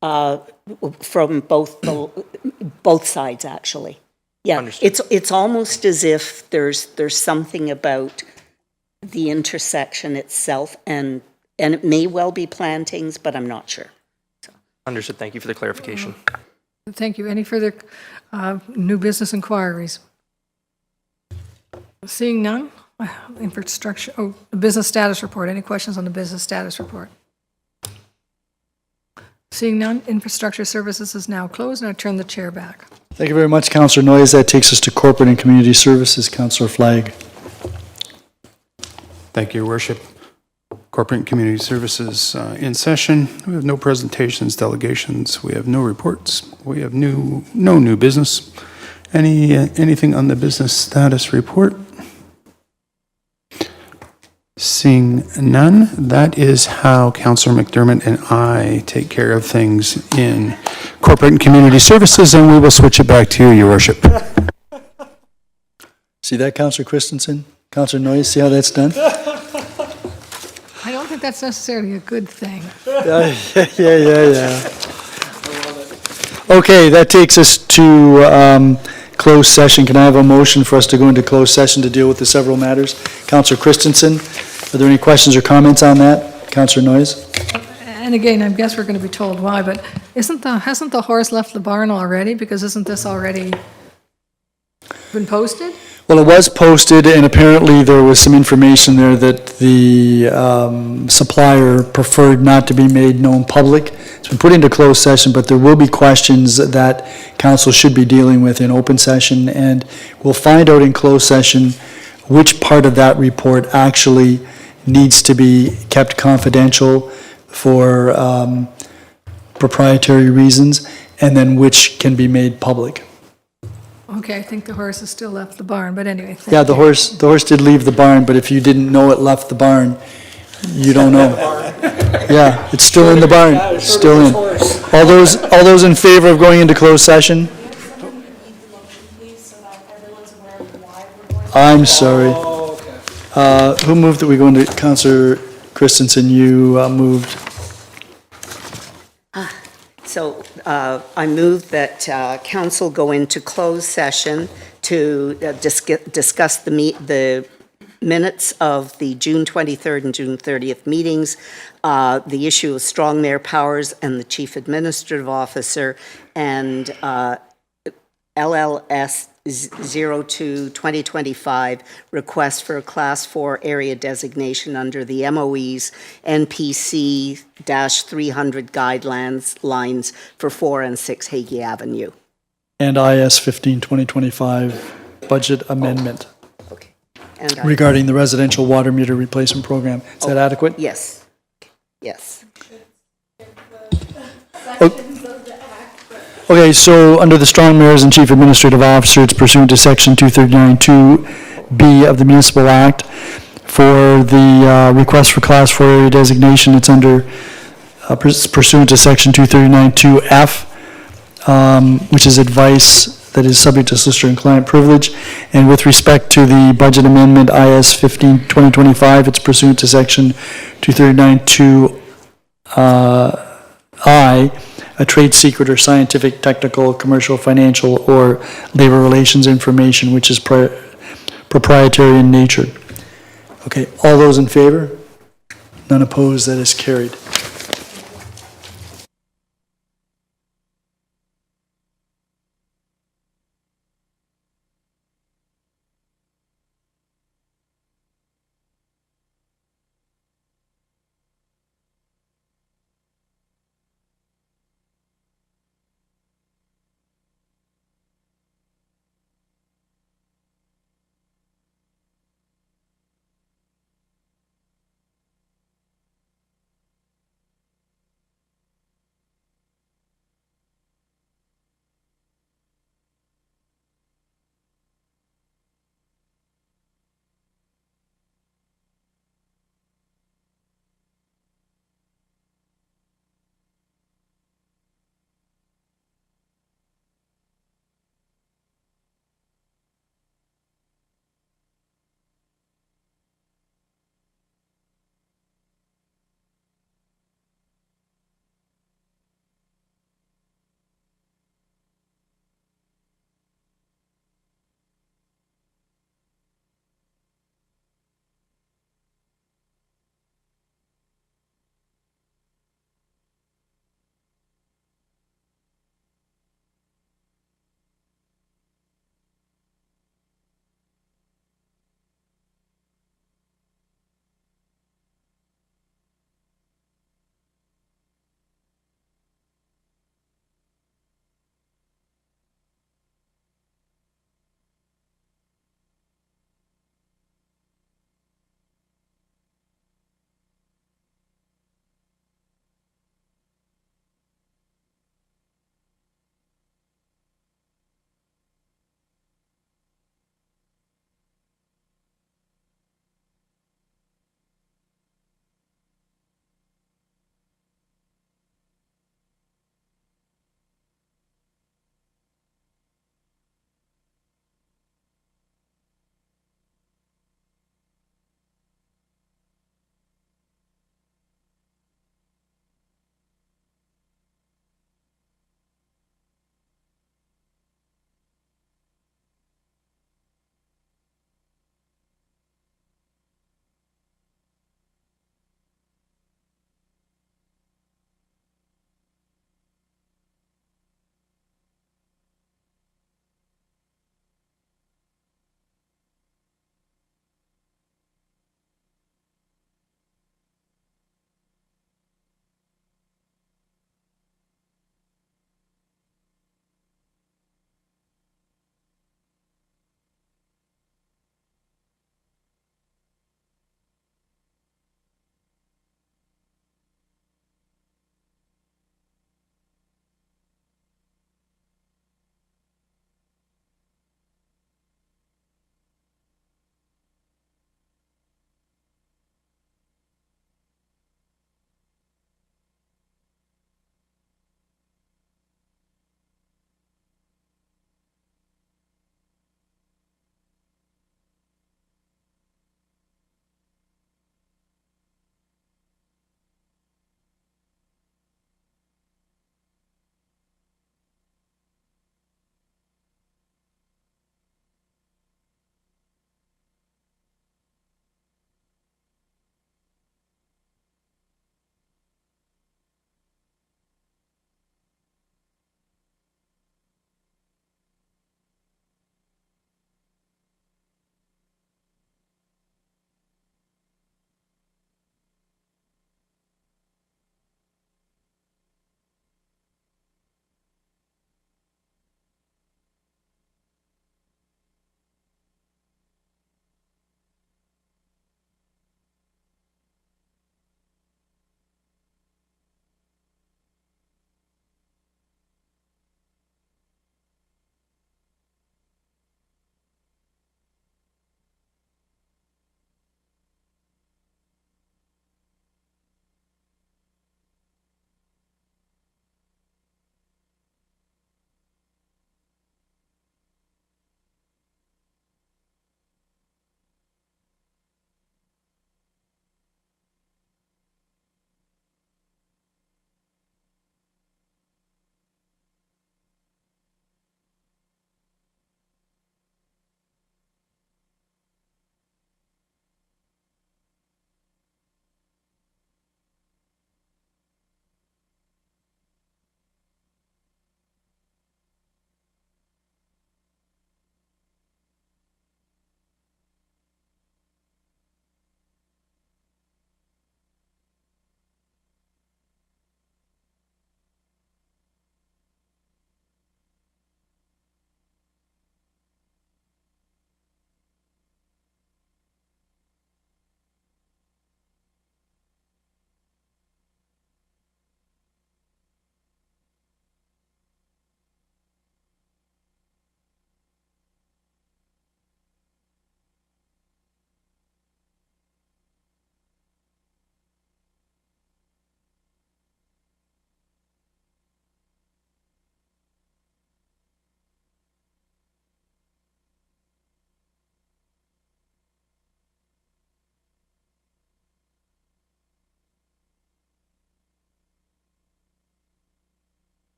From both sides, actually. Yeah, Understood. it's almost as if there's something about the intersection itself, and it may well be plantings, but I'm not sure. Understood. Thank you for the clarification. Thank you. Any further new business inquiries? Seeing none, infrastructure, the business status report. Any questions on the business status report? Seeing none, infrastructure services is now closed, and I turn the chair back. Thank you very much, Councillor Noyes. That takes us to corporate and community services. Councillor Flagg. Thank you, Your Worship. Corporate and Community Services in session. We have no presentations, delegations. We have no reports. We have no new business. Anything on the business status report? Seeing none, that is how Councillor McDermott and I take care of things in Corporate and Community Services, and we will switch it back to you, Your Worship. See that, Councillor Christensen? Councillor Noyes, see how that's done? I don't think that's necessarily a good thing. Yeah. Okay, that takes us to closed session. Can I have a motion for us to go into closed session to deal with the several matters? Councillor Christensen, are there any questions or comments on that? Councillor Noyes? And again, I guess we're going to be told why, but hasn't the horse left the barn already? Because isn't this already been posted? Well, it was posted, and apparently there was some information there that the supplier preferred not to be made known public. It's been put into closed session, but there will be questions that council should be dealing with in open session, and we'll find out in closed session which part of that report actually needs to be kept confidential for proprietary reasons, and then which can be made public. Okay, I think the horse has still left the barn, but anyway. Yeah, the horse did leave the barn, but if you didn't know it left the barn, you don't know. Yeah, it's still in the barn, it's still in. All those in favor of going into closed session? I'm sorry. Who moved that we go into, Councillor Christensen, you moved. So I move that council go into closed session to discuss the minutes of the June 23rd and June 30th meetings, the issue of strong mayor powers and the chief administrative officer, and LLS 02-2025 request for a Class 4 area designation under the MOE's NPC-300 guidelines for 4 and 6 Hagee Avenue. And IS 15-2025 budget amendment Okay. And regarding the residential water meter replacement program. Is that adequate? Yes. Yes. Okay, so under the strong mayors and chief administrative officer, it's pursuant to section 239(2)B of the Municipal Act. For the request for class 4 area designation, it's under pursuant to section 239(2)F, which is advice that is subject to solicitor and client privilege. And with respect to the budget amendment IS 15-2025, it's pursuant to section 239(2)I, a trade secret or scientific, technical, commercial, financial, or labor relations information which is proprietary in nature. Okay, all those in favor? None opposed, that is carried.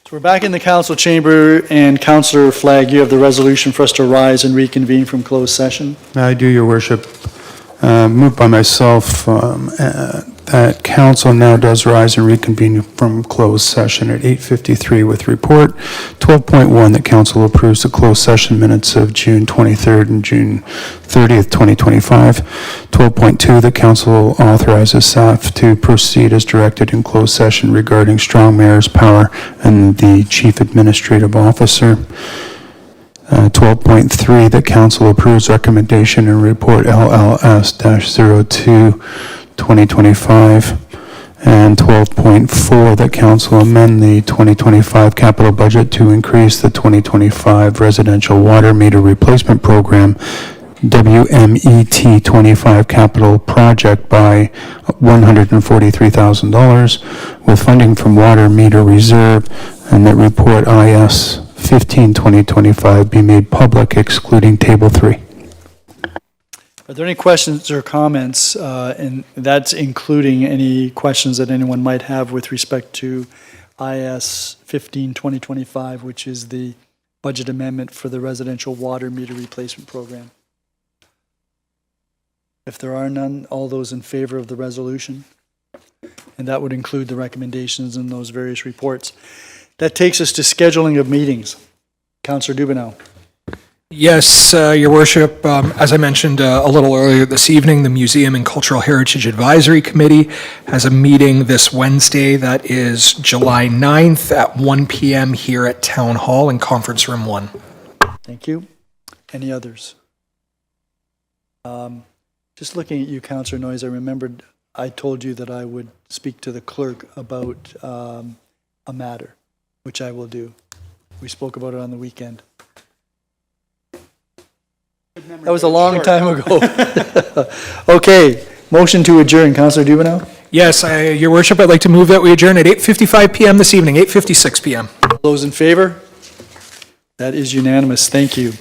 So we're back in the council chamber, and Councillor Flagg, you have the resolution for us to rise and reconvene from closed session. I do, your worship. Moved by myself that council now does rise and reconvene from closed session at 8:53 with report. 12.1, that council approves the closed session minutes of June 23rd and June 30th, 2025. 12.2, that council authorizes staff to proceed as directed in closed session regarding strong mayor's power and the chief administrative officer. 12.3, that council approves recommendation and report LLS-02 2025. And 12.4, that council amend the 2025 capital budget to increase the 2025 residential water meter replacement program WMET 25 capital project by $143,000 with funding from water meter reserve, and that report IS 15/2025 be made public excluding table 3. Are there any questions or comments, and that's including any questions that anyone might have with respect to IS 15/2025, which is the budget amendment for the residential water meter replacement program? If there are none, all those in favor of the resolution? And that would include the recommendations in those various reports. That takes us to scheduling of meetings. Councillor Dubanow. Yes, Your Worship, as I mentioned a little earlier this evening, the Museum and Cultural Heritage Advisory Committee has a meeting this Wednesday, that is July 9th at 1 p.m. here at Town Hall in Conference Room 1. Thank you. Any others? Just looking at you, Councillor Noyes, I remembered I told you that I would speak to the clerk about a matter, which I will do. We spoke about it on the weekend. That was a long time ago. Okay, motion to adjourn. Councillor Dubanow? Yes, Your Worship, I'd like to move that we adjourn at 8:55 p.m. this evening, 8:56 p.m. Those in favor? That is unanimous. Thank you.